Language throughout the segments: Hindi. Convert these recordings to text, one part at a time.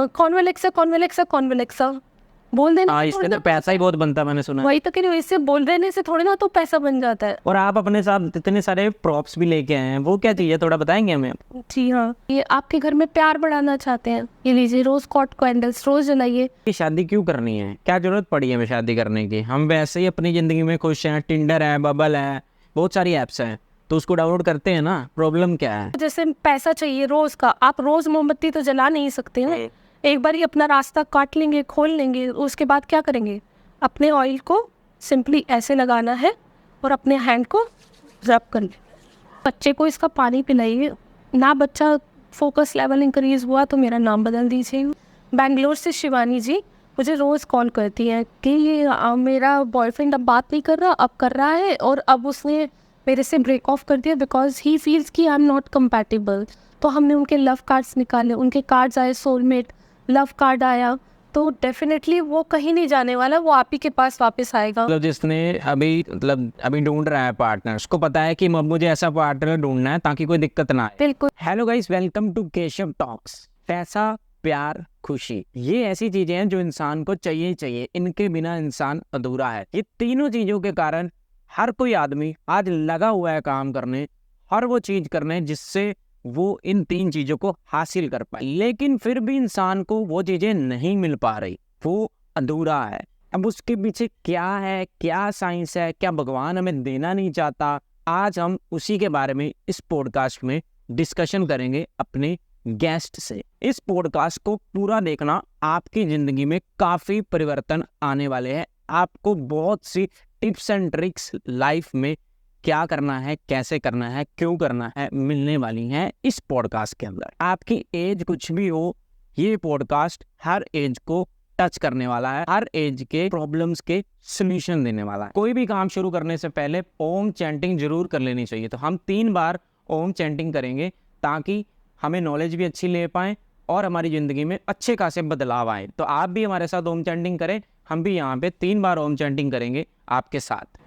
कॉन्वेलेक्सा कॉन्वेलेक्सा कॉन्वेलेक्सा बोल देना। इससे तो पैसा ही बहुत बनता है, मैंने सुना है। वही तो कह रही हूँ, इससे बोल देने से थोड़ी ना तो पैसा बन जाता है। और आप अपने साथ इतने सारे प्रॉप्स भी लेके आए हैं, वो क्या चीज़ है, थोड़ा बताएंगे हमें? जी हाँ, ये आपके घर में प्यार बढ़ाना चाहते हैं, ये लीजिए रोज कॉट कैंडल्स, रोज जलाइए। ये शादी क्यों करनी है, क्या जरूरत पड़ी है हमें शादी करने की? हम वैसे ही अपनी ज़िंदगी में खुश हैं, टिंडर है, बबल है, बहुत सारी ऐप्स हैं, तो उसको डाउनलोड करते हैं ना, प्रॉब्लम क्या है? जैसे पैसा चाहिए रोज का, आप रोज मोमबत्ती तो जला नहीं सकते ना। एक बार ही अपना रास्ता काट लेंगे, खोल लेंगे, उसके बाद क्या करेंगे? अपने ऑयल को सिंपली ऐसे लगाना है और अपने हैंड को रब कर ले। बच्चे को इसका पानी पिलाइए ना। बच्चा फोकस लेवल इंक्रीज हुआ तो मेरा नाम बदल दीजिए। बेंगलोर से शिवानी जी मुझे रोज़ कॉल करती हैं कि मेरा बॉयफ्रेंड अब बात नहीं कर रहा, अब कर रहा है, और अब उसने मेरे से ब्रेक ऑफ कर दिया बिकॉज ही फील्स कि आई एम नॉट कंपैटिबल। तो हमने उनके लव कार्ड्स निकाले, उनके कार्ड्स आए, सोलमेट लव कार्ड आया, तो डेफिनेटली वो कहीं नहीं जाने वाला, वो आप ही के पास वापस आएगा। मतलब जिसने अभी ढूंढ रहा है पार्टनर, उसको पता है कि मुझे ऐसा पार्टनर ढूंढना है ताकि कोई दिक्कत ना आए। बिल्कुल। Hello guys, welcome to Keshav talks. पैसा, प्यार, खुशी, ये ऐसी चीजें हैं जो इंसान को चाहिए ही चाहिए, इनके बिना इंसान अधूरा है। ये तीनों चीजों के कारण हर कोई आदमी आज लगा हुआ है काम करने, हर वो चीज करने जिससे वो इन तीन चीजों को हासिल कर पाए, लेकिन फिर भी इंसान को वो चीजें नहीं मिल पा रही, वो अधूरा है। अब उसके पीछे क्या है, क्या साइंस है, क्या भगवान हमें देना नहीं चाहता, आज हम उसी के बारे में इस पॉडकास्ट में डिस्कशन करेंगे अपने गेस्ट से। इस पॉडकास्ट को पूरा देखना, आपकी जिंदगी में काफी परिवर्तन आने वाले हैं। आपको बहुत सी टिप्स एंड ट्रिक्स लाइफ में क्या करना है, कैसे करना है, क्यों करना है, मिलने वाली हैं इस पॉडकास्ट के अंदर। आपकी एज कुछ भी हो, ये पॉडकास्ट हर एज को टच करने वाला है, हर एज के प्रॉब्लम्स के सॉल्यूशन देने वाला है। कोई भी काम शुरू करने से पहले ओम चैंटिंग जरूर कर लेनी चाहिए। तो हम 3 बार ओम चैंटिंग करेंगे ताकि हमें नॉलेज भी अच्छी ले पाएँ और हमारी ज़िंदगी में अच्छे खासे बदलाव आए। तो आप भी हमारे साथ ओम चैंटिंग करें, हम भी यहाँ पे 3 बार ओम चैंटिंग करेंगे आपके साथ।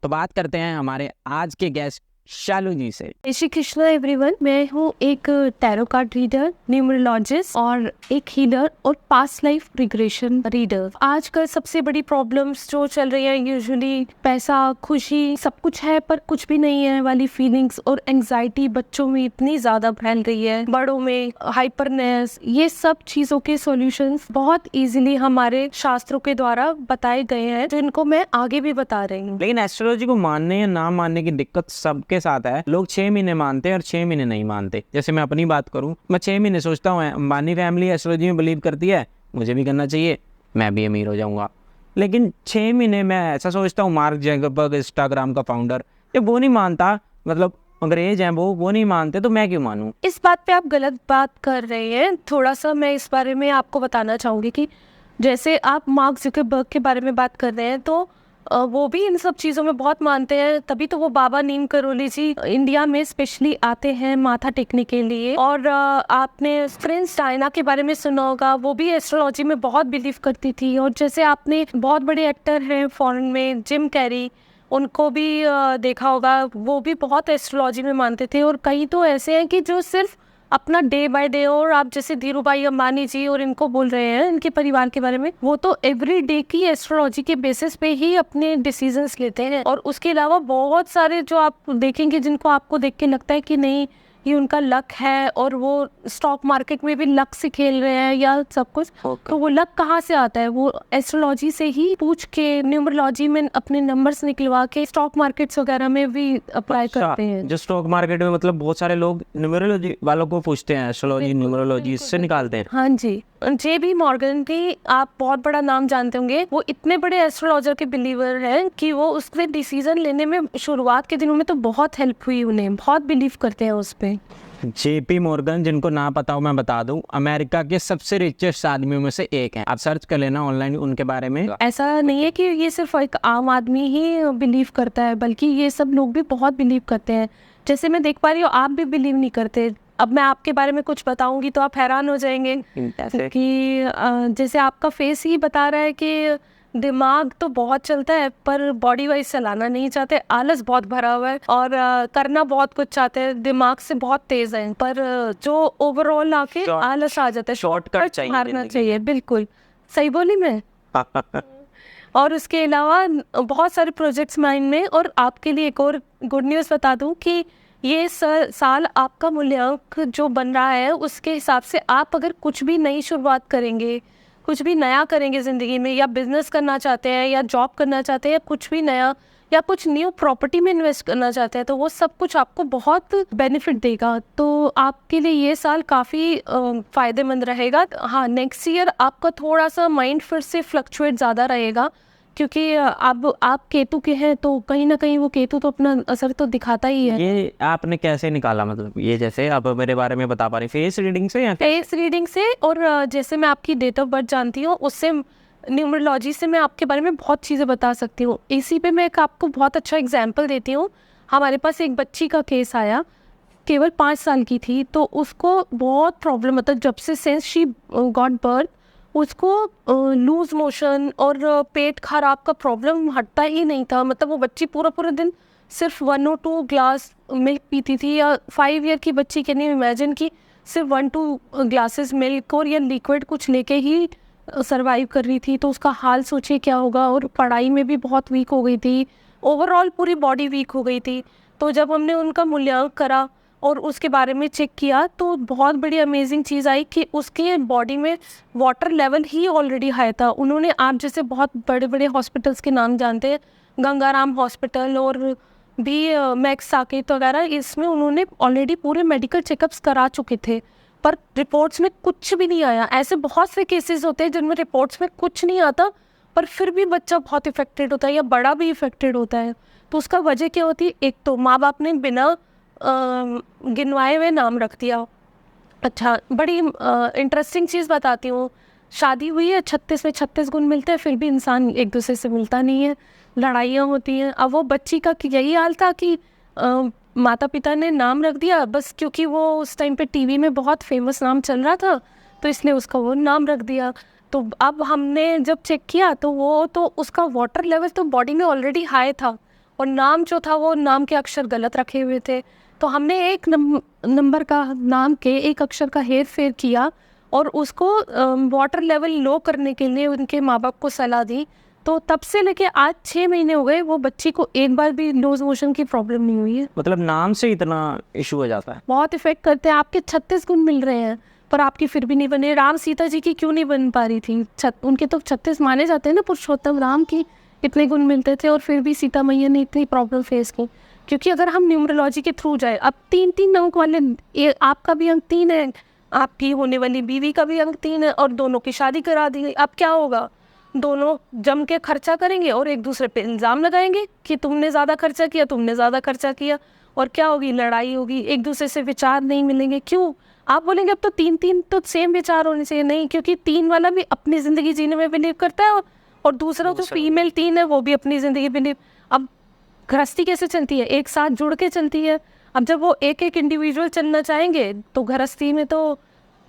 तो बात करते हैं हमारे आज के गेस्ट शालू जी से। श्री कृष्णा एवरीवन, मैं हूँ एक टैरो कार्ड रीडर, न्यूमरोलॉजिस्ट और एक हीलर और पास्ट लाइफ रिग्रेशन रीडर। आजकल सबसे बड़ी प्रॉब्लम्स जो चल रही है, यूजुअली पैसा, खुशी, सब कुछ है पर कुछ भी नहीं है वाली फीलिंग्स और एंजाइटी बच्चों में इतनी ज्यादा फैल रही है, बड़ों में हाइपरनेस, ये सब चीजों के सॉल्यूशंस बहुत इजीली हमारे शास्त्रों के द्वारा बताए गए हैं, जिनको मैं आगे भी बता रही हूँ। लेकिन एस्ट्रोलॉजी को मानने या ना मानने की दिक्कत सबके साथ है। लोग 6 महीने मानते हैं और 6 महीने नहीं मानते। जैसे मैं अपनी बात करूं, मैं 6 महीने सोचता हूँ अंबानी फैमिली एस्ट्रोलॉजी में बिलीव करती है, मुझे भी करना चाहिए, मैं भी अमीर हो जाऊंगा। लेकिन 6 महीने मैं ऐसा सोचता हूँ, मार्क ज़करबर्ग इंस्टाग्राम का फाउंडर, जब वो नहीं मानता, मतलब अंग्रेज हैं वो नहीं मानते, तो मैं क्यों मानूं? इस बात पे आप गलत बात कर रहे हैं। थोड़ा सा मैं इस बारे में आपको बताना चाहूँगी कि जैसे आप मार्क ज़करबर्ग के बारे में बात कर रहे हैं, तो वो भी इन सब चीज़ों में बहुत मानते हैं, तभी तो वो बाबा नीम करोली जी इंडिया में स्पेशली आते हैं माथा टेकने के लिए। और आपने प्रिंस डायना के बारे में सुना होगा, वो भी एस्ट्रोलॉजी में बहुत बिलीव करती थी। और जैसे आपने बहुत बड़े एक्टर हैं फॉरेन में, जिम कैरी, उनको भी देखा होगा, वो भी बहुत एस्ट्रोलॉजी में मानते थे। और कई तो ऐसे हैं कि जो सिर्फ अपना डे बाय डे, और आप जैसे धीरू भाई अंबानी जी और इनको बोल रहे हैं, इनके परिवार के बारे में, वो तो एवरी डे की एस्ट्रोलॉजी के बेसिस पे ही अपने डिसीजंस लेते हैं। और उसके अलावा बहुत सारे जो आप देखेंगे जिनको आपको देख के लगता है कि नहीं ये उनका लक है, और वो स्टॉक मार्केट में भी लक से खेल रहे हैं या सब कुछ, तो वो लक कहाँ से आता है? वो एस्ट्रोलॉजी से ही पूछ के, न्यूमरोलॉजी में अपने नंबर्स निकलवा के स्टॉक मार्केट्स वगैरह में भी अप्लाई करते हैं। जो स्टॉक मार्केट में मतलब बहुत सारे लोग न्यूमरोलॉजी वालों को पूछते हैं, एस्ट्रोलॉजी, न्यूमरोलॉजी इससे निकालते हैं। हाँ जी, JB मॉर्गन भी आप बहुत बड़ा नाम जानते होंगे, वो इतने बड़े एस्ट्रोलॉजर के बिलीवर हैं कि वो उसके डिसीजन लेने में शुरुआत के दिनों में तो बहुत हेल्प हुई, उन्हें बहुत बिलीव करते हैं उस पे। JP मॉर्गन, जिनको ना पता हो मैं बता दूं, अमेरिका के सबसे रिचेस्ट आदमियों में से एक हैं। आप सर्च कर लेना ऑनलाइन उनके बारे में। ऐसा नहीं है कि ये सिर्फ एक आम आदमी ही बिलीव करता है, बल्कि ये सब लोग भी बहुत बिलीव करते हैं। जैसे मैं देख पा रही हूँ, आप भी बिलीव नहीं करते, अब मैं आपके बारे में कुछ बताऊंगी तो आप हैरान हो जाएंगे कैसे? कि जैसे आपका फेस ही बता रहा है कि दिमाग तो बहुत चलता है पर बॉडी वाइज चलाना नहीं चाहते, आलस बहुत भरा हुआ है और करना बहुत कुछ चाहते हैं, दिमाग से बहुत तेज है पर जो ओवरऑल आके Short- आलस आ जाता है। शॉर्टकट चाहिए मारना जिंदगी चाहिए, बिल्कुल सही बोली मैं। में। और उसके अलावा बहुत सारे प्रोजेक्ट्स माइंड में। और आपके लिए एक और गुड न्यूज़ बता दूं कि ये साल आपका मूल्यांक जो बन रहा है उसके हिसाब से आप अगर कुछ भी नई शुरुआत करेंगे, कुछ भी नया करेंगे ज़िंदगी में, या बिजनेस करना चाहते हैं या जॉब करना चाहते हैं या कुछ भी नया, या कुछ न्यू प्रॉपर्टी में इन्वेस्ट करना चाहते हैं, तो वो सब कुछ आपको बहुत बेनिफिट देगा। तो आपके लिए ये साल काफ़ी फ़ायदेमंद रहेगा। हाँ, नेक्स्ट ईयर आपका थोड़ा सा माइंड फिर से फ्लक्चुएट ज़्यादा रहेगा क्योंकि अब आप केतु के हैं तो कहीं ना कहीं वो केतु तो अपना असर तो दिखाता ही है। ये आपने कैसे निकाला, मतलब ये जैसे आप मेरे बारे में बता पा रही, फेस रीडिंग से या फेस रीडिंग से, और जैसे मैं आपकी डेट ऑफ बर्थ जानती हूँ उससे, न्यूमरोलॉजी से मैं आपके बारे में बहुत चीज़ें बता सकती हूँ। इसी पे मैं एक आपको बहुत अच्छा एग्जांपल देती हूँ। हमारे पास एक बच्ची का केस आया, केवल 5 साल की थी, तो उसको बहुत प्रॉब्लम, मतलब जब से सिंस शी गॉट बर्थ उसको लूज मोशन और पेट खराब का प्रॉब्लम हटता ही नहीं था। मतलब वो बच्ची पूरा पूरा दिन सिर्फ 1 or 2 ग्लास मिल्क पीती थी, या 5 ईयर की बच्ची कैन यू इमेजिन कि सिर्फ 1-2 ग्लासेस मिल्क और या लिक्विड कुछ लेके ही सरवाइव कर रही थी। तो उसका हाल सोचिए क्या होगा। और पढ़ाई में भी बहुत वीक हो गई थी, ओवरऑल पूरी बॉडी वीक हो गई थी। तो जब हमने उनका मूल्यांकन करा और उसके बारे में चेक किया तो बहुत बड़ी अमेजिंग चीज़ आई कि उसके बॉडी में वाटर लेवल ही ऑलरेडी हाई था। उन्होंने, आप जैसे बहुत बड़े बड़े हॉस्पिटल्स के नाम जानते हैं, गंगाराम हॉस्पिटल और भी मैक्स साकेत वगैरह, इसमें उन्होंने ऑलरेडी पूरे मेडिकल चेकअप्स करा चुके थे पर रिपोर्ट्स में कुछ भी नहीं आया। ऐसे बहुत से केसेस होते हैं जिनमें रिपोर्ट्स में कुछ नहीं आता पर फिर भी बच्चा बहुत इफेक्टेड होता है या बड़ा भी इफेक्टेड होता है। तो उसका वजह क्या होती है? एक तो माँ बाप ने बिना गिनवाए हुए नाम रख दिया। अच्छा, बड़ी इंटरेस्टिंग चीज़ बताती हूँ। शादी हुई है, 36 में 36 गुण मिलते हैं, फिर भी इंसान एक दूसरे से मिलता नहीं है, लड़ाइयाँ होती हैं। अब वो बच्ची का यही हाल था कि माता पिता ने नाम रख दिया बस क्योंकि वो उस टाइम पे टीवी में बहुत फेमस नाम चल रहा था तो इसलिए उसका वो नाम रख दिया। तो अब हमने जब चेक किया तो वो तो उसका वाटर लेवल तो बॉडी में ऑलरेडी हाई था और नाम जो था वो नाम के अक्षर गलत रखे हुए थे। तो हमने एक नंबर का नाम के एक अक्षर का हेर फेर किया और उसको वाटर लेवल लो करने के लिए उनके माँ बाप को सलाह दी। तो तब से लेके आज 6 महीने हो गए, वो बच्ची को एक बार भी लूज मोशन की प्रॉब्लम नहीं हुई है। मतलब नाम से इतना इशू हो जाता है? बहुत इफेक्ट करते हैं। आपके 36 गुण मिल रहे हैं पर आपकी फिर भी नहीं बने। राम सीता जी की क्यों नहीं बन पा रही थी? उनके तो 36 माने जाते हैं ना, पुरुषोत्तम राम की इतने गुण मिलते थे और फिर भी सीता मैया ने इतनी प्रॉब्लम फेस की। क्योंकि अगर हम न्यूमरोलॉजी के थ्रू जाए, अब 3-3 अंक वाले, आपका भी अंक 3 है, आपकी होने वाली बीवी का भी अंक 3 है और दोनों की शादी करा दी गई। अब क्या होगा? दोनों जम के खर्चा करेंगे और एक दूसरे पे इल्ज़ाम लगाएंगे कि तुमने ज़्यादा खर्चा किया, तुमने ज़्यादा खर्चा किया, और क्या होगी? लड़ाई होगी, एक दूसरे से विचार नहीं मिलेंगे। क्यों? आप बोलेंगे अब तो 3-3 तो सेम विचार होने चाहिए। नहीं, क्योंकि 3 वाला भी अपनी ज़िंदगी जीने में बिलीव करता है और दूसरा जो फीमेल 3 है वो भी अपनी ज़िंदगी बिलीव। अब गृहस्थी कैसे चलती है? एक साथ जुड़ के चलती है। अब जब वो एक एक इंडिविजुअल चलना चाहेंगे तो गृहस्थी में तो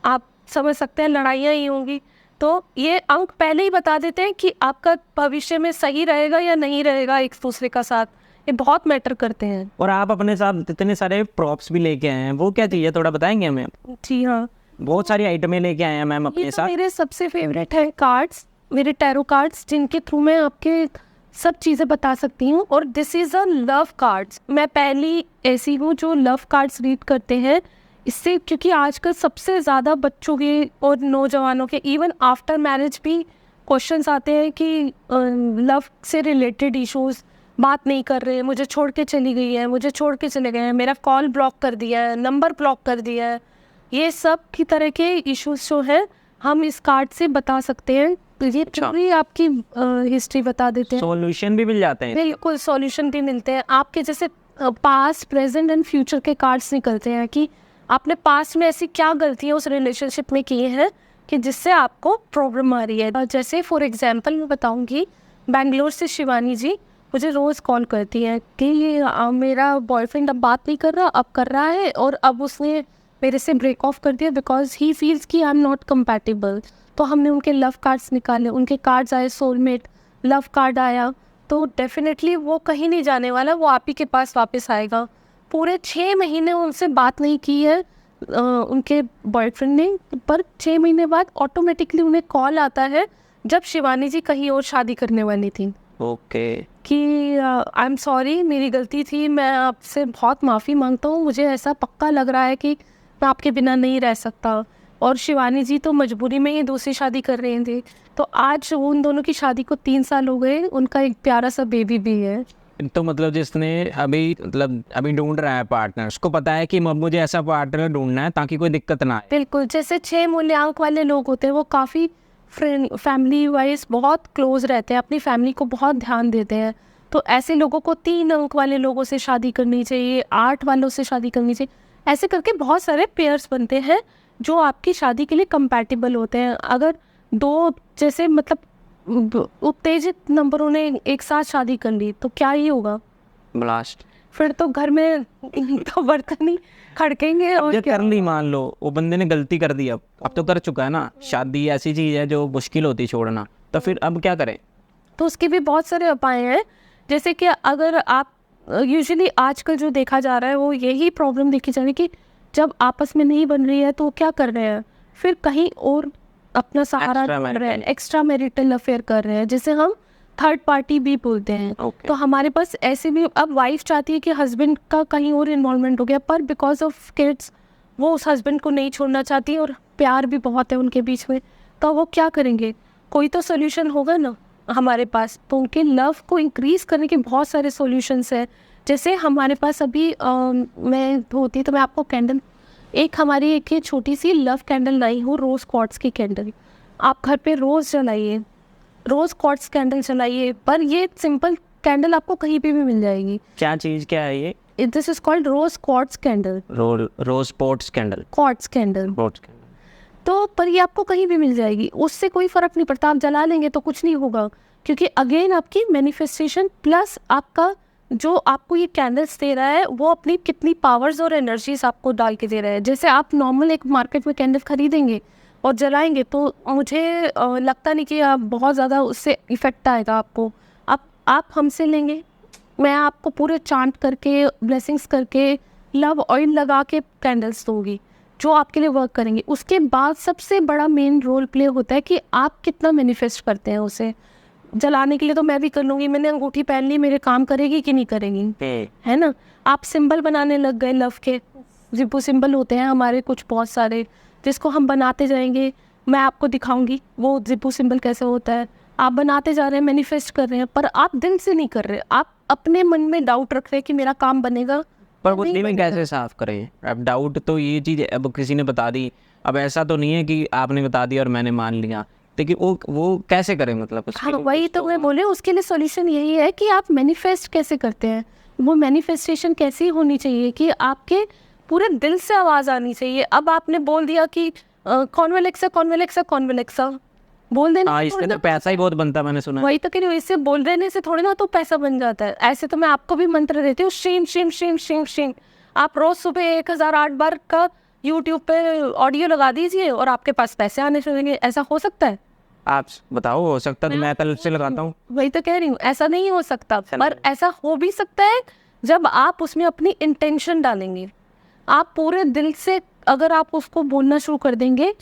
आप समझ सकते हैं लड़ाइयाँ ही होंगी। तो ये अंक पहले ही बता देते हैं कि आपका भविष्य में सही रहेगा या नहीं रहेगा एक दूसरे का साथ। ये बहुत मैटर करते हैं। और आप अपने साथ इतने सारे प्रॉप्स भी लेके आए हैं, वो क्या चीज़ है, थोड़ा बताएंगे हमें? जी हाँ, बहुत सारी आइटमें लेके आए हैं मैम अपने ये तो साथ। मेरे सबसे फेवरेट है कार्ड्स, मेरे टैरो कार्ड्स, जिनके थ्रू मैं आपके सब चीज़ें बता सकती हूँ। और this is a love cards. मैं पहली ऐसी हूँ जो लव कार्ड्स रीड करते हैं। इससे क्योंकि आजकल सबसे ज़्यादा बच्चों के और नौजवानों के इवन आफ्टर मैरिज भी क्वेश्चंस आते हैं कि लव से रिलेटेड इश्यूज, बात नहीं कर रहे, मुझे छोड़ के चली गई है, मुझे छोड़ के चले गए हैं, मेरा कॉल ब्लॉक कर दिया है, नंबर ब्लॉक कर दिया है। ये सब की तरह के इश्यूज जो है हम इस कार्ड से बता सकते हैं। तो ये पूरी आपकी हिस्ट्री बता देते हैं। सॉल्यूशन भी मिल जाते हैं? बिल्कुल, सॉल्यूशन भी मिलते हैं। आपके जैसे पास्ट, प्रेजेंट एंड फ्यूचर के कार्ड्स निकलते हैं कि आपने पास्ट में ऐसी क्या गलतियाँ उस रिलेशनशिप में की हैं कि जिससे आपको प्रॉब्लम आ रही है। जैसे फॉर एग्जांपल मैं बताऊंगी, बेंगलोर से शिवानी जी मुझे रोज़ कॉल करती हैं कि मेरा बॉयफ्रेंड अब बात नहीं कर रहा, अब कर रहा है, और अब उसने मेरे से ब्रेक ऑफ कर दिया बिकॉज ही फील्स कि आई एम नॉट कंपैटिबल। तो हमने उनके लव कार्ड्स निकाले, उनके कार्ड्स आए, सोलमेट लव कार्ड आया, तो डेफिनेटली वो कहीं नहीं जाने वाला, वो आप ही के पास वापस आएगा। पूरे 6 महीने उनसे बात नहीं की है उनके बॉयफ्रेंड ने, पर 6 महीने बाद ऑटोमेटिकली उन्हें कॉल आता है जब शिवानी जी कहीं और शादी करने वाली थी ओके। कि आई एम सॉरी, मेरी गलती थी, मैं आपसे बहुत माफ़ी मांगता हूँ, मुझे ऐसा पक्का लग रहा है कि मैं आपके बिना नहीं रह सकता। और शिवानी जी तो मजबूरी में ही दूसरी शादी कर रहे थे। तो आज उन दोनों की शादी को 3 साल हो गए, उनका एक प्यारा सा बेबी भी है। तो मतलब जिसने अभी ढूंढ रहा है पार्टनर, उसको पता है कि अब मुझे ऐसा पार्टनर ढूंढना है ताकि कोई दिक्कत ना आए। बिल्कुल, जैसे 6 मूल्यांक वाले लोग होते हैं वो काफ़ी फैमिली वाइज बहुत क्लोज रहते हैं, अपनी फैमिली को बहुत ध्यान देते हैं। तो ऐसे लोगों को 3 अंक वाले लोगों से शादी करनी चाहिए, 8 वालों से शादी करनी चाहिए। ऐसे करके बहुत सारे पेयर्स बनते हैं जो आपकी शादी के लिए कंपैटिबल होते हैं। अगर 2 जैसे मतलब उत्तेजित नंबरों ने एक साथ शादी कर ली तो क्या ही होगा, ब्लास्ट। फिर तो घर में तो बर्तन ही खड़केंगे। और ये क्या कर ली, मान लो वो बंदे ने गलती कर दी, अब तो कर चुका है ना। शादी ऐसी चीज है जो मुश्किल होती छोड़ना, तो फिर अब क्या करें? तो उसके भी बहुत सारे उपाय हैं। जैसे कि अगर आप यूजुअली आजकल जो देखा जा रहा है वो यही प्रॉब्लम देखी जा रही है कि जब आपस में नहीं बन रही है तो क्या कर रहे हैं, फिर कहीं और अपना सहारा ढूंढ रहे हैं, एक्स्ट्रा मैरिटल अफेयर कर रहे हैं, जिसे हम थर्ड पार्टी भी बोलते हैं। Okay. तो हमारे पास ऐसे भी, अब वाइफ चाहती है कि हस्बैंड का कहीं और इन्वॉल्वमेंट हो गया, पर बिकॉज ऑफ किड्स वो उस हस्बैंड को नहीं छोड़ना चाहती और प्यार भी बहुत है उनके बीच में। तो वो क्या करेंगे, कोई तो सोल्यूशन होगा ना हमारे पास। तो उनके लव को इंक्रीज़ करने के बहुत सारे सॉल्यूशंस हैं। जैसे हमारे पास अभी मैं होती तो मैं आपको कैंडल, एक हमारी एक ये छोटी सी लव कैंडल लाई हूँ, रोज़ क्वार्ट्स की कैंडल। आप घर पे रोज़ जलाइए, रोज़ क्वार्ट्स कैंडल जलाइए, पर ये सिंपल कैंडल आपको कहीं पे भी मिल जाएगी। क्या चीज, क्या है ये? This is called rose quartz candle, rose quartz candle, quartz candle. तो पर ये आपको कहीं भी मिल जाएगी, उससे कोई फ़र्क नहीं पड़ता, आप जला लेंगे तो कुछ नहीं होगा, क्योंकि अगेन आपकी मैनिफेस्टेशन प्लस आपका जो आपको ये कैंडल्स दे रहा है वो अपनी कितनी पावर्स और एनर्जीज आपको डाल के दे रहा है। जैसे आप नॉर्मल एक मार्केट में कैंडल खरीदेंगे और जलाएंगे तो मुझे लगता नहीं कि आप बहुत ज़्यादा उससे इफ़ेक्ट आएगा आपको। आप हमसे लेंगे, मैं आपको पूरे चांट करके, ब्लेसिंग्स करके, लव ऑयल लगा के कैंडल्स दूँगी जो आपके लिए वर्क करेंगे। उसके बाद सबसे बड़ा मेन रोल प्ले होता है कि आप कितना मैनिफेस्ट करते हैं उसे। जलाने के लिए तो मैं भी कर लूँगी, मैंने अंगूठी पहन ली, मेरे काम करेगी कि नहीं करेगी, है ना। आप सिंबल बनाने लग गए लव के, जिपू सिंबल होते हैं हमारे कुछ बहुत सारे, जिसको हम बनाते जाएंगे। मैं आपको दिखाऊंगी वो जिपू सिंबल कैसे होता है। आप बनाते जा रहे हैं, मैनिफेस्ट कर रहे हैं, पर आप दिल से नहीं कर रहे, आप अपने मन में डाउट रख रहे हैं कि मेरा काम बनेगा। पर वो दिल में कैसे साफ करें? अब डाउट तो ये चीज़ अब किसी ने बता दी, अब ऐसा तो नहीं है कि आपने बता दिया और मैंने मान लिया, लेकिन वो कैसे करें, मतलब हाँ, वही तो मैं बोले, उसके लिए सॉल्यूशन यही है कि आप मैनिफेस्ट कैसे करते हैं। वो मैनिफेस्टेशन कैसी होनी चाहिए कि आपके पूरे दिल से आवाज़ आनी चाहिए। अब आपने बोल दिया कि कॉन्वेलेक्सा कॉन्वेलेक्सा कॉन्वेलेक्सा बोल देना, इससे तो पैसा ही बहुत बनता है, मैंने सुना। वही तो कह रही हूँ, इससे बोल देने से थोड़ी ना तो पैसा बन जाता है। ऐसे तो मैं आपको भी मंत्र देती हूँ, शिम शिम शिम शिम शिम। आप रोज सुबह 1008 बार का यूट्यूब पे ऑडियो लगा दीजिए और आपके पास पैसे आने लगेंगे। ऐसा हो सकता है? आप बताओ, हो सकता तो मैं कल से लगाता हूँ। वही तो कह रही हूँ, ऐसा नहीं हो सकता, पर ऐसा हो भी सकता है जब आप उसमें अपनी इंटेंशन डालेंगे। आप पूरे दिल से अगर आप उसको बोलना शुरू कर देंगे,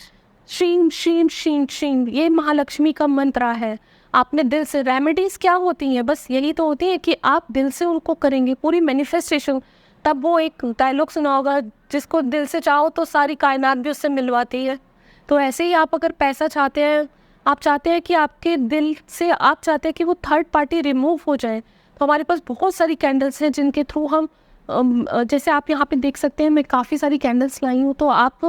शीम शीम शीम शीम, ये महालक्ष्मी का मंत्र है। आपने दिल से, रेमेडीज क्या होती हैं, बस यही तो होती है कि आप दिल से उनको करेंगे पूरी मैनिफेस्टेशन। तब वो एक डायलॉग सुना होगा, जिसको दिल से चाहो तो सारी कायनात भी उससे मिलवाती है। तो ऐसे ही आप अगर पैसा चाहते हैं, आप चाहते हैं कि आपके दिल से, आप चाहते हैं कि वो थर्ड पार्टी रिमूव हो जाए, तो हमारे पास बहुत सारी कैंडल्स हैं जिनके थ्रू हम जैसे आप यहाँ पे देख सकते हैं, मैं काफ़ी सारी कैंडल्स लाई हूँ। तो आप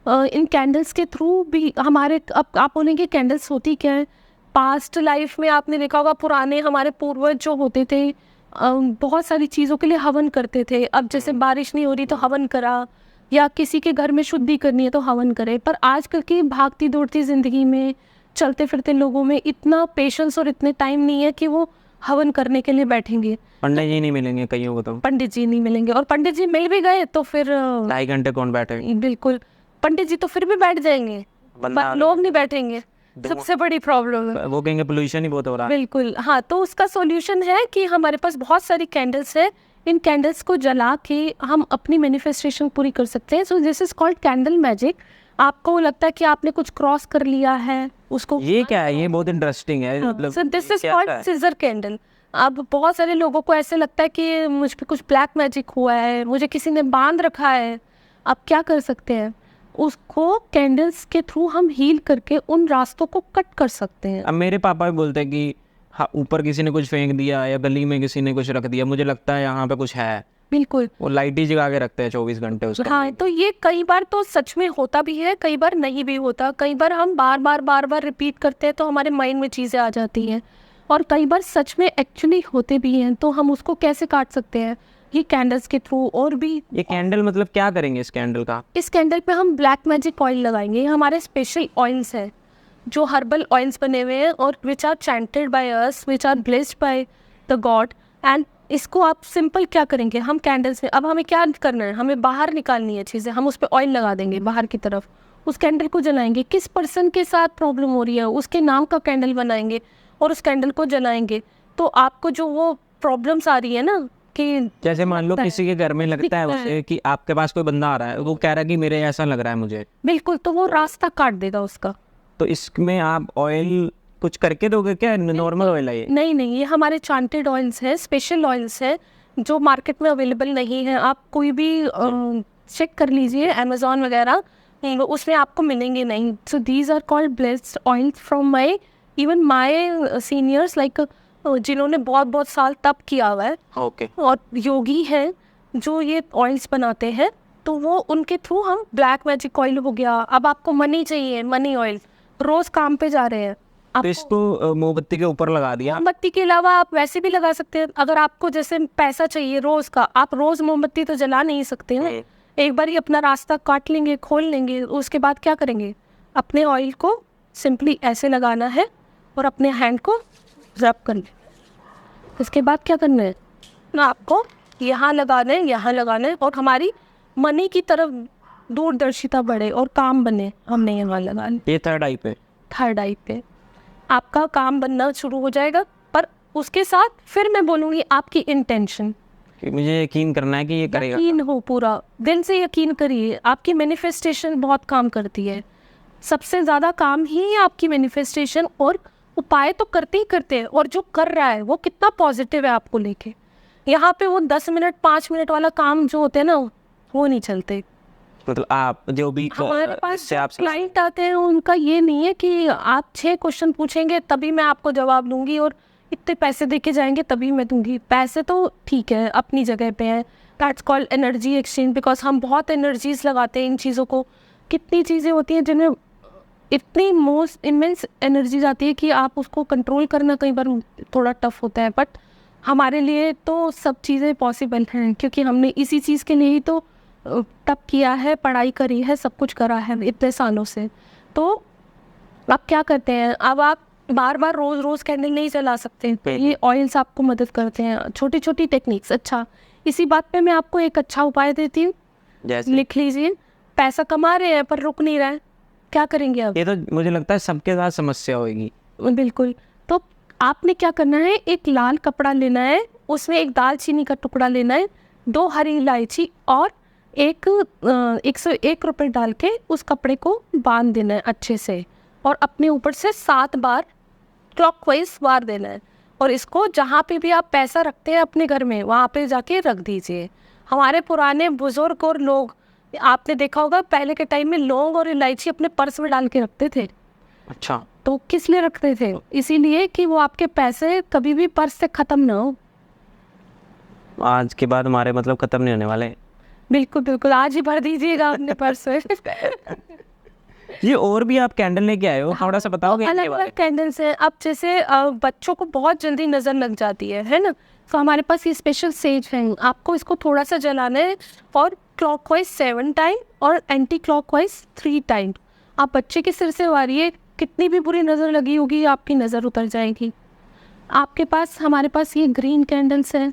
इन कैंडल्स के थ्रू भी हमारे, अब आप बोलेंगे कैंडल्स होती क्या है। पास्ट लाइफ में आपने देखा होगा, पुराने हमारे पूर्वज जो होते थे बहुत सारी चीज़ों के लिए हवन करते थे। अब जैसे बारिश नहीं हो रही तो हवन करा, या किसी के घर में शुद्धि करनी है तो हवन करे। पर आजकल की भागती दौड़ती ज़िंदगी में, चलते फिरते लोगों में इतना पेशेंस और इतने टाइम नहीं है कि वो हवन करने के लिए बैठेंगे, पंडित जी नहीं मिलेंगे कईयों को, तो पंडित जी नहीं मिलेंगे, और पंडित जी मिल भी गए तो फिर 2.5 घंटे कौन बैठे, बिल्कुल पंडित जी तो फिर भी बैठ जाएंगे, बंदा लोग नहीं बैठेंगे, सबसे बड़ी प्रॉब्लम है। वो कहेंगे पोल्यूशन ही बहुत हो रहा है। बिल्कुल हाँ, तो उसका सॉल्यूशन है कि हमारे पास बहुत सारी कैंडल्स है, इन कैंडल्स को जला के हम अपनी मैनिफेस्टेशन पूरी कर सकते हैं। सो this is called candle magic. आपको लगता है कि आपने कुछ क्रॉस कर लिया है, उसको ये क्या है, ये बहुत इंटरेस्टिंग है, मतलब सो दिस इज क्या कॉल्ड है? Caesar candle. अब बहुत सारे लोगों को ऐसे लगता है कि मुझ पे कुछ ब्लैक मैजिक हुआ है, मुझे किसी ने बांध रखा है। आप क्या कर सकते हैं, उसको कैंडल्स के थ्रू हम हील करके उन रास्तों को कट कर सकते हैं। अब मेरे पापा भी बोलते हैं कि हाँ, ऊपर किसी ने कुछ फेंक दिया या गली में किसी ने कुछ रख दिया, मुझे लगता है यहाँ पे कुछ है, बिल्कुल वो लाइट ही जगा के रखते हैं 24 घंटे उसका। हाँ, तो ये कई बार तो सच में होता भी है, कई बार नहीं भी होता। कई बार हम बार बार रिपीट करते हैं तो हमारे माइंड में चीज़ें आ जाती हैं, और कई बार सच में एक्चुअली होते भी हैं। तो हम उसको कैसे काट सकते हैं, ये कैंडल्स के थ्रू। और भी ये कैंडल मतलब क्या करेंगे इस कैंडल का? इस कैंडल पे हम ब्लैक मैजिक ऑयल लगाएंगे। ये हमारे स्पेशल ऑयल्स हैं जो हर्बल ऑयल्स बने हुए हैं, और which are chanted by us, which are blessed by the god. And इसको आप सिंपल क्या करेंगे, हम कैंडल्स में अब हमें क्या करना है, हमें बाहर निकालनी है चीज़ें, हम उस पर ऑयल लगा देंगे बाहर की तरफ, उस कैंडल को जलाएंगे। किस पर्सन के साथ प्रॉब्लम हो रही है उसके नाम का कैंडल बनाएंगे और उस कैंडल को जलाएंगे। तो आपको जो वो प्रॉब्लम्स आ रही है ना, कि जैसे मान लो किसी के घर में लगता है उसे कि आपके पास कोई बंदा आ रहा है, वो कह रहा है कि मेरे ऐसा लग रहा है मुझे, बिल्कुल, तो वो रास्ता काट देगा उसका। तो इसमें आप ऑयल कुछ करके दोगे क्या, नॉर्मल ऑयल है ये? नहीं, ये हमारे चांटेड ऑयल्स हैं, स्पेशल ऑयल्स हैं जो मार्केट में अवेलेबल नहीं है। आप कोई भी चेक कर लीजिए अमेजोन वगैरह, उसमें आपको मिलेंगे नहीं। So these are called blessed oils from my even my seniors, like जिन्होंने बहुत साल तप किया हुआ है ओके। और योगी हैं जो ये ऑयल्स बनाते हैं, तो वो उनके थ्रू हम ब्लैक मैजिक ऑयल हो गया। अब आपको मनी चाहिए, मनी ऑयल, रोज काम पे जा रहे हैं तो इसको मोमबत्ती के ऊपर लगा दिया? मोमबत्ती के अलावा आप वैसे भी लगा सकते हैं। अगर आपको जैसे पैसा चाहिए रोज का, आप रोज मोमबत्ती तो जला नहीं सकते हैं। एक बार ही अपना रास्ता काट लेंगे, खोल लेंगे, उसके बाद क्या करेंगे, अपने ऑयल को सिंपली ऐसे लगाना है और अपने हैंड को रब कर ले। इसके बाद क्या करना है ना, आपको यहाँ लगाना है, यहाँ लगाना है, और हमारी मनी की तरफ दूरदर्शिता बढ़े और काम बने, हमने यहाँ लगाना। ये थर्ड आई पे? थर्ड आई पे आपका काम बनना शुरू हो जाएगा। पर उसके साथ फिर मैं बोलूँगी आपकी इंटेंशन, कि मुझे यकीन करना है कि ये करेगा। यकीन हो, पूरा दिल से यकीन करिए। आपकी मैनिफेस्टेशन बहुत काम करती है, सबसे ज़्यादा काम ही आपकी मैनिफेस्टेशन। और उपाय तो करते ही करते हैं, और जो कर रहा है वो कितना पॉजिटिव है आपको लेके। यहाँ पे वो 10 मिनट 5 मिनट वाला काम जो होते हैं ना, वो नहीं चलते। मतलब आप जो भी हमारे पास से आप क्लाइंट आते हैं, उनका ये नहीं है कि आप 6 क्वेश्चन पूछेंगे तभी मैं आपको जवाब दूंगी और इतने पैसे दे के जाएंगे तभी मैं दूंगी। पैसे तो ठीक है, अपनी जगह पे है, that's called energy exchange, because हम बहुत एनर्जीज लगाते हैं इन चीज़ों को। कितनी चीज़ें होती हैं जिनमें इतनी मोस्ट इमेंस एनर्जी जाती है कि आप उसको कंट्रोल करना कई बार थोड़ा टफ होता है। बट हमारे लिए तो सब चीज़ें पॉसिबल हैं, क्योंकि हमने इसी चीज़ के लिए ही तो तब किया है, पढ़ाई करी है, सब कुछ करा है इतने सालों से। तो आप क्या करते हैं, अब आप बार बार रोज़ कैंडल नहीं जला सकते, ये ऑयल्स आपको मदद करते हैं, छोटी छोटी टेक्निक्स। अच्छा, इसी बात पे मैं आपको एक अच्छा उपाय देती हूँ, जैसे लिख लीजिए। पैसा कमा रहे हैं पर रुक नहीं रहा है, क्या करेंगे अब? ये तो मुझे लगता है सबके साथ समस्या होगी। बिल्कुल, तो आपने क्या करना है, एक लाल कपड़ा लेना है, उसमें एक दालचीनी का टुकड़ा लेना है, 2 हरी इलायची और 101 रुपये डाल के उस कपड़े को बांध देना है अच्छे से, और अपने ऊपर से 7 बार क्लॉकवाइज वार देना है। और इसको जहाँ पे भी आप पैसा रखते हैं अपने घर में, वहाँ पे जाके रख दीजिए। हमारे पुराने बुजुर्ग और लोग, आपने देखा होगा पहले के टाइम में लौंग और इलायची अपने पर्स में डाल के रखते थे। अच्छा, तो किस लिए रखते थे? इसीलिए कि वो आपके पैसे कभी भी पर्स से ख़त्म ना हो। आज के बाद हमारे मतलब ख़त्म नहीं होने वाले। बिल्कुल बिल्कुल, आज ही भर दीजिएगा अपने पर्स में। ये और भी आप कैंडल लेके आए हो, थोड़ा सा बताओगे? अलग अलग कैंडल्स हैं। अब जैसे बच्चों को बहुत जल्दी नज़र लग जाती है ना, तो हमारे पास ये स्पेशल सेज है। आपको इसको थोड़ा सा जलाना है और क्लॉकवाइज 7 टाइम और एंटी क्लॉकवाइज 3 टाइम। आप बच्चे के सिर से वारिए, कितनी भी बुरी नज़र लगी होगी आपकी नज़र उतर जाएगी। आपके पास, हमारे पास ये ग्रीन कैंडल्स हैं,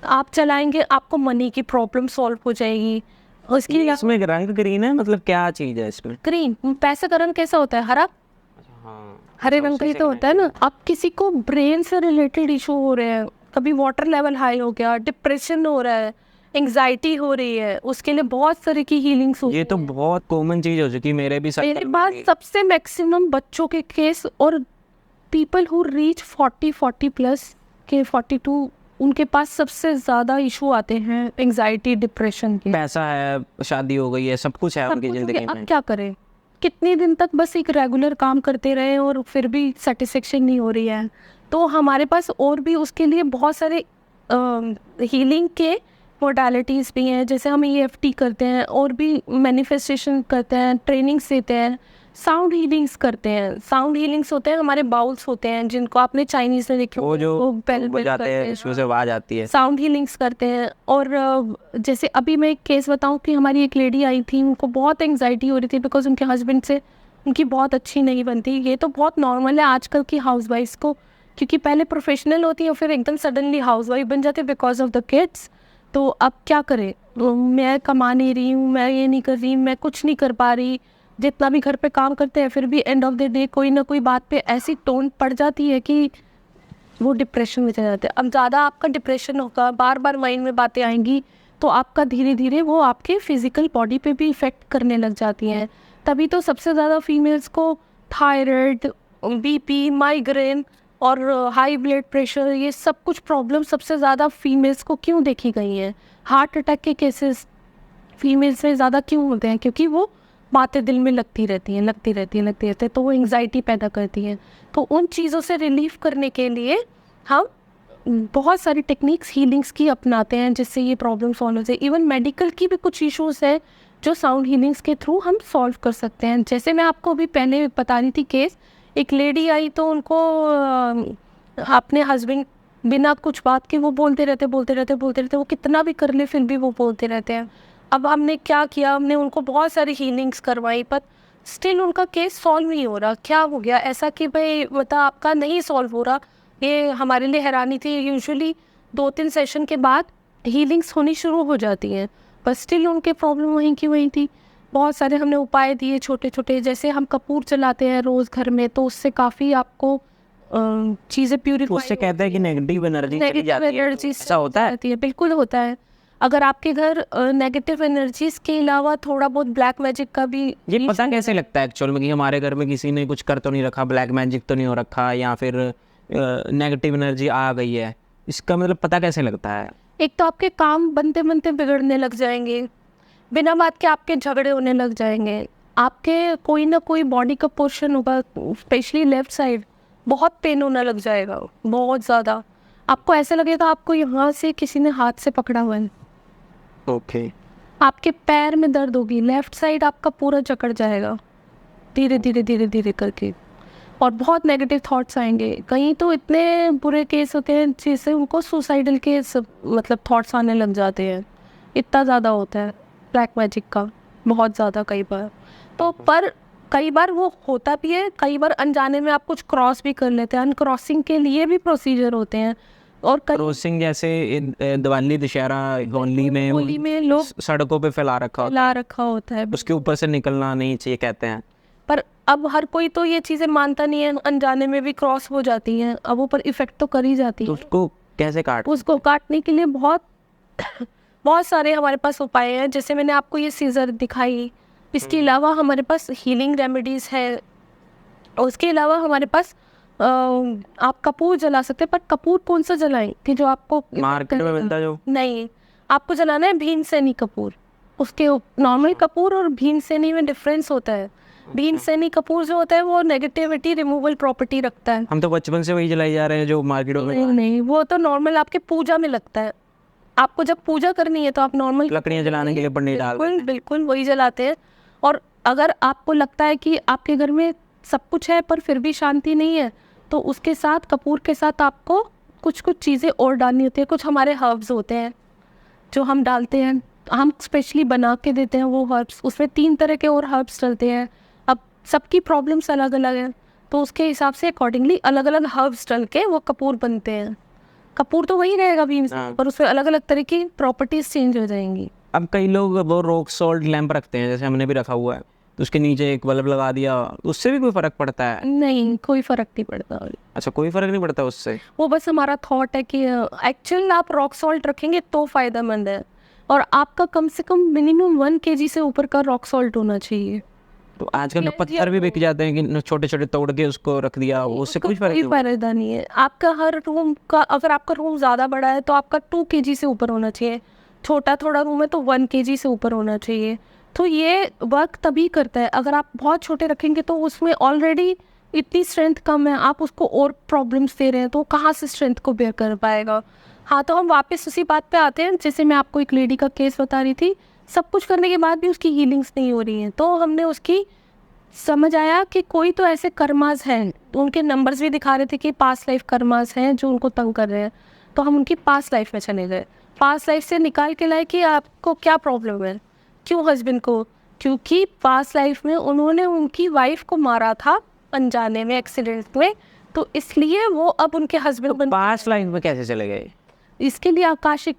आप चलाएंगे आपको मनी की प्रॉब्लम सॉल्व हो जाएगी। उसकी इसमें रंग ग्रीन है, मतलब क्या चीज है इसमें? ग्रीन, पैसे का रंग कैसा होता है? हरा, हाँ, हरे रंग का ही तो होता है ना। अब किसी को ब्रेन से रिलेटेड इशू हो रहे हैं, कभी वाटर लेवल हाई हो गया, डिप्रेशन हो रहा है, एंग्जाइटी हो रही है, उसके लिए बहुत तरह की हीलिंग्स होती ये तो बहुत कॉमन चीज हो चुकी है मेरे भी मेरे सर्कल में पास भी। सबसे मैक्सिमम बच्चों के केस और पीपल हु रीच 40 प्लस के 42, उनके पास सबसे ज़्यादा इशू आते हैं एंग्जाइटी डिप्रेशन के। पैसा है, शादी हो गई है, सब कुछ है सब उनकी कुछ हो जिंदगी गया, अब में। क्या करें? कितने दिन तक बस एक रेगुलर काम करते रहे और फिर भी सेटिस्फेक्शन नहीं हो रही है। तो हमारे पास और भी उसके लिए बहुत सारे हीलिंग के मोडालिटीज़ भी हैं, जैसे हम EFT करते हैं और भी मैनिफेस्टेशन करते हैं, ट्रेनिंग्स देते हैं, साउंड हीलिंग्स करते हैं। साउंड हीलिंग्स होते हैं, हमारे बाउल्स होते हैं जिनको आपने चाइनीज़ में देखे वो जो बेल बजाते हैं उसमें से आवाज आती है। साउंड हीलिंग्स करते हैं। और जैसे अभी मैं एक केस बताऊं कि हमारी एक लेडी आई थी, उनको बहुत एंग्जाइटी हो रही थी बिकॉज उनके हस्बैंड से उनकी बहुत अच्छी नहीं बनती। ये तो बहुत नॉर्मल है आजकल की हाउसवाइफ्स को, क्योंकि पहले प्रोफेशनल होती है और फिर एकदम सडनली हाउसवाइफ बन जाती है बिकॉज ऑफ द किड्स। तो अब क्या करें, मैं कमा नहीं रही हूँ, मैं ये नहीं कर रही, मैं कुछ नहीं कर पा रही, जितना भी घर पे काम करते हैं फिर भी एंड ऑफ द डे कोई ना कोई बात पे ऐसी टोन पड़ जाती है कि वो डिप्रेशन में चले जाते हैं। अब ज़्यादा आपका डिप्रेशन होगा, बार बार माइंड में बातें आएंगी, तो आपका धीरे धीरे वो आपके फिजिकल बॉडी पे भी इफ़ेक्ट करने लग जाती हैं। तभी तो सबसे ज़्यादा फीमेल्स को थायराइड, BP, माइग्रेन और हाई ब्लड प्रेशर, ये सब कुछ प्रॉब्लम सबसे ज़्यादा फीमेल्स को क्यों देखी गई हैं। हार्ट अटैक के केसेस फीमेल्स में ज़्यादा क्यों होते हैं? क्योंकि वो बातें दिल में लगती रहती हैं, तो वो एंग्जाइटी पैदा करती हैं। तो उन चीज़ों से रिलीफ करने के लिए हम बहुत सारी टेक्निक्स हीलिंग्स की अपनाते हैं जिससे ये प्रॉब्लम सॉल्व हो जाए। इवन मेडिकल की भी कुछ इश्यूज हैं जो साउंड हीलिंग्स के थ्रू हम सॉल्व कर सकते हैं। जैसे मैं आपको अभी पहले बता रही थी केस, एक लेडी आई तो उनको अपने हस्बैंड बिना कुछ बात के वो बोलते रहते, वो कितना भी कर ले फिर भी वो बोलते रहते हैं। अब हमने क्या किया, हमने उनको बहुत सारी हीलिंग्स करवाई पर स्टिल उनका केस सॉल्व नहीं हो रहा। क्या हो गया ऐसा कि भाई बता आपका नहीं सॉल्व हो रहा? ये हमारे लिए हैरानी थी। यूजुअली 2-3 सेशन के बाद हीलिंग्स होनी शुरू हो जाती हैं, पर स्टिल उनके प्रॉब्लम वहीं की वहीं थी। बहुत सारे हमने उपाय दिए छोटे छोटे, जैसे हम कपूर चलाते हैं रोज़ घर में, तो उससे काफ़ी आपको चीज़ें प्यूरिफाई, उससे कहते हैं कि नेगेटिव एनर्जी चली जाती है, तो ऐसा होता है? बिल्कुल होता है। अगर आपके घर नेगेटिव एनर्जीज के अलावा थोड़ा बहुत ब्लैक मैजिक का भी, ये पता कैसे लगता है एक्चुअल में कि हमारे घर में किसी ने कुछ कर तो नहीं रखा, ब्लैक मैजिक तो नहीं हो रखा, या फिर नेगेटिव एनर्जी आ गई है? इसका मतलब पता कैसे लगता है? एक तो आपके काम बनते बनते बिगड़ने लग जाएंगे, बिना बात के आपके झगड़े होने लग जाएंगे, आपके कोई ना कोई बॉडी का पोर्शन होगा, स्पेशली लेफ्ट साइड, बहुत पेन होने लग जाएगा, बहुत ज़्यादा। आपको ऐसा लगेगा आपको यहाँ से किसी ने हाथ से पकड़ा हुआ है। ओके। आपके पैर में दर्द होगी, लेफ्ट साइड आपका पूरा जकड़ जाएगा धीरे धीरे करके, और बहुत नेगेटिव थॉट्स आएंगे। कहीं तो इतने बुरे केस होते हैं जिससे उनको सुसाइडल के मतलब थॉट्स आने लग जाते हैं। इतना ज़्यादा होता है ब्लैक मैजिक का, बहुत ज़्यादा कई बार। तो पर कई बार वो होता भी है, कई बार अनजाने में आप कुछ क्रॉस भी कर लेते हैं। अनक्रॉसिंग के लिए भी प्रोसीजर होते हैं। और क्रॉसिंग जैसे दिवाली, दशहरा, होली में लोग सड़कों पे फैला रखा होता है, उसके ऊपर से निकलना नहीं चाहिए कहते हैं। पर अब हर कोई तो ये चीज़ें मानता नहीं है, अनजाने में भी क्रॉस हो जाती हैं। अब ऊपर इफेक्ट तो कर ही जाती है। तो उसको कैसे उसको काटने के लिए बहुत बहुत सारे हमारे पास उपाय हैं। जैसे मैंने आपको ये सीजर दिखाई, इसके अलावा हमारे पास हीलिंग रेमेडीज़ है। उसके अलावा हमारे पास आप कपूर जला सकते हैं, पर कपूर कौन सा जलाएं कि जो आपको मार्केट में मिलता जो? नहीं, आपको जलाना है भीमसेनी कपूर। उसके नॉर्मल कपूर और भीमसेनी में डिफरेंस होता है। भीमसेनी कपूर जो होता है वो नेगेटिविटी रिमूवल प्रॉपर्टी रखता है। हम तो बचपन से वही जलाई जा रहे हैं जो मार्केट में। नहीं, वो तो नॉर्मल आपके पूजा में लगता है। आपको जब पूजा करनी है तो आप नॉर्मल लकड़ियाँ जलाने के लिए पंडित डाल बिल्कुल वही जलाते हैं। और अगर आपको लगता है कि आपके घर में सब कुछ है पर फिर भी शांति नहीं है, तो उसके साथ कपूर के साथ आपको कुछ चीज़ें और डालनी होती है। कुछ हमारे हर्ब्स होते हैं जो हम डालते हैं, हम स्पेशली बना के देते हैं वो हर्ब्स। उसमें 3 तरह के और हर्ब्स डलते हैं। अब सबकी प्रॉब्लम्स अलग अलग हैं। तो उसके हिसाब से अकॉर्डिंगली अलग अलग हर्ब्स डल के वो कपूर बनते हैं। कपूर तो वही रहेगा भीम हाँ। पर उसमें अलग अलग तरह की प्रॉपर्टीज चेंज हो जाएंगी। अब कई लोग वो रॉक सॉल्ट लैंप रखते हैं, जैसे हमने भी रखा हुआ है, तो उसके नीचे एक बल्ब लगा दिया, उससे भी कोई फर्क पड़ता है? नहीं, कोई फर्क नहीं पड़ता। अच्छा, कोई फर्क नहीं पड़ता उससे? वो बस हमारा थॉट है कि एक्चुअल आप रॉक सॉल्ट रखेंगे तो फायदेमंद है, और आपका कम से कम मिनिमम 1 kg से ऊपर का रॉक सॉल्ट होना चाहिए। तो आजकल Yes, पत्थर भी बिक जाते हैं कि छोटे छोटे तोड़ के उसको रख दिया, उससे उसका कुछ फर्क कोई नहीं पड़ता? फायदा नहीं है। आपका हर रूम का, अगर आपका रूम ज़्यादा बड़ा है तो आपका 2 kg से ऊपर होना चाहिए, छोटा थोड़ा रूम है तो 1 kg से ऊपर होना चाहिए। तो ये वर्क तभी करता है। अगर आप बहुत छोटे रखेंगे तो उसमें ऑलरेडी इतनी स्ट्रेंथ कम है, आप उसको और प्रॉब्लम्स दे रहे हैं तो कहाँ से स्ट्रेंथ को बेयर कर पाएगा। हाँ, तो हम वापस उसी बात पे आते हैं, जैसे मैं आपको एक लेडी का केस बता रही थी, सब कुछ करने के बाद भी उसकी हीलिंग्स नहीं हो रही हैं, तो हमने उसकी समझ आया कि कोई तो ऐसे कर्मास हैं, तो उनके नंबर्स भी दिखा रहे थे कि पास्ट लाइफ कर्मास हैं जो उनको तंग कर रहे हैं। तो हम उनकी पास्ट लाइफ में चले गए, पास्ट लाइफ से निकाल के लाए कि आपको क्या प्रॉब्लम है, क्यों हस्बैंड को, क्योंकि पास्ट लाइफ में उन्होंने उनकी वाइफ को मारा था अनजाने में, एक्सीडेंट में, तो इसलिए वो अब उनके हस्बैंड बन। पास्ट लाइफ में कैसे चले गए? इसके लिए आकाशिक,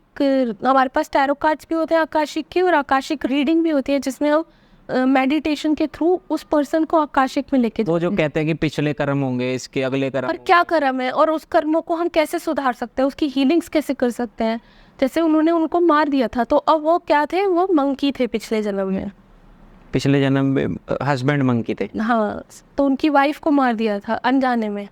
हमारे पास टैरो कार्ड्स भी होते हैं आकाशिक की, और आकाशिक रीडिंग भी होती है जिसमें हम मेडिटेशन के थ्रू उस पर्सन को आकाशिक में लेके वो जो जाते हैं। कहते हैं कि पिछले कर्म होंगे, इसके अगले कर्म और क्या कर्म है और उस कर्मों को हम कैसे सुधार सकते हैं, उसकी हीलिंग्स कैसे कर सकते हैं। जैसे उन्होंने उनको मार दिया था, तो अब वो क्या थे, वो मंकी थे पिछले जन्म में। पिछले जन्म में हस्बैंड मंकी थे। हाँ, तो उनकी वाइफ को मार दिया था अनजाने में।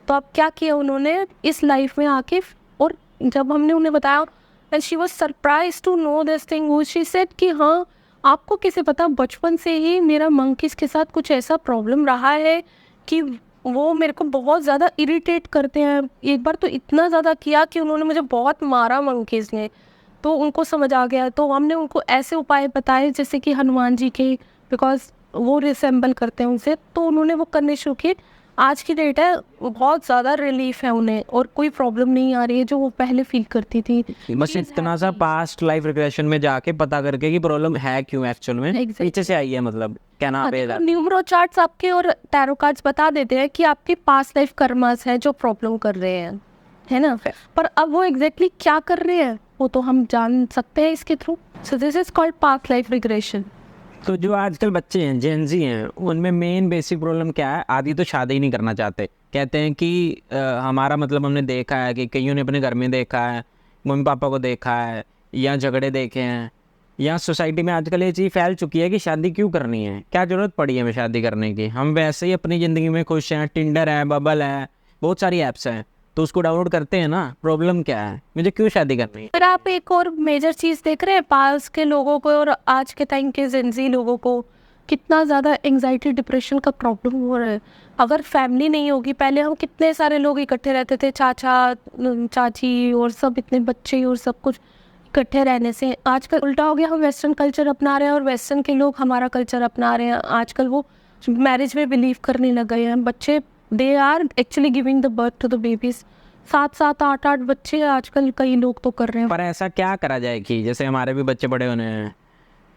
तो अब क्या किया उन्होंने इस लाइफ में आके, और जब हमने उन्हें बताया, and she was surprise to know this thing, she said कि हाँ, आपको कैसे पता, बचपन से ही मेरा मंकीज के साथ कुछ ऐसा प्रॉब्लम रहा है कि वो मेरे को बहुत ज़्यादा इरिटेट करते हैं। एक बार तो इतना ज़्यादा किया कि उन्होंने मुझे बहुत मारा मंकीज ने। तो उनको समझ आ गया, तो हमने उनको ऐसे उपाय बताए जैसे कि हनुमान जी के, बिकॉज वो रिसेंबल करते हैं उनसे, तो उन्होंने वो करने शुरू किए। आज की डेट है, बहुत ज़्यादा रिलीफ है उन्हें, और कोई प्रॉब्लम नहीं आ रही है जो वो पहले फील करती थी। बस इतना सा पास्ट लाइफ रिग्रेशन में जाके पता करके कि प्रॉब्लम है क्यों एक्चुअल में, Exactly. पीछे से आई है, मतलब कहना आप न्यूमरो चार्ट्स आपके और टैरो कार्ड्स बता देते हैं कि आपके पास्ट लाइफ कर्मास हैं जो प्रॉब्लम कर रहे हैं, है ना। पर अब वो एग्जैक्टली क्या कर रहे हैं वो तो हम जान सकते हैं इसके through. So this is called past life regression. तो जो आजकल बच्चे हैं, जेनजी हैं, उनमें मेन बेसिक प्रॉब्लम क्या है? आधी तो शादी ही नहीं करना चाहते, कहते हैं कि हमारा मतलब, हमने देखा है कि कईयों ने अपने घर में देखा है, मम्मी पापा को देखा है, या झगड़े देखे हैं, या सोसाइटी में आजकल ये चीज़ फैल चुकी है कि शादी क्यों करनी है, क्या ज़रूरत पड़ी है हमें शादी करने की, हम वैसे ही अपनी ज़िंदगी में खुश हैं, टिंडर है, बबल है, बहुत सारी ऐप्स हैं, तो उसको डाउनलोड करते हैं ना, प्रॉब्लम क्या है, मुझे क्यों शादी करनी है? फिर आप एक और मेजर चीज़ देख रहे हैं, पास के लोगों को और आज के टाइम के जेंजी लोगों को कितना ज़्यादा एंजाइटी डिप्रेशन का प्रॉब्लम हो रहा है। अगर फैमिली नहीं होगी, पहले हम कितने सारे लोग इकट्ठे रहते थे, चाचा चाची और सब, इतने बच्चे और सब कुछ इकट्ठे रहने से, आजकल उल्टा हो गया, हम वेस्टर्न कल्चर अपना रहे हैं और वेस्टर्न के लोग हमारा कल्चर अपना रहे हैं। आजकल वो मैरिज में बिलीव करने लग गए हैं बच्चे, they are actually giving the birth to the babies. 7-7, 8-8 बच्चे आजकल कई लोग तो कर रहे हैं। पर ऐसा क्या करा जाए कि जैसे हमारे भी बच्चे बड़े होने हैं,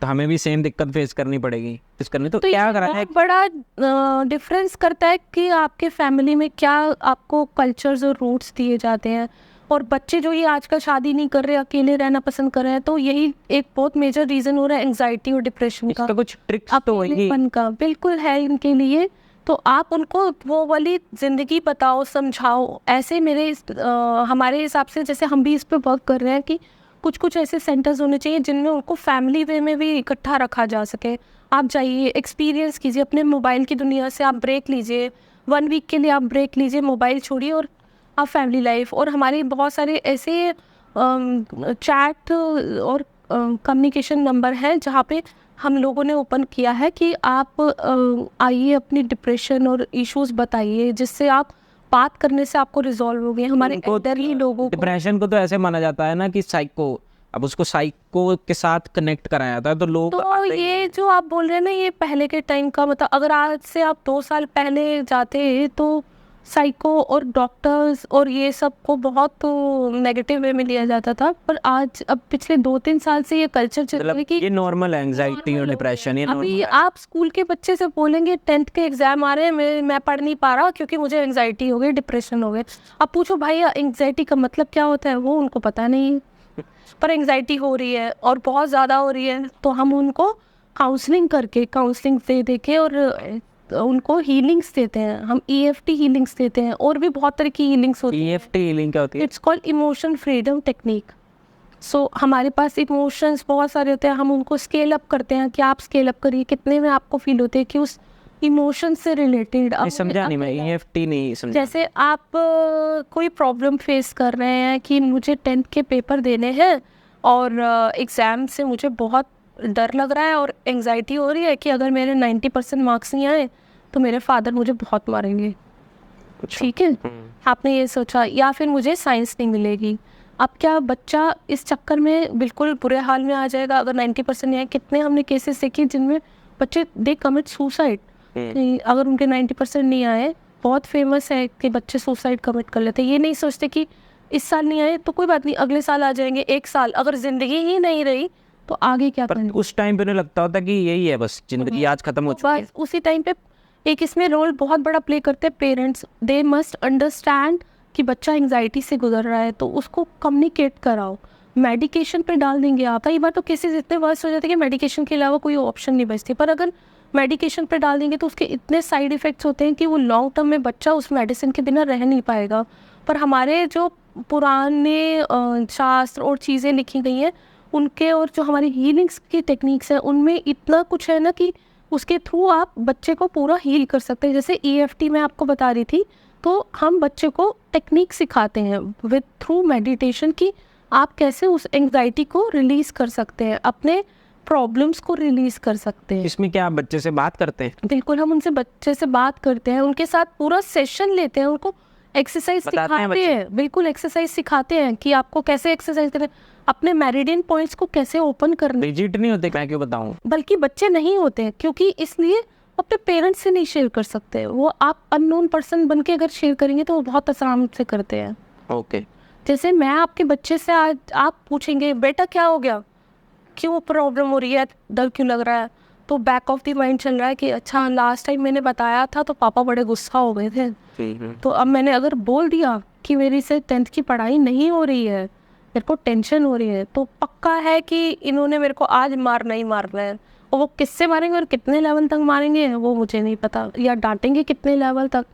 तो हमें भी सेम दिक्कत फेस करनी पड़ेगी, इस करने तो क्या करा जाए? बड़ा डिफरेंस करता है कि आपके फैमिली में क्या आपको कल्चर्स और रूट्स दिए जाते हैं। और बच्चे जो ये आजकल शादी नहीं कर रहे, अकेले रहना पसंद कर रहे हैं, तो यही एक बहुत मेजर रीज़न हो रहा है एंजाइटी और डिप्रेशन का। इसका कुछ ट्रिक्स तो होंगी? अकेलेपन का बिल्कुल है इनके लिए। तो आप उनको वो वाली ज़िंदगी बताओ, समझाओ। ऐसे हमारे हिसाब से, जैसे हम भी इस पे वर्क कर रहे हैं कि कुछ कुछ ऐसे सेंटर्स होने चाहिए जिनमें उनको फैमिली वे में भी इकट्ठा रखा जा सके। आप जाइए, एक्सपीरियंस कीजिए, अपने मोबाइल की दुनिया से आप ब्रेक लीजिए, 1 वीक के लिए आप ब्रेक लीजिए, मोबाइल छोड़िए, और आप फैमिली लाइफ। और हमारे बहुत सारे ऐसे चैट और कम्युनिकेशन नंबर हैं जहाँ पे हम लोगों ने ओपन किया है कि आप आइए, अपनी डिप्रेशन और इश्यूज बताइए, जिससे आप बात करने से आपको रिजॉल्व हो गए। हमारे एल्डरली लोगों को डिप्रेशन को तो ऐसे माना जाता है ना कि साइको, अब उसको साइको के साथ कनेक्ट कराया जाता है, तो लोग तो ये जो आप बोल रहे हैं ना, ये पहले के टाइम का, मतलब अगर आज से आप 2 साल पहले जाते तो साइको और डॉक्टर्स और ये सब को बहुत नेगेटिव वे में लिया जाता था, पर आज अब पिछले 2-3 साल से ये कल्चर चल रहा है कि ये नॉर्मल है, एंजाइटी और डिप्रेशन, ये अभी नॉर्मल है। आप स्कूल के बच्चे से बोलेंगे 10th के एग्जाम आ रहे हैं, मैं पढ़ नहीं पा रहा क्योंकि मुझे एंजाइटी हो गई, डिप्रेशन हो गए। अब पूछो भाई एंजाइटी का मतलब क्या होता है, वो उनको पता नहीं है, पर एंजाइटी हो रही है और बहुत ज़्यादा हो रही है, तो हम उनको काउंसलिंग दे के और उनको हीलिंग्स देते हैं। हम EFT हीलिंग्स देते हैं और भी बहुत तरह की हीलिंग्स होती है। EFT हीलिंग क्या होती है? It's called emotion freedom technique. So हमारे पास इमोशंस बहुत सारे होते हैं, हम उनको स्केल अप करते हैं कि आप स्केल अप करिए, कितने में आपको फील होते हैं कि उस इमोशन से रिलेटेड। नहीं समझा नहीं मैं, EFT नहीं समझा। जैसे आप कोई प्रॉब्लम फेस कर रहे हैं कि मुझे 10th के पेपर देने हैं और एग्ज़ाम से मुझे बहुत डर लग रहा है और एंजाइटी हो रही है कि अगर मेरे 90% मार्क्स नहीं आए तो मेरे फादर मुझे बहुत मारेंगे। अच्छा। ठीक है, आपने ये सोचा, या फिर मुझे साइंस नहीं मिलेगी। अब क्या बच्चा इस चक्कर में बिल्कुल बुरे हाल में आ जाएगा अगर 90% नहीं आए। कितने हमने केसेस देखे जिनमें बच्चे दे कमिट सुसाइड, अगर उनके 90% नहीं आए। बहुत फेमस है कि बच्चे सुसाइड कमिट कर लेते हैं, ये नहीं सोचते कि इस साल नहीं आए तो कोई बात नहीं, अगले साल आ जाएंगे। एक साल अगर ज़िंदगी ही नहीं रही तो आगे क्या पर करेंगे? उस टाइम पे उन्हें लगता होता कि यही है बस, जिंदगी आज खत्म हो चुकी है। बस उसी टाइम पे एक इसमें रोल बहुत बड़ा प्ले करते हैं पेरेंट्स। दे मस्ट अंडरस्टैंड कि बच्चा एंजाइटी से गुजर रहा है तो उसको कम्युनिकेट कराओ। मेडिकेशन पे डाल देंगे आप, कई बार तो केसेस इतने वर्स्ट हो जाते हैं कि मेडिकेशन के अलावा कोई ऑप्शन नहीं बचती, पर अगर मेडिकेशन पे डाल देंगे तो उसके इतने साइड इफ़ेक्ट्स होते हैं कि वो लॉन्ग टर्म में बच्चा उस मेडिसिन के बिना रह नहीं पाएगा। पर हमारे जो पुराने शास्त्र और चीज़ें लिखी गई हैं उनके, और जो हमारी हीलिंग्स की टेक्निक्स हैं उनमें इतना कुछ है ना कि उसके थ्रू आप बच्चे को पूरा हील कर सकते हैं। जैसे EFT मैं आपको बता रही थी, तो हम बच्चे को टेक्निक सिखाते हैं विद थ्रू मेडिटेशन कि आप कैसे उस एंजाइटी को रिलीज़ कर सकते हैं, अपने प्रॉब्लम्स को रिलीज़ कर सकते हैं। इसमें क्या आप बच्चे से बात करते हैं? बिल्कुल, हम उनसे बच्चे से बात करते हैं, उनके साथ पूरा सेशन लेते हैं, उनको एक्सरसाइज बताते हैं सिखाते हैं। बिल्कुल एक्सरसाइज सिखाते हैं कि आपको कैसे एक्सरसाइज करें, अपने मेरिडियन पॉइंट्स को कैसे ओपन करना। रिजिट नहीं होते, मैं क्यों बताऊं? बल्कि बच्चे नहीं होते हैं, क्योंकि इसलिए अपने पेरेंट्स से नहीं शेयर कर सकते। वो आप अननोन पर्सन बन के अगर शेयर करेंगे तो वो बहुत आराम से करते हैं। ओके। जैसे मैं आपके बच्चे से आज आप पूछेंगे बेटा क्या हो गया, क्यों प्रॉब्लम हो रही है, डर क्यों लग रहा है, तो बैक ऑफ द माइंड चल रहा है कि अच्छा लास्ट टाइम मैंने बताया था तो पापा बड़े गुस्सा हो गए थे, तो अब मैंने अगर बोल दिया कि मेरी से 10th की पढ़ाई नहीं हो रही है, मेरे को टेंशन हो रही है, तो पक्का है कि इन्होंने मेरे को आज मारना ही मारना है। और वो किससे मारेंगे और कितने लेवल तक मारेंगे वो मुझे नहीं पता, या डांटेंगे कितने लेवल तक,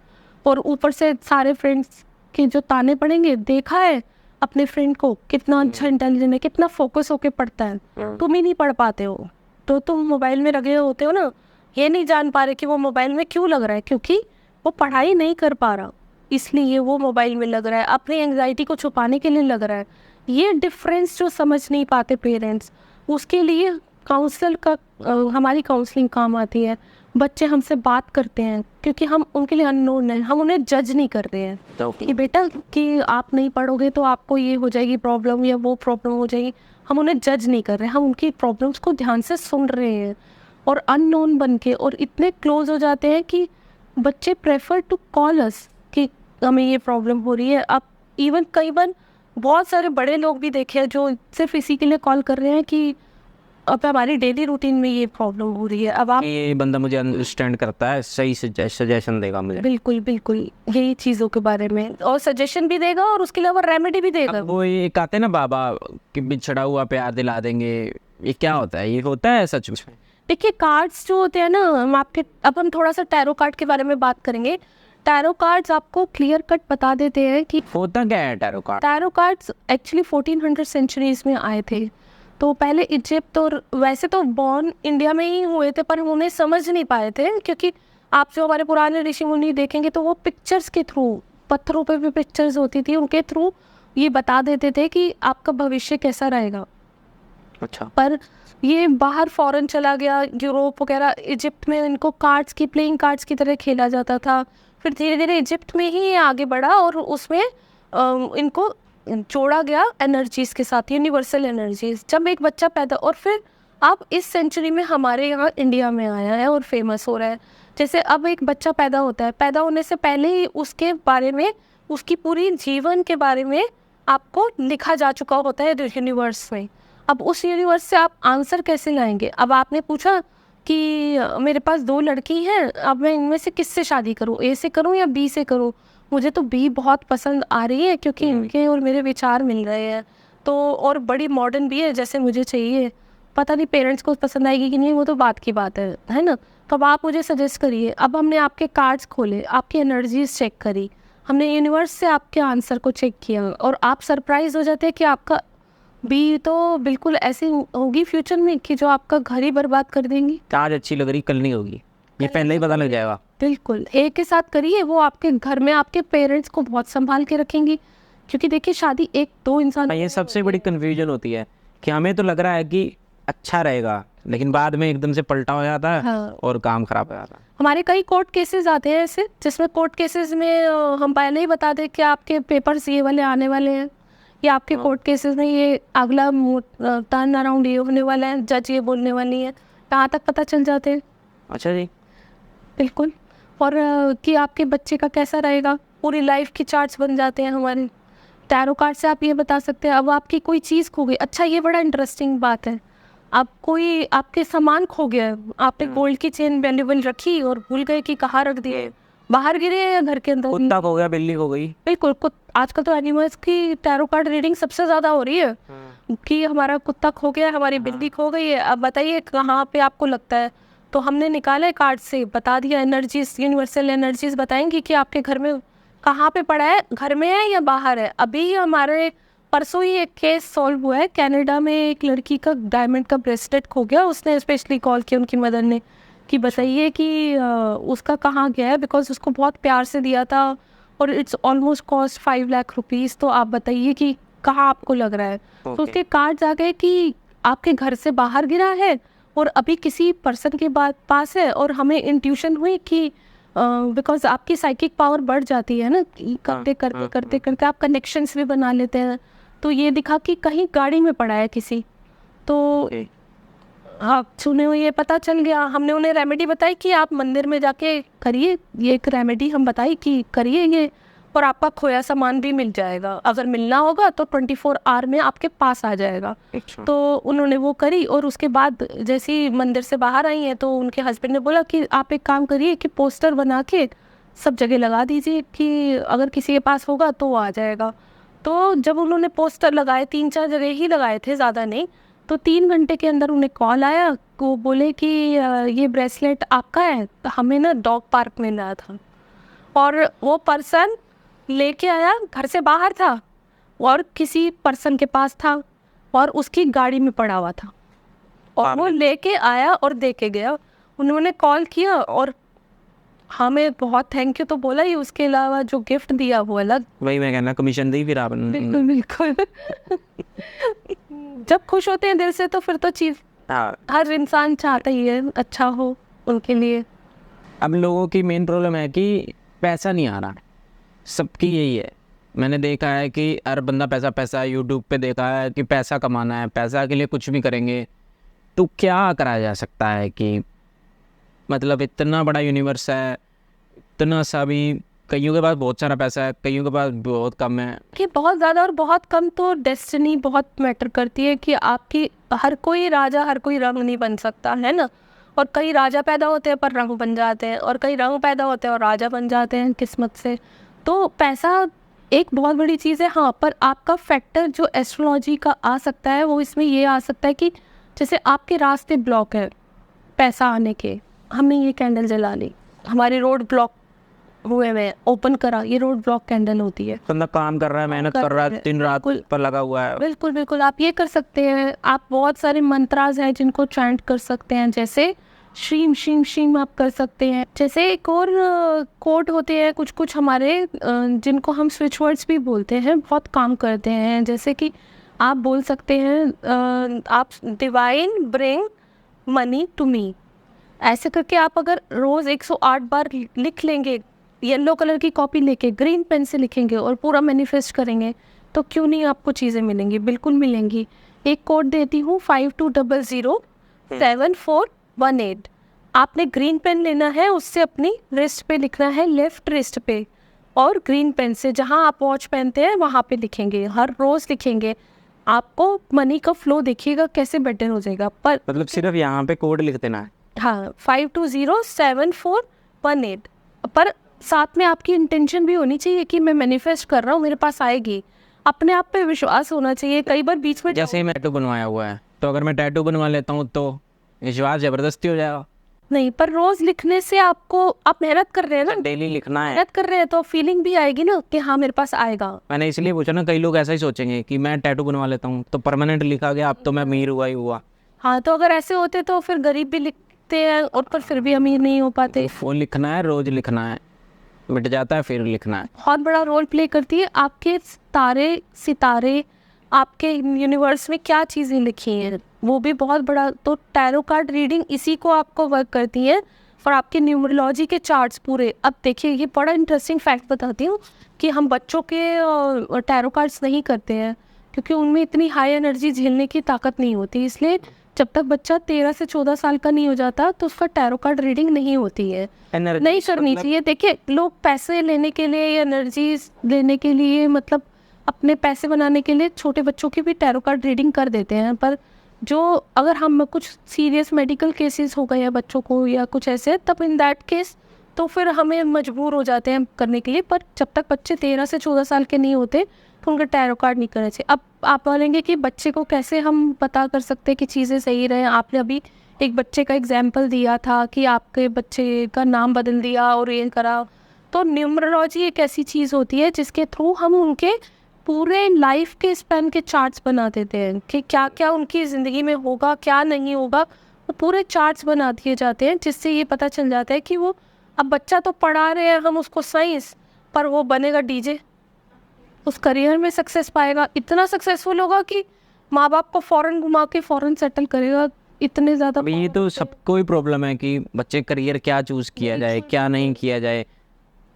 और ऊपर से सारे फ्रेंड्स के जो ताने पड़ेंगे। देखा है अपने फ्रेंड को कितना अच्छा इंटेलिजेंट है, कितना फोकस होके पढ़ता है, तुम ही नहीं पढ़ पाते हो, तो तुम मोबाइल में लगे होते हो ना, ये नहीं जान पा रहे कि वो मोबाइल में क्यों लग रहा है, क्योंकि वो पढ़ाई नहीं कर पा रहा इसलिए वो मोबाइल में लग रहा है, अपनी एंजाइटी को छुपाने के लिए लग रहा है। ये डिफरेंस जो समझ नहीं पाते पेरेंट्स, उसके लिए काउंसलर का हमारी काउंसलिंग काम आती है। बच्चे हमसे बात करते हैं क्योंकि हम उनके लिए अननोन हैं, हम उन्हें जज नहीं करते हैं कि बेटा कि आप नहीं पढ़ोगे तो आपको ये हो जाएगी प्रॉब्लम या वो प्रॉब्लम हो जाएगी। हम उन्हें जज नहीं कर रहे, हम उनकी प्रॉब्लम्स को ध्यान से सुन रहे हैं और अननोन बन के और इतने क्लोज हो जाते हैं कि बच्चे प्रेफर टू कॉल अस कि हमें ये प्रॉब्लम हो रही है। अब इवन कई बार बहुत सारे बड़े लोग भी देखे हैं जो सिर्फ इसी के लिए कॉल कर रहे हैं कि अब हमारी डेली रूटीन में ये प्रॉब्लम हो रही है। अब आप ये बंदा मुझे अंडरस्टैंड करता है, सही सजेशन देगा मुझे। बिल्कुल बिल्कुल यही चीज़ों के बारे में, और सजेशन भी देगा और उसके अलावा रेमेडी भी देगा। अब वो ये कहते हैं ना बाबा कि बिछड़ा हुआ प्यार दिला देंगे, ये क्या होता है? ये होता है सच में? देखिए कार्ड्स जो होते हैं ना, हम थोड़ा सा टैरो कार्ड के बारे में बात करेंगे। टैरो कार्ड्स आपको क्लियर कट बता देते हैं कि होता क्या है tarot card? Tarot cards actually 1400 centuries में आए थे। तो पहले इजिप्ट, और वैसे तो बॉर्न इंडिया में ही हुए थे पर उन्हें समझ नहीं पाए थे, क्योंकि आप जो हमारे पुराने ऋषि मुनि देखेंगे तो वो पिक्चर्स के थ्रू, पत्थरों पे भी पिक्चर्स होती थी, उनके थ्रू ये बता देते थे कि आपका भविष्य कैसा रहेगा। अच्छा। पर ये बाहर फॉरेन चला गया, यूरोप वगैरह, इजिप्ट में इनको कार्ड्स की, प्लेइंग कार्ड्स की तरह खेला जाता था। फिर धीरे धीरे इजिप्ट में ही ये आगे बढ़ा और उसमें इनको जोड़ा गया एनर्जीज़ के साथ, यूनिवर्सल एनर्जीज़। जब एक बच्चा पैदा, और फिर अब इस सेंचुरी में हमारे यहाँ इंडिया में आया है और फेमस हो रहा है। जैसे अब एक बच्चा पैदा होता है, पैदा होने से पहले ही उसके बारे में, उसकी पूरी जीवन के बारे में आपको लिखा जा चुका होता है यूनिवर्स में। अब उस यूनिवर्स से आप आंसर कैसे लाएंगे? अब आपने पूछा कि मेरे पास 2 लड़की हैं, अब मैं इनमें से किससे शादी करूं, ए से करूं या बी से करूं? मुझे तो बी बहुत पसंद आ रही है क्योंकि इनके और मेरे विचार मिल रहे हैं, तो और बड़ी मॉडर्न भी है जैसे मुझे चाहिए। पता नहीं पेरेंट्स को पसंद आएगी कि नहीं, वो तो बात की बात है ना। तो अब आप मुझे सजेस्ट करिए। अब हमने आपके कार्ड्स खोले, आपकी एनर्जीज चेक करी, हमने यूनिवर्स से आपके आंसर को चेक किया, और आप सरप्राइज हो जाते हैं कि आपका बी तो बिल्कुल ऐसी होगी फ्यूचर में कि जो आपका घर ही बर्बाद कर देंगी। आज अच्छी लग रही, कल नहीं होगी, ये पहले ही पता लग जाएगा। बिल्कुल, एक के साथ करिए, वो आपके घर में आपके पेरेंट्स को बहुत संभाल के रखेंगी, क्योंकि देखिए शादी 1-2 इंसान। ये सबसे बड़ी कन्फ्यूजन होती है कि हमें तो लग रहा है कि अच्छा रहेगा, लेकिन बाद में एकदम से पलटा हो जाता है। हाँ। और काम खराब हो जाता है। हमारे कई कोर्ट केसेस आते हैं ऐसे, जिसमें कोर्ट केसेस में हम पहले ही बता दें कि आपके पेपर्स ये वाले आने वाले हैं, या आपके कोर्ट केसेस में ये अगला टर्न अराउंड ये होने वाला है, जज ये बोलने वाली है, कहाँ तक पता चल जाते हैं। अच्छा जी। बिल्कुल। और कि आपके बच्चे का कैसा रहेगा, पूरी लाइफ की चार्ट्स बन जाते हैं हमारे टैरो कार्ड से। आप ये बता सकते हैं अब आपकी कोई चीज़ खो गई। अच्छा, ये बड़ा इंटरेस्टिंग बात है, आप कोई आपके सामान खो गया, आपने गोल्ड की चेन वैल्यूबल रखी और भूल गए कि कहाँ रख दिए, बाहर गिरे या घर के अंदर। कुत्ता खो गया, बिल्ली खो गई। बिल्कुल, आजकल तो एनिमल्स की टैरो कार्ड रीडिंग सबसे ज़्यादा हो रही है कि हमारा कुत्ता खो गया, हमारी बिल्ली खो गई है, अब बताइए कहाँ पे आपको लगता है। तो हमने निकाले कार्ड से, बता दिया, एनर्जीज, यूनिवर्सल एनर्जीज बताएंगी कि आपके घर में कहाँ पे पड़ा है, घर में है या बाहर है। अभी हमारे परसों ही एक केस सॉल्व हुआ है, कनाडा में एक लड़की का डायमंड का ब्रेसलेट खो गया। उसने स्पेशली कॉल किया उनकी मदर ने कि बताइए कि उसका कहाँ गया है, बिकॉज उसको बहुत प्यार से दिया था और it's almost cost 5 lakh rupees. तो आप बताइए कि कहाँ आपको लग रहा है। तो उसके कार्ड्स आ गए कि आपके घर से बाहर गिरा है और अभी किसी पर्सन के पास है, और हमें इंट्यूशन हुई कि बिकॉज आपकी साइकिक पावर बढ़ जाती है ना, करते करते करते करते आप कनेक्शंस भी बना लेते हैं। तो ये दिखा कि कहीं गाड़ी में पड़ा है किसी, तो आप सुने हुए ये पता चल गया। हमने उन्हें रेमेडी बताई कि आप मंदिर में जाके करिए, ये एक रेमेडी हम बताई कि करिए ये, और आपका खोया सामान भी मिल जाएगा। अगर मिलना होगा तो 24 आवर में आपके पास आ जाएगा। तो उन्होंने वो करी, और उसके बाद जैसे ही मंदिर से बाहर आई हैं तो उनके हस्बैंड ने बोला कि आप एक काम करिए कि पोस्टर बना के सब जगह लगा दीजिए कि अगर किसी के पास होगा तो वो आ जाएगा। तो जब उन्होंने पोस्टर लगाए, 3-4 जगह ही लगाए थे, ज़्यादा नहीं, तो 3 घंटे के अंदर उन्हें कॉल आया, वो बोले कि ये ब्रेसलेट आपका है, तो हमें ना डॉग पार्क में लाया था, और वो पर्सन लेके आया, घर से बाहर था और किसी पर्सन के पास था और उसकी गाड़ी में पड़ा हुआ था, और वो लेके आया और दे के गया। उन्होंने कॉल किया और हमें बहुत थैंक यू तो बोला ही, उसके अलावा जो गिफ्ट दिया वो अलग। वही मैं कहना, कमीशन दी फिर आपने। बिल्कुल बिल्कुल। जब खुश होते हैं दिल से तो फिर तो चीज़ हर इंसान चाहता ही है अच्छा हो उनके लिए। अब लोगों की मेन प्रॉब्लम है कि पैसा नहीं आ रहा, सबकी यही है। मैंने देखा है कि हर बंदा पैसा पैसा, यूट्यूब पे देखा है कि पैसा कमाना है, पैसा के लिए कुछ भी करेंगे। तो क्या करा जा सकता है कि मतलब इतना बड़ा यूनिवर्स है, इतना सा भी, कईयों के पास बहुत सारा पैसा है, कईयों के पास बहुत कम है। कि बहुत ज़्यादा और बहुत कम, तो डेस्टिनी बहुत मैटर करती है कि आपकी, हर कोई राजा हर कोई रंग नहीं बन सकता है ना। और कई राजा पैदा होते हैं पर रंग बन जाते हैं, और कई रंग पैदा होते हैं और राजा बन जाते हैं किस्मत से। तो पैसा एक बहुत बड़ी चीज़ है, हाँ, पर आपका फैक्टर जो एस्ट्रोलॉजी का आ सकता है वो इसमें ये आ सकता है कि जैसे आपके रास्ते ब्लॉक है पैसा आने के, हमने ये कैंडल जला ली, हमारे रोड ब्लॉक हुए हुए, ओपन करा, ये रोड ब्लॉक कैंडल होती है। बंदा काम कर रहा है, मेहनत कर रहा है, दिन रात पर लगा हुआ है। बिल्कुल बिल्कुल, आप ये कर सकते हैं। आप बहुत सारे मंत्राज हैं जिनको चैंट कर सकते हैं, जैसे श्रीम शीम शीम आप कर सकते हैं। जैसे एक और कोड होते हैं कुछ कुछ हमारे, जिनको हम स्विच वर्ड्स भी बोलते हैं, बहुत काम करते हैं। जैसे कि आप बोल सकते हैं आप divine bring money to me, ऐसे करके आप अगर रोज़ 108 बार लिख लेंगे, येलो कलर की कॉपी लेके ग्रीन पेन से लिखेंगे और पूरा मैनिफेस्ट करेंगे, तो क्यों नहीं आपको चीज़ें मिलेंगी, बिल्कुल मिलेंगी। एक कोड देती हूँ 52007418। आपने ग्रीन पेन लेना है, उससे अपनी रिस्ट पे लिखना है, लेफ्ट रिस्ट पे, और ग्रीन पेन से जहाँ आप वॉच पहनते हैं वहाँ पे लिखेंगे, हर रोज़ लिखेंगे। आपको मनी का फ्लो देखिएगा कैसे बेटर हो जाएगा। पर मतलब सिर्फ यहाँ पे कोड लिख देना है। हाँ, 520741 पर साथ में आपकी इंटेंशन भी होनी चाहिए कि मैं मैनिफेस्ट कर रहा हूँ, मेरे पास आएगी। अपने आप पे विश्वास होना चाहिए। कई बार बीच में जैसे मैं टैटू बनवाया हुआ है, तो अगर मैं टैटू बनवा लेता हूँ तो विश्वास जबरदस्ती हो जाएगा। नहीं, पर रोज लिखने से आपको, आप मेहनत कर रहे हैं ना, डेली लिखना है। मेहनत कर रहे हैं तो फीलिंग भी आएगी ना कि हाँ मेरे पास आएगा। मैंने इसलिए पूछा ना, कई लोग ऐसा ही सोचेंगे कि मैं टैटू बनवा लेता हूँ तो परमानेंट लिखा गया, अब तो मैं अमीर हुआ ही हुआ। हाँ, तो अगर ऐसे होते तो फिर गरीब भी लिखते हैं और पर फिर भी अमीर नहीं हो पाते। वो लिखना है, रोज लिखना है, मिट जाता है फिर लिखना है। बहुत बड़ा रोल प्ले करती है आपके तारे सितारे, आपके यूनिवर्स में क्या चीज़ें लिखी हैं, वो भी बहुत बड़ा। तो टैरो कार्ड रीडिंग इसी को आपको वर्क करती है, और आपके न्यूमरोलॉजी के चार्ट्स पूरे। अब देखिए, ये बड़ा इंटरेस्टिंग फैक्ट बताती हूँ कि हम बच्चों के टैरो कार्ड्स नहीं करते हैं क्योंकि उनमें इतनी हाई एनर्जी झेलने की ताकत नहीं होती। इसलिए जब तक बच्चा 13 से 14 साल का नहीं हो जाता तो उसका टैरो कार्ड रीडिंग नहीं होती है, नहीं करनी चाहिए। देखिए, लोग पैसे लेने के लिए या एनर्जी लेने के लिए, मतलब अपने पैसे बनाने के लिए छोटे बच्चों की भी टैरो कार्ड रीडिंग कर देते हैं। पर जो अगर हम कुछ सीरियस मेडिकल केसेस हो गए हैं बच्चों को या कुछ ऐसे, तब इन दैट केस तो फिर हमें मजबूर हो जाते हैं करने के लिए। पर जब तक बच्चे 13 से 14 साल के नहीं होते तो उनका टैरो कार्ड नहीं करना चाहिए। अब आप बोलेंगे कि बच्चे को कैसे हम पता कर सकते हैं कि चीज़ें सही रहें। आपने अभी एक बच्चे का एग्जाम्पल दिया था कि आपके बच्चे का नाम बदल दिया और ये करा। तो न्यूमरोलॉजी एक ऐसी चीज़ होती है जिसके थ्रू हम उनके पूरे लाइफ के स्पैन के चार्ट्स बना देते हैं कि क्या क्या उनकी ज़िंदगी में होगा, क्या नहीं होगा। वो पूरे चार्ट्स बना दिए जाते हैं जिससे ये पता चल जाता है कि वो, अब बच्चा तो पढ़ा रहे हैं हम उसको साइंस, पर वो बनेगा डीजे, उस करियर में सक्सेस पाएगा, इतना सक्सेसफुल होगा कि माँ बाप को फ़ौरन घुमा के फ़ौरन सेटल करेगा। इतने ज़्यादा अभी ये तो सबको ही प्रॉब्लम है कि बच्चे करियर क्या चूज़ किया जाए, क्या नहीं किया जाए।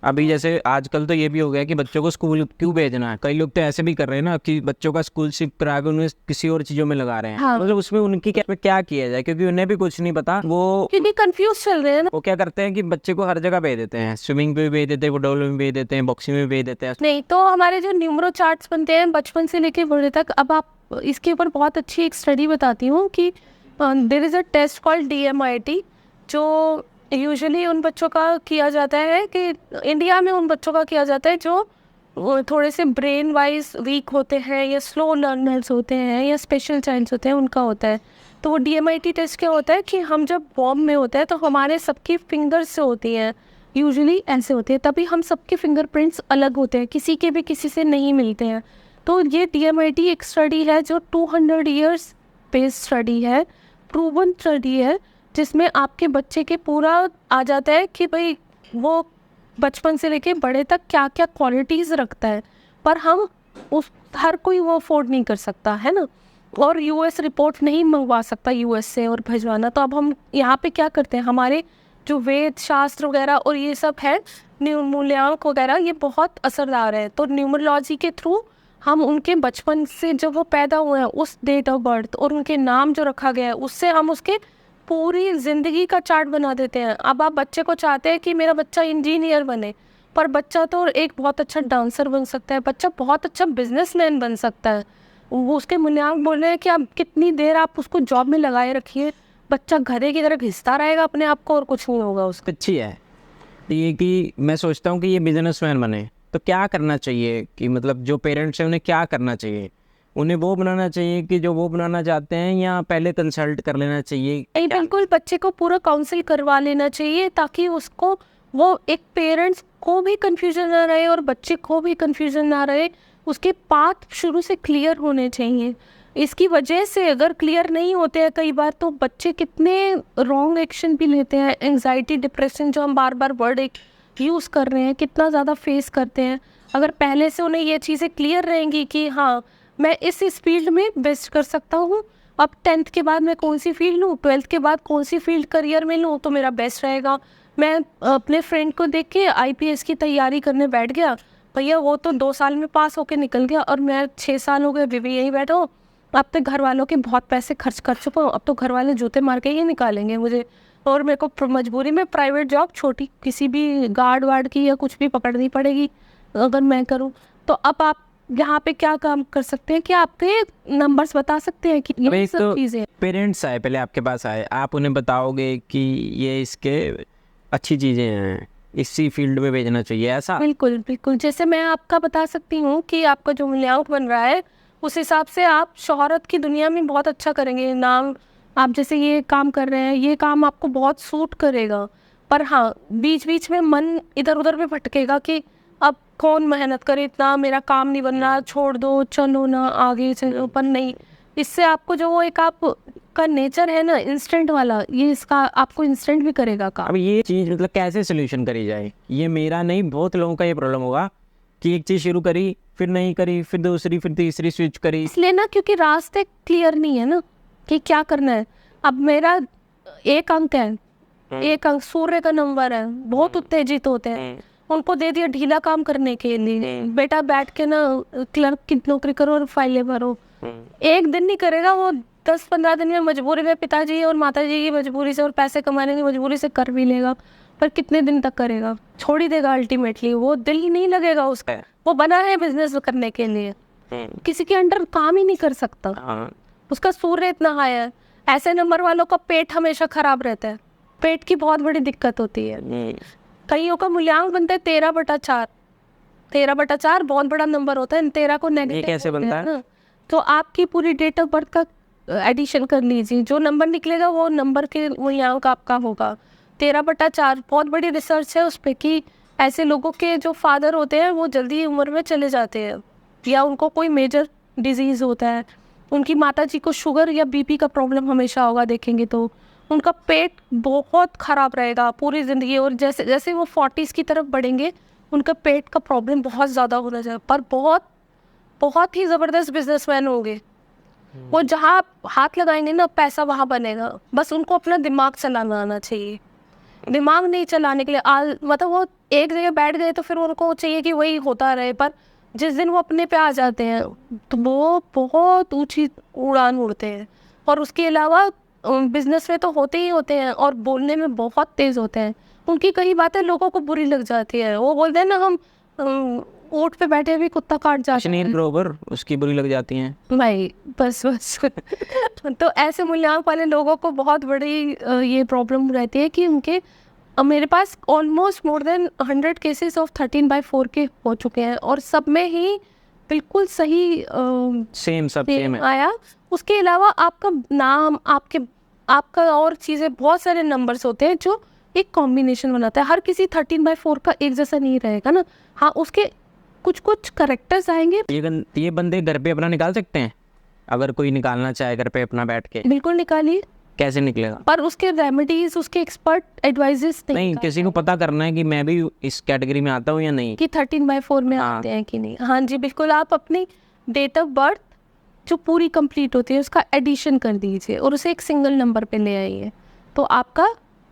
अभी जैसे आजकल तो ये भी हो गया कि बच्चों को स्कूल क्यों भेजना है। कई लोग तो ऐसे भी कर रहे हैं ना कि बच्चों का स्कूल शिफ्ट करा के उन्हें किसी और चीज़ों में लगा रहे हैं। हाँ। मतलब उसमें उनकी क्या किया जाए, क्योंकि उन्हें भी कुछ नहीं पता। वो क्योंकि कंफ्यूज चल रहे हैं ना। वो क्या करते हैं कि बच्चे को हर जगह भेज देते हैं, स्विमिंग पे भी भेज देते हैं, फुटबॉल में भी भेज देते हैं, बॉक्सिंग में भी भेज देते हैं। नहीं, तो हमारे जो न्यूमरो चार्ट्स बनते हैं बचपन से लेके बड़े तक, अब आप इसके ऊपर बहुत अच्छी एक स्टडी बताती हूँ कि there is a test called DMIT, जो यूजुअली उन बच्चों का किया जाता है कि इंडिया में उन बच्चों का किया जाता है जो वो थोड़े से ब्रेन वाइज वीक होते हैं या स्लो लर्नर्स होते हैं या स्पेशल चाइल्ड्स होते हैं, उनका होता है। तो वो DMIT टेस्ट क्या होता है कि हम जब बॉम्ब में होते हैं तो हमारे सबकी फिंगर्स से होती हैं, यूजुअली ऐसे होते हैं, तभी हम सबके फिंगरप्रिंट्स अलग होते हैं, किसी के भी किसी से नहीं मिलते हैं। तो ये DMIT एक स्टडी है जो 200 ईयर्स बेस्ड स्टडी है, प्रूवन स्टडी है, जिसमें आपके बच्चे के पूरा आ जाता है कि भाई वो बचपन से लेके बड़े तक क्या क्या क्वालिटीज़ रखता है। पर हम उस हर कोई वो अफोर्ड नहीं कर सकता है ना, और US रिपोर्ट नहीं मंगवा सकता US से और भिजवाना। तो अब हम यहाँ पे क्या करते हैं, हमारे जो वेद शास्त्र वगैरह और ये सब है, मूल्यांक वगैरह, ये बहुत असरदार है। तो न्यूमरोलॉजी के थ्रू हम उनके बचपन से जब वो पैदा हुए हैं उस डेट ऑफ बर्थ और उनके नाम जो रखा गया है उससे हम उसके पूरी ज़िंदगी का चार्ट बना देते हैं। अब आप बच्चे को चाहते हैं कि मेरा बच्चा इंजीनियर बने, पर बच्चा तो एक बहुत अच्छा डांसर बन सकता है, बच्चा बहुत अच्छा बिजनेसमैन बन सकता है। वो उसके मूल्यांक बोल रहे हैं कि आप कितनी देर आप उसको जॉब में लगाए रखिए, बच्चा गधे की तरह घिसता रहेगा अपने आप को और कुछ नहीं होगा उसको। अच्छी है ये कि मैं सोचता हूँ कि ये बिजनेसमैन बने तो क्या करना चाहिए, कि मतलब जो पेरेंट्स हैं उन्हें क्या करना चाहिए, उन्हें वो बनाना चाहिए कि जो वो बनाना चाहते हैं, या पहले कंसल्ट कर लेना चाहिए? नहीं, बिल्कुल बच्चे को पूरा काउंसिल करवा लेना चाहिए ताकि उसको, वो एक पेरेंट्स को भी कंफ्यूजन ना रहे और बच्चे को भी कंफ्यूजन ना रहे, उसके पाथ शुरू से क्लियर होने चाहिए। इसकी वजह से अगर क्लियर नहीं होते हैं कई बार तो बच्चे कितने रॉन्ग एक्शन भी लेते हैं। एंजाइटी डिप्रेशन जो हम बार बार वर्ड एक यूज़ कर रहे हैं, कितना ज़्यादा फेस करते हैं। अगर पहले से उन्हें ये चीज़ें क्लियर रहेंगी कि हाँ मैं इस फील्ड में बेस्ट कर सकता हूँ, अब 10th के बाद मैं कौन सी फील्ड लूँ, 12th के बाद कौन सी फील्ड करियर में लूँ तो मेरा बेस्ट रहेगा। मैं अपने फ्रेंड को देख के IPS की तैयारी करने बैठ गया, भैया वो तो 2 साल में पास होके निकल गया और मैं 6 साल हो गए अभी भी यहीं बैठा हूँ। अब तो घर वालों के बहुत पैसे खर्च कर चुका हूँ, अब तो घर वाले जूते मार के ही निकालेंगे मुझे, और मेरे को मजबूरी में प्राइवेट जॉब छोटी किसी भी गार्ड वार्ड की या कुछ भी पकड़नी पड़ेगी अगर मैं करूँ। तो अब आप यहाँ पे क्या काम कर सकते हैं कि आपके नंबर्स बता सकते हैं कि ये एक सब तो चीज़ें। पेरेंट्स आए पहले आपके पास आए, आप उन्हें बताओगे कि ये इसके अच्छी चीज़ें हैं, इसी फील्ड में भेजना चाहिए, ऐसा? बिल्कुल बिल्कुल, जैसे मैं आपका बता सकती हूँ कि आपका जो मूल्यांक बन रहा है उस हिसाब से आप शोहरत की दुनिया में बहुत अच्छा करेंगे, नाम। आप जैसे ये काम कर रहे हैं, ये काम आपको बहुत सूट करेगा, पर हाँ बीच बीच में मन इधर उधर भी भटकेगा कि अब कौन मेहनत करे इतना, मेरा काम नहीं बन रहा, छोड़ दो, चलो ना आगे चलो। पर नहीं, इससे आपको जो वो एक आप का नेचर है ना इंस्टेंट वाला, ये इसका आपको इंस्टेंट भी करेगा काम। अब ये चीज़ मतलब कैसे सोल्यूशन करी जाए? ये मेरा नहीं, बहुत लोगों का ये प्रॉब्लम होगा कि एक चीज़ शुरू करी, फिर नहीं करी, फिर दूसरी, फिर तीसरी स्विच करी। इसलिए ना क्योंकि रास्ते क्लियर नहीं है ना कि क्या करना है। अब मेरा एक अंक है, एक अंक सूर्य का नंबर है, बहुत उत्तेजित होते हैं, उनको दे दिया ढीला काम करने के लिए, बेटा बैठ के ना क्लर्क की नौकरी करो और फाइलें भरो। एक दिन नहीं करेगा वो, 10-15 दिन में मजबूरी में पिताजी और माताजी की मजबूरी से और पैसे कमाने की मजबूरी से कर भी लेगा, पर कितने दिन तक करेगा, छोड़ ही देगा अल्टीमेटली। वो दिल ही नहीं लगेगा उसका, वो बना है बिजनेस करने के लिए, किसी के अंडर काम ही नहीं कर सकता। उसका सूर्य इतना हाई है। ऐसे नंबर वालों का पेट हमेशा खराब रहता है, पेट की बहुत बड़ी दिक्कत होती है। कईयों का मूल्यांक बनता है 13/4। 13/4 बहुत बड़ा नंबर होता है। 13 को नेगेटिव कैसे बनता है ना, तो आपकी पूरी डेट ऑफ बर्थ का एडिशन कर लीजिए, जो नंबर निकलेगा वो नंबर के मूल्यांक आपका होगा। 13/4 बहुत बड़ी रिसर्च है उस पर कि ऐसे लोगों के जो फादर होते हैं वो जल्दी उम्र में चले जाते हैं, या उनको कोई मेजर डिजीज़ होता है, उनकी माताजी को शुगर या बीपी का प्रॉब्लम हमेशा होगा, देखेंगे तो उनका पेट बहुत ख़राब रहेगा पूरी ज़िंदगी। और जैसे जैसे वो 40s की तरफ बढ़ेंगे उनका पेट का प्रॉब्लम बहुत ज़्यादा होना चाहिए, पर बहुत बहुत ही ज़बरदस्त बिजनेसमैन होंगे वो। जहाँ आप हाथ लगाएंगे ना पैसा वहाँ बनेगा, बस उनको अपना दिमाग चलाना आना चाहिए। दिमाग नहीं चलाने के लिए मतलब वो एक जगह बैठ गए तो फिर उनको चाहिए कि वही होता रहे, पर जिस दिन वो अपने पे आ जाते हैं तो वो बहुत ऊंची उड़ान उड़ते हैं। और उसके अलावा बिजनेस में तो होते ही होते हैं और बोलने में बहुत तेज़ होते हैं। उनकी कई बातें लोगों को बुरी लग जाती है, वो बोलते हैं ना हम ऊँट पे बैठे भी कुत्ता काट जाते हैं, सुनील ग्रोवर, उसकी बुरी लग जाती हैं भाई बस बस। तो ऐसे मूल्यांक वाले लोगों को बहुत बड़ी ये प्रॉब्लम रहती है कि उनके मेरे पास almost more than 100 cases of 13/4 के हो चुके हैं, और सब में ही बिल्कुल सही सेम सब सेम है। आया। उसके अलावा आपका नाम, आपका और चीज़ें, बहुत सारे नंबर्स होते हैं जो एक कॉम्बिनेशन बनाता है। हर किसी 13/4 का एक जैसा नहीं रहेगा ना, हाँ उसके कुछ कुछ करेक्टर्स आएंगे। ये बंदे घर पे अपना निकाल सकते हैं? अगर कोई निकालना चाहे घर पे अपना बैठ के, बिल्कुल निकालिए, कैसे निकलेगा? पर उसके रेमेडीज, उसके एक्सपर्ट एडवाइजेस नहीं, किसी को पता करना है कि मैं भी इस कैटेगरी में आता हूँ या नहीं, कि 13/4 में हाँ। आते हैं कि नहीं। हाँ जी बिल्कुल, आप अपनी डेट ऑफ बर्थ जो पूरी कंप्लीट होती है उसका एडिशन कर दीजिए और उसे एक सिंगल नंबर पे ले आइए, तो आपका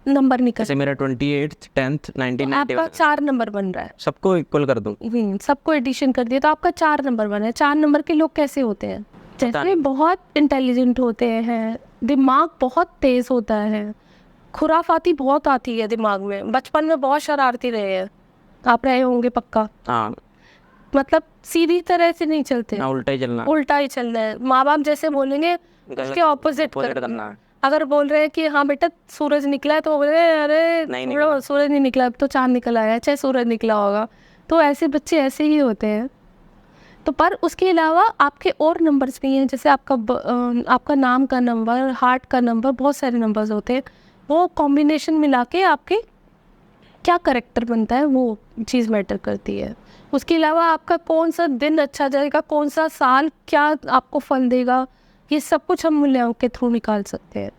नंबर निकल, जैसे मेरा 28th 10th तो 1991, आपका 4 नंबर बन रहा है। सबको इक्वल कर दूं? सबको एडिशन कर दिया तो आपका 4 नंबर बना है। 4 नंबर के लोग कैसे होते हैं? जैसे बहुत इंटेलिजेंट होते हैं, दिमाग बहुत तेज होता है, खुराफाती बहुत आती है दिमाग में, बचपन में बहुत शरारती रहे हैं, आप रहे होंगे पक्का। हाँ, मतलब सीधी तरह से नहीं चलते, ना उल्टा ही चलना, उल्टा ही चलना है। माँ बाप जैसे बोलेंगे उसके ऑपोजिट करना है। अगर बोल रहे हैं कि हाँ बेटा सूरज निकला है, तो वो बोल रहे हैं अरे नहीं थोड़ा सूरज नहीं निकला, अब तो चांद निकल आया, चाहे सूरज निकला होगा। तो ऐसे बच्चे ऐसे ही होते हैं। तो पर उसके अलावा आपके और नंबर्स भी हैं, जैसे आपका नाम का नंबर, हार्ट का नंबर, बहुत सारे नंबर्स होते हैं। वो कॉम्बिनेशन मिला के आपके क्या करेक्टर बनता है वो चीज़ मैटर करती है। उसके अलावा आपका कौन सा दिन अच्छा जाएगा, कौन सा साल क्या आपको फल देगा, ये सब कुछ हम मूल्यांक के थ्रू निकाल सकते हैं।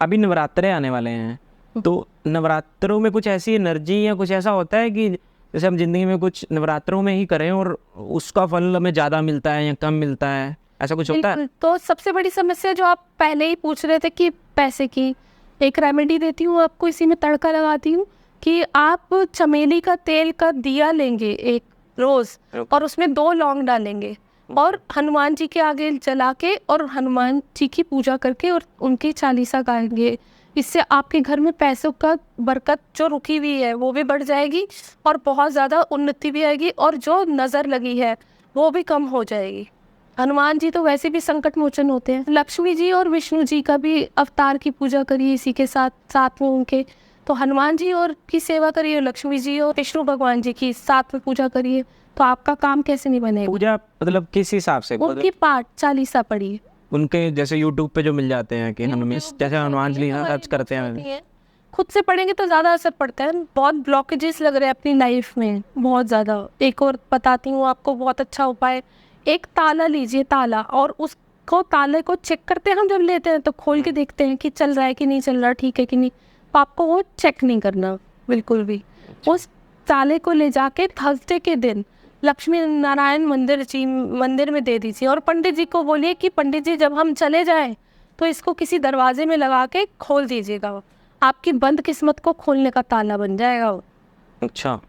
अभी नवरात्रे आने वाले हैं, तो नवरात्रों में कुछ ऐसी एनर्जी या कुछ ऐसा होता है कि जैसे हम जिंदगी में कुछ नवरात्रों में ही करें और उसका फल हमें ज़्यादा मिलता है या कम मिलता है, ऐसा कुछ होता है? तो सबसे बड़ी समस्या जो आप पहले ही पूछ रहे थे कि पैसे की, एक रेमेडी देती हूँ आपको, इसी में तड़का लगाती हूँ कि आप चमेली का तेल का दिया लेंगे एक रोज़, और उसमें 2 लौंग डालेंगे और हनुमान जी के आगे जला के और हनुमान जी की पूजा करके और उनकी चालीसा गाएंगे इससे आपके घर में पैसों का बरकत जो रुकी हुई है वो भी बढ़ जाएगी और बहुत ज़्यादा उन्नति भी आएगी, और जो नज़र लगी है वो भी कम हो जाएगी। हनुमान जी तो वैसे भी संकट मोचन होते हैं। लक्ष्मी जी और विष्णु जी का भी अवतार की पूजा करिए इसी के साथ साथ में उनके। तो हनुमान जी और की सेवा करिए, लक्ष्मी जी और विष्णु भगवान जी की साथ में पूजा करिए, तो आपका काम कैसे नहीं बनेगा। पूजा मतलब किस हिसाब से? उनकी पाठ चालीसा पढ़िए। उनके जैसे यूट्यूब पे जो मिल जाते हैं कि हनुमान, जैसे हनुमान जी सर्च करते हैं, खुद से पढ़ेंगे तो ज़्यादा असर पड़ता है। बहुत ब्लॉकेजेस लग रहे हैं अपनी लाइफ में, बहुत ज़्यादा। एक और बताती हूँ आपको बहुत अच्छा उपाय। एक ताला लीजिए, ताला, और उसको ताले को चेक करते हैं हम जब लेते हैं तो खोल के देखते हैं कि चल रहा है कि नहीं चल रहा, ठीक है कि नहीं। तो आपको वो चेक नहीं करना बिल्कुल भी। उस ताले को ले जाके थर्सडे के दिन लक्ष्मी नारायण मंदिर में दे दीजिए, और पंडित जी को बोलिए कि पंडित जी जब हम चले जाएं तो इसको किसी दरवाजे में लगा के खोल दीजिएगा। आपकी बंद किस्मत को खोलने का ताला बन जाएगा वो। अच्छा,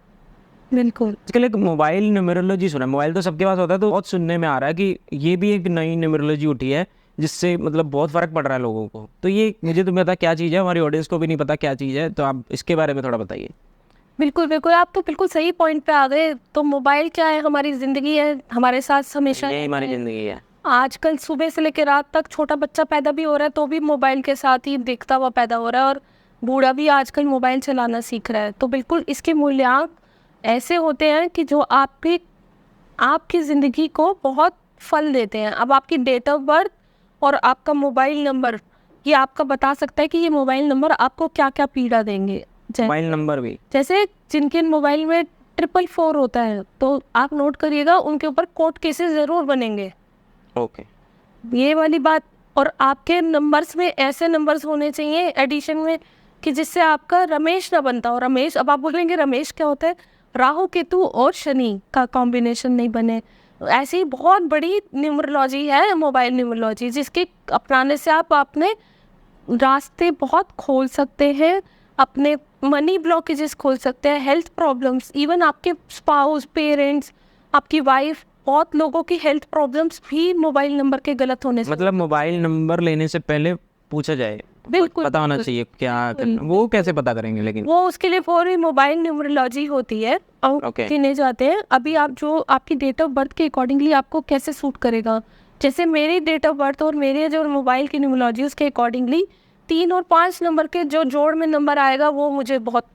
बिल्कुल। आजकल एक मोबाइल न्यूमरोलॉजी सुना है। मोबाइल तो सबके पास होता है, तो बहुत सुनने में आ रहा है कि ये भी एक नई न्यूमरोलॉजी उठी है जिससे मतलब बहुत फ़र्क पड़ रहा है लोगों को। तो ये मुझे तुम्हें पता क्या चीज़ है, हमारी ऑडियंस को भी नहीं पता क्या चीज़ है, तो आप इसके बारे में थोड़ा बताइए। बिल्कुल बिल्कुल, आप तो बिल्कुल सही पॉइंट पे आ गए। तो मोबाइल क्या है, हमारी ज़िंदगी है, हमारे साथ हमेशा ये हमारी ज़िंदगी है। आजकल सुबह से लेकर रात तक छोटा बच्चा पैदा भी हो रहा है तो भी मोबाइल के साथ ही दिखता हुआ पैदा हो रहा है, और बूढ़ा भी आजकल मोबाइल चलाना सीख रहा है। तो बिल्कुल इसके मूल्यांक ऐसे होते हैं कि जो आपकी ज़िंदगी को बहुत फल देते हैं। अब आपकी डेट ऑफ बर्थ और आपका मोबाइल नंबर, ये आपका बता सकता है कि ये मोबाइल नंबर आपको क्या क्या पीड़ा देंगे। मोबाइल नंबर भी, जैसे जिनके मोबाइल में 444 होता है तो आप नोट करिएगा, उनके ऊपर कोर्ट केसेस ज़रूर बनेंगे। ओके, ये वाली बात। और आपके नंबर्स में ऐसे नंबर्स होने चाहिए एडिशन में कि जिससे आपका रमेश ना बनता हो। रमेश, अब आप बोलेंगे रमेश क्या होता है, राहु केतु और शनि का कॉम्बिनेशन नहीं बने। ऐसी ही बहुत बड़ी न्यूमरोलॉजी है मोबाइल न्यूमरोलॉजी, जिसके अपनाने से आप अपने रास्ते बहुत खोल सकते हैं, अपने मनी ब्लॉकेजेस खोल सकते हैं, हेल्थ प्रॉब्लम्स, इवन आपके स्पाउस, पेरेंट्स, आपकी वाइफ, बहुत लोगों की हेल्थ प्रॉब्लम्स भी मोबाइल नंबर के गलत होने से। मतलब मोबाइल नंबर लेने से पहले पूछा जाए, बिल्कुल पता होना चाहिए क्या करना। वो कैसे पता करेंगे लेकिन? वो उसके लिए पूरी मोबाइल न्यूमरोलॉजी होती है और Okay. गिने जाते हैं। अभी आप जो आपकी डेट ऑफ बर्थ के अकॉर्डिंगली आपको कैसे सूट करेगा, जैसे मेरी डेट ऑफ बर्थ और मेरे जो मोबाइल की न्यूमरोलॉजी उसके अकॉर्डिंगली 3 और 5 नंबर के जो जोड़ में नंबर आएगा वो मुझे बहुत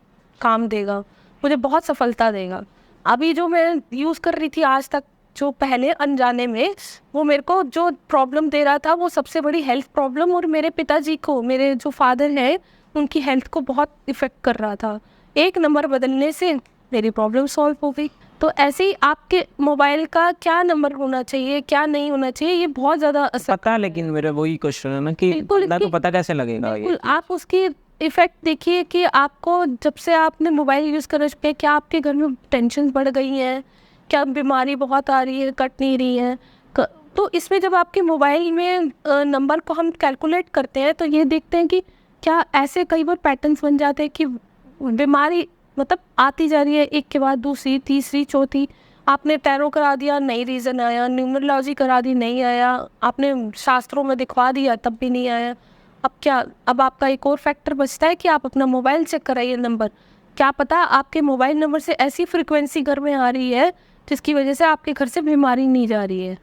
काम देगा, मुझे बहुत सफलता देगा। अभी जो मैं यूज़ कर रही थी आज तक, जो पहले अनजाने में, वो मेरे को जो प्रॉब्लम दे रहा था वो सबसे बड़ी हेल्थ प्रॉब्लम, और मेरे पिताजी को, मेरे जो फादर हैं, उनकी हेल्थ को बहुत इफ़ेक्ट कर रहा था। एक नंबर बदलने से मेरी प्रॉब्लम सॉल्व हो गई। तो ऐसे ही आपके मोबाइल का क्या नंबर होना चाहिए, क्या नहीं होना चाहिए, ये बहुत ज़्यादा असर पता, लेकिन मेरा वही क्वेश्चन है ना कि बंदा को पता कैसे लगेगा ये? बिल्कुल, आप उसकी इफ़ेक्ट देखिए कि आपको जब से आपने मोबाइल यूज़ कर चुके हैं, क्या आपके घर में टेंशन बढ़ गई हैं, क्या बीमारी बहुत आ रही है, कट नहीं रही है। तो इसमें जब आपके मोबाइल में नंबर को हम कैलकुलेट करते हैं तो ये देखते हैं कि क्या ऐसे कई बार पैटर्न्स बन जाते हैं कि बीमारी मतलब आती जा रही है, एक के बाद दूसरी, तीसरी, चौथी। आपने टैरो करा दिया, नहीं रीज़न आया, न्यूमरोलॉजी करा दी, नहीं आया, आपने शास्त्रों में दिखवा दिया तब भी नहीं आया। अब क्या, अब आपका एक और फैक्टर बचता है कि आप अपना मोबाइल चेक कराइए नंबर। क्या पता आपके मोबाइल नंबर से ऐसी फ्रिक्वेंसी घर में आ रही है जिसकी वजह से आपके घर से बीमारी नहीं जा रही है।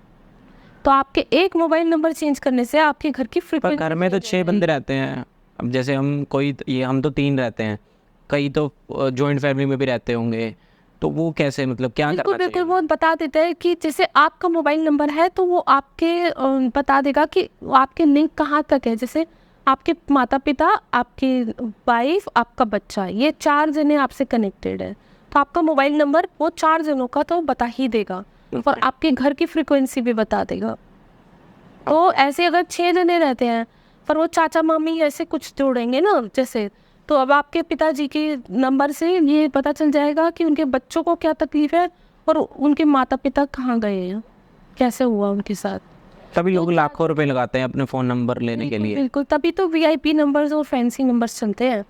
तो आपके एक मोबाइल नंबर चेंज करने से आपके घर की पर फ्रिक्वेंसी, घर में तो 6 बंदे रहते हैं। अब जैसे हम हम तो 3 रहते हैं, कई तो जॉइंट फैमिली में भी रहते होंगे, तो वो कैसे, मतलब क्या बिल्कुल करना बिल्कुल चाहिए? वो बता देता है कि जैसे आपका मोबाइल नंबर है तो वो आपके बता देगा कि आपके लिंक कहाँ तक है। जैसे आपके माता पिता, आपकी वाइफ, आपका बच्चा, ये 4 जने आपसे कनेक्टेड है, तो आपका मोबाइल नंबर वो 4 जनों का तो बता ही देगा, और आपके घर की फ्रिक्वेंसी भी बता देगा। तो ऐसे अगर 6 जने रहते हैं पर वो चाचा मामी ऐसे कुछ जोड़ेंगे ना जैसे, तो अब आपके पिताजी के नंबर से ये पता चल जाएगा कि उनके बच्चों को क्या तकलीफ है और उनके माता पिता कहाँ गए हैं, कैसे हुआ उनके साथ। तभी लोग लाखों रुपए लगाते हैं अपने फ़ोन नंबर लेने के लिए। बिल्कुल, तभी तो वीआईपी नंबर्स और फैंसी नंबर्स चलते हैं।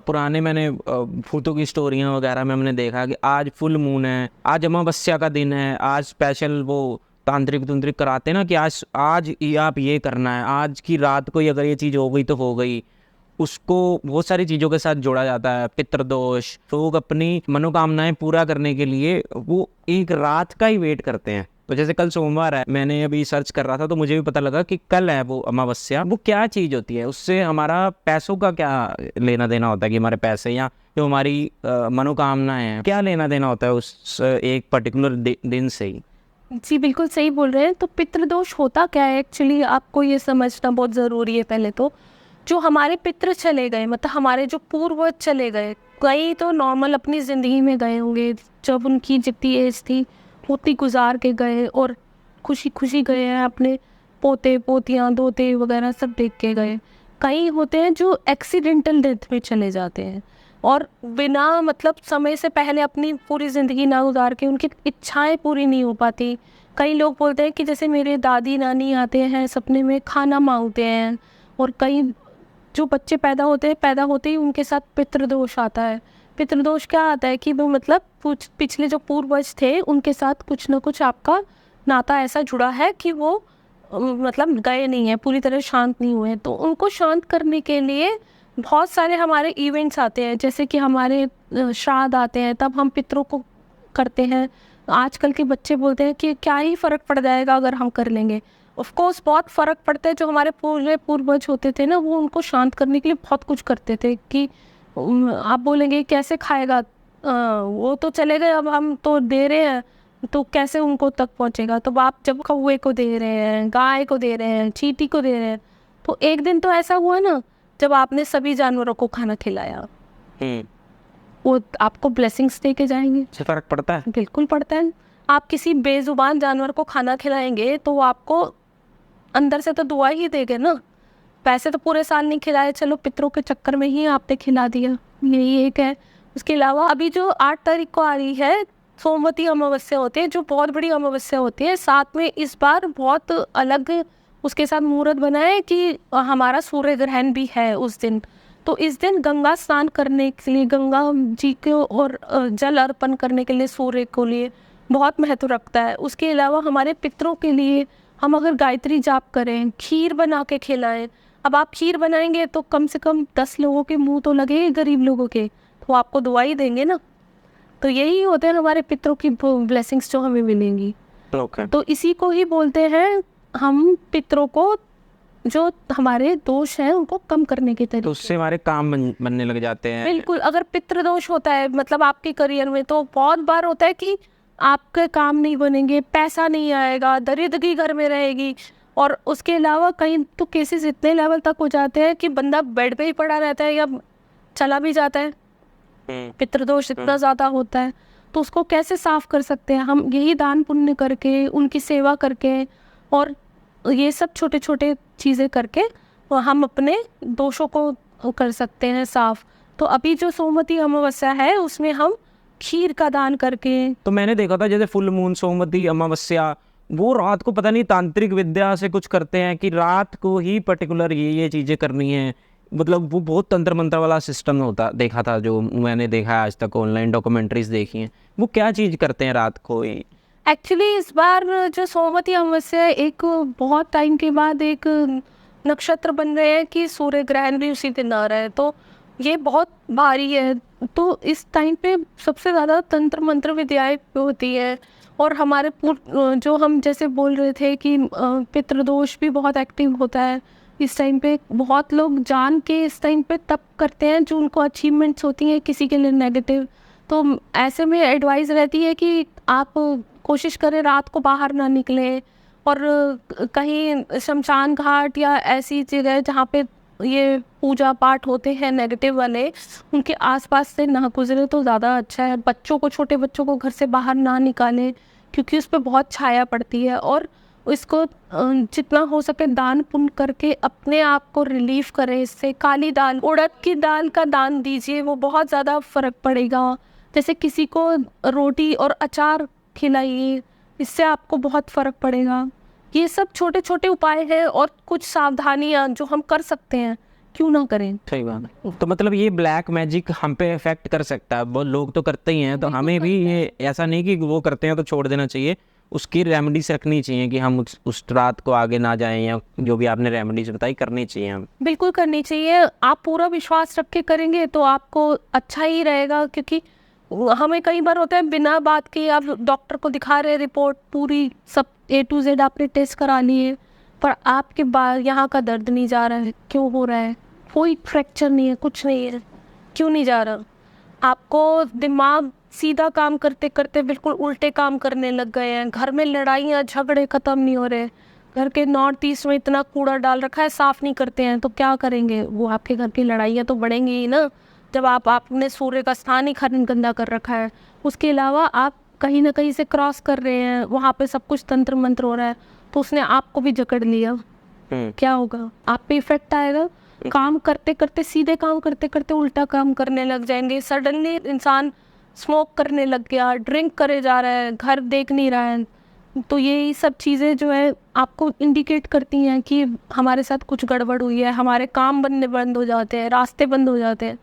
पुराने मैंने भूतों की स्टोरियाँ वगैरह में हमने देखा कि आज फुल मून है, आज अमावस्या का दिन है, आज स्पेशल वो तांत्रिक कराते हैं ना कि आज आप ये करना है, आज की रात को अगर ये चीज़ हो गई तो हो गई। उसको बहुत सारी चीज़ों के साथ जोड़ा जाता है, पितृदोष। लोग अपनी मनोकामनाएं पूरा करने के लिए वो एक रात का ही वेट करते हैं। तो जैसे कल सोमवार है, मैंने अभी सर्च कर रहा था तो मुझे भी पता लगा कि कल है वो अमावस्या। वो क्या चीज़ होती है, उससे हमारा पैसों का क्या लेना देना होता है, कि हमारे पैसे या जो हमारी मनोकामनाएं हैं, क्या लेना देना होता है उस एक पर्टिकुलर दिन से ही? जी बिल्कुल सही बोल रहे हैं। तो पितृदोष होता क्या है एक्चुअली, आपको ये समझना बहुत ज़रूरी है। पहले तो जो हमारे पितृ चले गए, मतलब हमारे जो पूर्वज चले गए, कई तो नॉर्मल अपनी ज़िंदगी में गए होंगे, जब उनकी जितनी एज थी उतनी गुजार के गए और खुशी खुशी गए हैं, अपने पोते पोतियाँ दोते वगैरह सब देख के गए। कई होते हैं जो एक्सीडेंटल डेथ में चले जाते हैं और बिना मतलब समय से पहले अपनी पूरी ज़िंदगी ना गुजार के उनकी इच्छाएं पूरी नहीं हो पाती। कई लोग बोलते हैं कि जैसे मेरे दादी नानी आते हैं सपने में खाना मांगते हैं, और कई जो बच्चे पैदा होते हैं, पैदा होते ही उनके साथ पितृदोष आता है। पितृदोष क्या आता है कि वो मतलब पिछले जो पूर्वज थे उनके साथ कुछ ना कुछ आपका नाता ऐसा जुड़ा है कि वो मतलब गए नहीं है, पूरी तरह शांत नहीं हुए हैं। तो उनको शांत करने के लिए बहुत सारे हमारे इवेंट्स आते हैं, जैसे कि हमारे श्राद्ध आते हैं, तब हम पितरों को करते हैं। आजकल के बच्चे बोलते हैं कि क्या ही फ़र्क पड़ जाएगा अगर हम कर लेंगे। ऑफ कोर्स बहुत फ़र्क पड़ता है। जो हमारे पूर्वज होते थे ना, वो उनको शांत करने के लिए बहुत कुछ करते थे कि आप बोलेंगे कैसे खाएगा, वो तो चले गए, अब हम तो दे रहे हैं तो कैसे उनको तक पहुंचेगा। तो आप जब कौवे को दे रहे हैं, गाय को दे रहे हैं, चींटी को दे रहे हैं, तो एक दिन तो ऐसा हुआ ना जब आपने सभी जानवरों को खाना खिलाया, वो आपको ब्लेसिंग्स दे के जाएंगे। इससे फर्क पड़ता है? बिल्कुल पड़ता है। आप किसी बेजुबान जानवर को खाना खिलाएंगे तो वो आपको अंदर से तो दुआ ही देंगे ना। पैसे तो पूरे साल नहीं खिलाए, चलो पितरों के चक्कर में ही आपने खिला दिया, यही एक है। उसके अलावा अभी जो 8 तारीख को आ रही है सोमवती अमावस्या होती है, जो बहुत बड़ी अमावस्या होती है। साथ में इस बार बहुत अलग उसके साथ मुहूर्त बना है कि हमारा सूर्य ग्रहण भी है उस दिन। तो इस दिन गंगा स्नान करने के लिए, गंगा जी को और जल अर्पण करने के लिए सूर्य को लिए बहुत महत्व रखता है। उसके अलावा हमारे पितरों के लिए हम अगर गायत्री जाप करें, खीर बना के खिलाएं। अब आप खीर बनाएंगे तो कम से कम 10 लोगों के मुंह तो लगेंगे, गरीब लोगों के, तो आपको दुआ ही देंगे ना। तो यही होते हैं हमारे पितरों की ब्लेसिंग्स जो हमें मिलेंगी। तो इसी को ही बोलते हैं हम पितरों को, जो हमारे दोष हैं उनको कम करने के तरीके। तो उससे हमारे काम बनने लग जाते हैं। बिल्कुल। अगर पितृदोष होता है मतलब आपके करियर में, तो बहुत बार होता है कि आपके काम नहीं बनेंगे, पैसा नहीं आएगा, दरिद्री घर में रहेगी। और उसके अलावा कई तो केसेस इतने लेवल तक हो जाते हैं कि बंदा बेड पे ही पड़ा रहता है या चला भी जाता है। पितृदोष इतना ज़्यादा होता है, तो उसको कैसे साफ कर सकते हैं हम? यही दान पुण्य करके, उनकी सेवा करके और ये सब छोटे छोटे चीज़ें करके हम अपने दोषों को कर सकते हैं साफ। तो अभी जो सोमवती अमावस्या है उसमें हम खीर का दान करके। तो मैंने देखा था जैसे फुल मून, सोमवती अमावस्या, वो रात को पता नहीं तांत्रिक विद्या से कुछ करते हैं कि रात को ही पर्टिकुलर ये चीज़ें करनी है। मतलब वो बहुत तंत्र मंत्र वाला सिस्टम होता देखा था, जो मैंने देखा है आज तक, ऑनलाइन डॉक्यूमेंट्रीज देखी हैं। वो क्या चीज़ करते हैं रात को? एक्चुअली इस बार जो सोमवती अमावस्या एक बहुत टाइम के बाद एक नक्षत्र बन रहे हैं कि सूर्य ग्रहण भी उसी दिन आ रहा है, तो ये बहुत भारी है। तो इस टाइम पे सबसे ज़्यादा तंत्र मंत्र विद्याएं होती है। और हमारे जो हम जैसे बोल रहे थे कि पितृदोष भी बहुत एक्टिव होता है इस टाइम पे। बहुत लोग जान के इस टाइम पे तप करते हैं जो उनको अचीवमेंट्स होती हैं, किसी के लिए नेगेटिव। तो ऐसे में एडवाइस रहती है कि आप कोशिश करें रात को बाहर ना निकलें, और कहीं शमशान घाट या ऐसी जगह जहाँ पे ये पूजा पाठ होते हैं नेगेटिव वाले, उनके आसपास से ना गुजरे तो ज़्यादा अच्छा है। बच्चों को, छोटे बच्चों को घर से बाहर ना निकालें क्योंकि उस पर बहुत छाया पड़ती है। और इसको जितना हो सके दान पुण्य करके अपने आप को रिलीफ करें इससे। काली दाल, उड़द की दाल का दान दीजिए, वो बहुत ज़्यादा फ़र्क पड़ेगा। जैसे किसी को रोटी और अचार खिलाइए, इससे आपको बहुत फ़र्क पड़ेगा। ये सब छोटे छोटे उपाय हैं और कुछ सावधानियां जो हम कर सकते हैं, क्यों ना करें। सही बात है। तो मतलब ये ब्लैक मैजिक हम पे इफेक्ट कर सकता है, बहुत लोग तो करते ही हैं, तो हमें भी ये ऐसा नहीं कि वो करते हैं तो छोड़ देना चाहिए, उसकी रेमेडीज रखनी चाहिए कि हम उस रात को आगे ना जाएं, या जो भी आपने रेमेडीज बताई करनी चाहिए हम? बिल्कुल करनी चाहिए। आप पूरा विश्वास रख के करेंगे तो आपको अच्छा ही रहेगा, क्योंकि हमें कई बार होता है बिना बात के आप डॉक्टर को दिखा रहे हैं, रिपोर्ट पूरी सब A to Z आपने टेस्ट करा लिए, पर आपके यहाँ का दर्द नहीं जा रहा है। क्यों हो रहा है? कोई फ्रैक्चर नहीं है, कुछ नहीं है, क्यों नहीं जा रहा? आपको दिमाग सीधा काम करते करते बिल्कुल उल्टे काम करने लग गए हैं। घर में लड़ाइयाँ झगड़े ख़त्म नहीं हो रहे। घर के नॉर्थ ईस्ट में इतना कूड़ा डाल रखा है, साफ़ नहीं करते हैं, तो क्या करेंगे? वो आपके घर की लड़ाइयाँ तो बढ़ेंगी ही ना, जब आपने सूर्य का स्थान ही गंदा कर रखा है। उसके अलावा आप कहीं ना कहीं से क्रॉस कर रहे हैं, वहाँ पे सब कुछ तंत्र मंत्र हो रहा है, तो उसने आपको भी जकड़ लिया। क्या होगा? आप पे इफेक्ट आएगा। काम करते करते, सीधे काम करते करते उल्टा काम करने लग जाएंगे। सडनली इंसान स्मोक करने लग गया, ड्रिंक करे जा रहा है, घर देख नहीं रहा है। तो ये सब चीज़ें जो है आपको इंडिकेट करती हैं कि हमारे साथ कुछ गड़बड़ हुई है। हमारे काम बनने बंद हो जाते हैं, रास्ते बंद हो जाते हैं।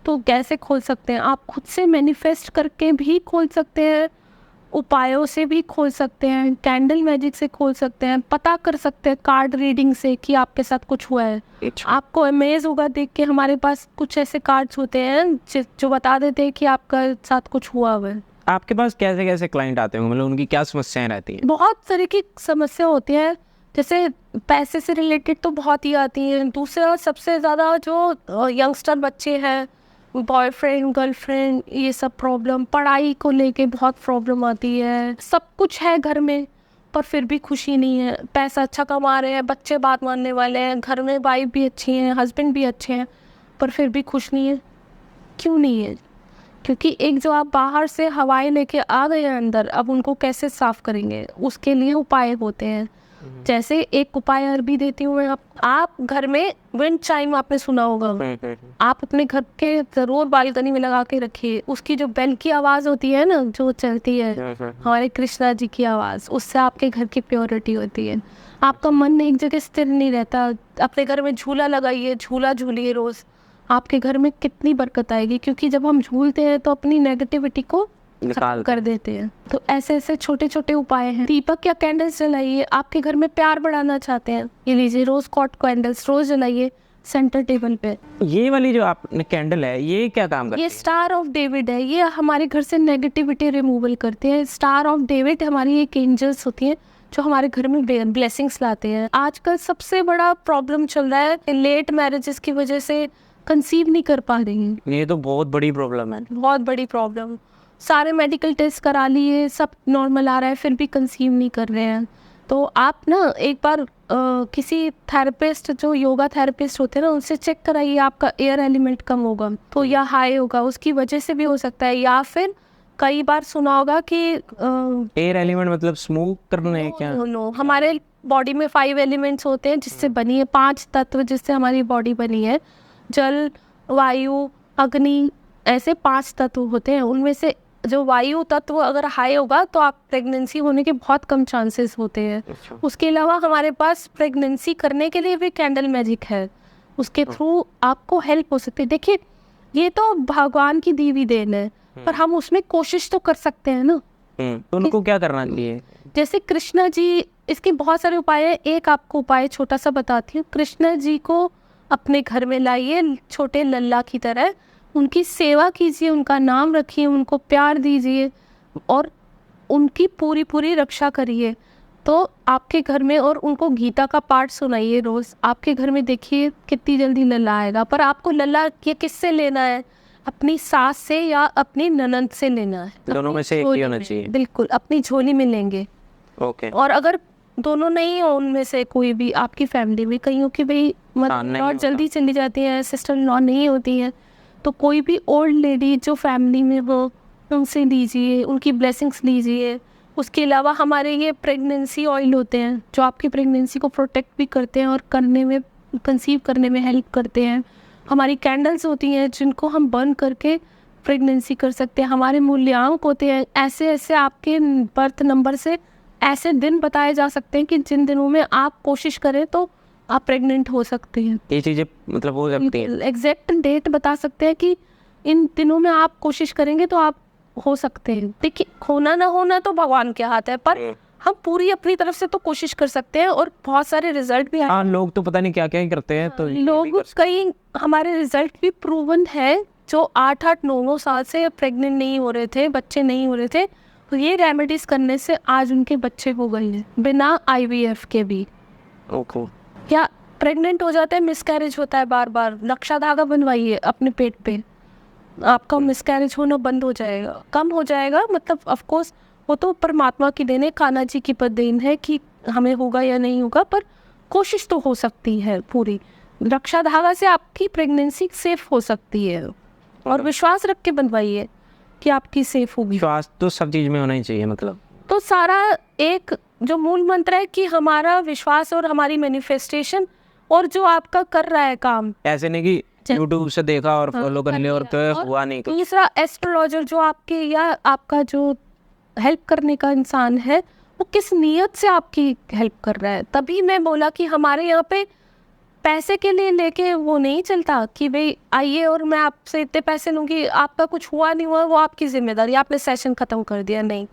तो कैसे खोल सकते हैं? आप खुद से मैनिफेस्ट करके भी खोल सकते हैं, उपायों से भी खोल सकते हैं, कैंडल मैजिक से खोल सकते हैं, पता कर सकते हैं कार्ड रीडिंग से कि आपके साथ कुछ हुआ है। आपको अमेज होगा देख के, हमारे पास कुछ ऐसे कार्ड्स होते हैं जो बता देते हैं कि आपका साथ कुछ हुआ है। आपके पास कैसे कैसे क्लाइंट आते हैं, मतलब उनकी क्या समस्याएं रहती हैं? बहुत तरह की समस्या होती है, जैसे पैसे से रिलेटेड तो बहुत ही आती हैं। दूसरा सबसे ज़्यादा जो यंगस्टर बच्चे हैं, बॉयफ्रेंड गर्लफ्रेंड, ये सब प्रॉब्लम, पढ़ाई को लेके बहुत प्रॉब्लम आती है। सब कुछ है घर में पर फिर भी खुशी नहीं है। पैसा अच्छा कमा रहे हैं, बच्चे बात मानने वाले हैं, घर में वाइफ भी अच्छी हैं, हस्बैंड भी अच्छे हैं, पर फिर भी खुश नहीं है। क्यों नहीं है? क्योंकि एक जो आप बाहर से हवाएं लेके आ गए हैं अंदर, अब उनको कैसे साफ करेंगे? उसके लिए उपाय होते हैं। जैसे एक उपाय और भी देती हूँ मैं। आप घर में विंड चाइम आपने सुना होगा, आप अपने घर के जरूर बालकनी में लगा के रखिए। उसकी जो बेल की आवाज़ होती है ना, जो चलती है, हमारे कृष्णा जी की आवाज़, उससे आपके घर की प्योरिटी होती है। आपका मन एक जगह स्थिर नहीं रहता। अपने घर में झूला लगाइए, झूला झूलिए रोज़, आपके घर में कितनी बरकत आएगी। क्योंकि जब हम झूलते हैं तो अपनी नेगेटिविटी को खत्म कर देते हैं। तो ऐसे ऐसे छोटे छोटे उपाय हैं। दीपक या कैंडल्स जलाइए। आपके घर में प्यार बढ़ाना चाहते हैं, ये लीजिए रोज कॉट कैंडल्स, रोज जलाइए सेंटर टेबल पे। ये वाली जो आपने कैंडल है, ये क्या काम करती है? ये स्टार ऑफ डेविड है। ये हमारे घर से नेगेटिविटी रिमूवल करते हैं। स्टार ऑफ डेविड हमारी एक एंजल्स होती हैं जो हमारे घर में ब्लेसिंग्स लाते हैं। आजकल सबसे बड़ा प्रॉब्लम चल रहा है, लेट मैरिजेस की वजह से कंसीव नहीं कर पा रही हैं। ये तो बहुत बड़ी प्रॉब्लम है, बहुत बड़ी प्रॉब्लम। सारे मेडिकल टेस्ट करा लिए, सब नॉर्मल आ रहा है, फिर भी कंसीव नहीं कर रहे हैं। तो आप ना एक बार किसी थेरेपिस्ट, जो योगा थेरेपिस्ट होते हैं ना, उनसे चेक कराइए। आपका एयर एलिमेंट कम होगा तो या हाई होगा, उसकी वजह से भी हो सकता है। या फिर कई बार सुना होगा कि एयर एलिमेंट मतलब स्मोक करने क्या? नो, हमारे बॉडी में 5 एलिमेंट्स होते हैं जिससे बनी है, 5 तत्व जिससे हमारी बॉडी बनी है। जल, वायु, अग्नि, ऐसे 5 तत्व होते हैं। उनमें से जो वायु तत्व अगर हाई होगा तो आप प्रेगनेंसी होने के बहुत कम चांसेस होते हैं। उसके अलावा हमारे पास प्रेगनेंसी करने के लिए भी कैंडल मैजिक है, उसके थ्रू आपको हेल्प हो सकती है। देखिए, ये तो भगवान की दी हुई देन है, पर हम उसमें कोशिश तो कर सकते हैं ना। तो उनको क्या करना चाहिए? जैसे कृष्णा जी, इसके बहुत सारे उपाय हैं। एक आपको उपाय छोटा सा बताती हूँ। कृष्णा जी को अपने घर में लाइए, छोटे लल्ला की तरह उनकी सेवा कीजिए, उनका नाम रखिए, उनको प्यार दीजिए और उनकी पूरी पूरी रक्षा करिए। तो आपके घर में, और उनको गीता का पाठ सुनाइए रोज़, आपके घर में देखिए कितनी जल्दी लल्ला आएगा। पर आपको लल्ला ये किससे लेना है? अपनी सास से या अपनी ननद से लेना है। दोनों में से एक ही होना चाहिए। बिल्कुल, अपनी झोली में लेंगे। ओके। और अगर दोनों नहीं हो, उनमें से कोई भी आपकी फैमिली में, कहीं हो कि भाई मदर जल्दी चली जाती है, सिस्टर लॉ नहीं होती है, तो कोई भी ओल्ड लेडी जो फैमिली में हो, उनसे लीजिए, उनकी ब्लेसिंग्स लीजिए। उसके अलावा हमारे ये प्रेगनेंसी ऑयल होते हैं जो आपकी प्रेगनेंसी को प्रोटेक्ट भी करते हैं और करने में, कंसीव करने में हेल्प करते हैं। हमारी कैंडल्स होती हैं जिनको हम बर्न करके प्रेगनेंसी कर सकते हैं। हमारे मूल्यांक होते हैं, ऐसे ऐसे आपके बर्थ नंबर से ऐसे दिन बताए जा सकते हैं कि जिन दिनों में आप कोशिश करें तो आप प्रेग्नेंट हो सकते हैं। ये चीज़ें मतलब हो सकती हैं, एग्जैक्ट डेट बता सकते हैं कि इन दिनों में आप कोशिश करेंगे तो आप हो सकते हैं। देखिए, होना ना होना तो भगवान के हाथ है, पर हम पूरी अपनी तरफ से तो कोशिश कर सकते हैं और बहुत सारे रिजल्ट भी आए। हाँ, लोग तो पता नहीं क्या क्या ही करते हैं, तो ये भी लोग कर सकते कई हमारे रिजल्ट भी प्रूवन है जो 8-8 9-9 साल से प्रेग्नेंट नहीं हो रहे थे, बच्चे नहीं हो रहे थे, तो ये रेमेडीज करने से आज उनके बच्चे हो गए हैं बिना IVF के भी। हैं। ओके। क्या प्रेग्नेंट हो जाते हैं, मिसकैरेज होता है बार बार, रक्षा धागा बनवाइए अपने पेट पे, आपका मिसकैरेज होना बंद हो जाएगा, कम हो जाएगा। मतलब ऑफ कोर्स वो तो परमात्मा की देन है, कान्हा जी की देन है कि हमें होगा या नहीं होगा, पर कोशिश तो हो सकती है पूरी। रक्षा धागा से आपकी प्रेगनेंसी सेफ हो सकती है और विश्वास रख के बनवाइए कि आपकी सेफ होगी। विश्वास तो सब चीज में होना ही चाहिए, मतलब तो सारा एक जो मूल मंत्र है कि हमारा विश्वास और हमारी मैनिफेस्टेशन और जो आपका कर रहा है काम, ऐसे नहीं कि यूट्यूब से देखा और हाँ, फॉलो कर लिया और लिया। तो और हुआ नहीं कुछ। तीसरा एस्ट्रोलॉजर जो आपके या आपका जो हेल्प करने का इंसान है वो किस नीयत से आपकी हेल्प कर रहा है। तभी मैं बोला कि हमारे यहाँ पे पैसे के लिए लेके वो नहीं चलता कि भाई आइए और मैं आपसे इतने पैसे लूँगी, आपका कुछ हुआ नहीं हुआ वो आपकी जिम्मेदारी, आपने सेशन ख़त्म कर दिया। नहीं,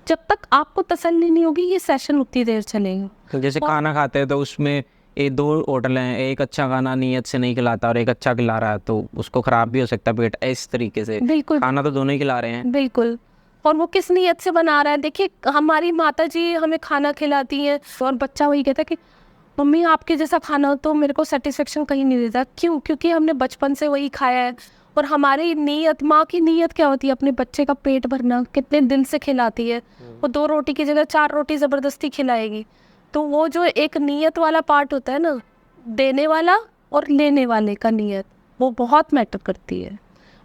जब तक आपको तसल्ली नहीं होगी ये सेशन उतनी देर चलेगा। तो जैसे खाना खाते हैं तो उसमें ये 2 होटल हैं, एक अच्छा खाना नीयत से नहीं खिलाता और एक अच्छा खिला रहा है, तो उसको खराब भी हो सकता है पेट। इस तरीके से बिल्कुल खाना तो दोनों ही खिला रहे हैं। बिल्कुल। और वो किस नीयत से बना रहा है। देखिए हमारी माता जी हमें खाना खिलाती हैं और बच्चा वही कहता है कि मम्मी आपके जैसा खाना तो मेरे को सेटिस्फेक्शन कहीं नहीं देता। क्यों? क्योंकि हमने बचपन से वही खाया है। और हमारी नीयत, माँ की नीयत क्या होती है? अपने बच्चे का पेट भरना। कितने दिन से खिलाती है वो, 2 रोटी की जगह 4 रोटी ज़बरदस्ती खिलाएगी। तो वो जो एक नीयत वाला पार्ट होता है ना, देने वाला और लेने वाले का नीयत, वो बहुत मैटर करती है।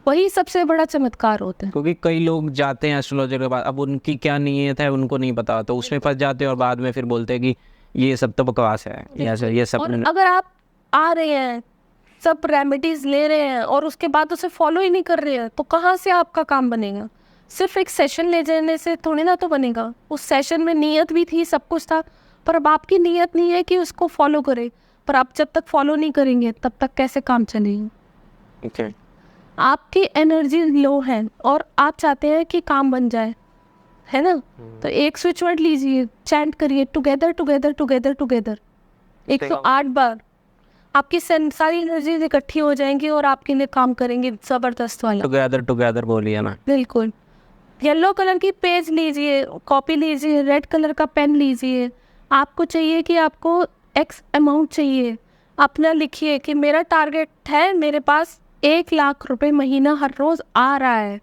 वही सबसे बड़ा चमत्कार होता है। क्योंकि कई लोग जाते हैं एस्ट्रोलॉजर के पास, अब उनकी क्या नीयत है उनको नहीं पता, तो उसमें फंस जाते हैं और बाद में फिर बोलते हैं कि ये सब तो बकवास है, ऐसे ये सब। और अगर आप आ रहे हैं, सब रेमेडीज ले रहे हैं और उसके बाद उसे फॉलो ही नहीं कर रहे हैं, तो कहाँ से आपका काम बनेगा? सिर्फ एक सेशन ले जाने से थोड़ी ना तो बनेगा। उस सेशन में नीयत भी थी, सब कुछ था, पर अब आपकी नीयत नहीं है कि उसको फॉलो करें। पर आप जब तक फॉलो नहीं करेंगे तब तक कैसे काम चलेगा? Okay. आपकी एनर्जी लो है और आप चाहते हैं कि काम बन जाए, है ना? तो एक स्विच वर्ड लीजिए, चैंट करिए, टुगेदर टुगेदर टुगेदर टुगेदर 108 बार। आपकी सारी एनर्जीज इकट्ठी हो जाएंगी और आपके लिए काम करेंगे ज़बरदस्त वाला। टुगेदर टुगेदर बोलिए ना। बिल्कुल। येलो कलर की पेज लीजिए, कॉपी लीजिए, रेड कलर का पेन लीजिए। आपको चाहिए कि आपको एक्स अमाउंट चाहिए, अपना लिखिए कि मेरा टारगेट है, मेरे पास 1 लाख रुपए महीना हर रोज आ रहा है।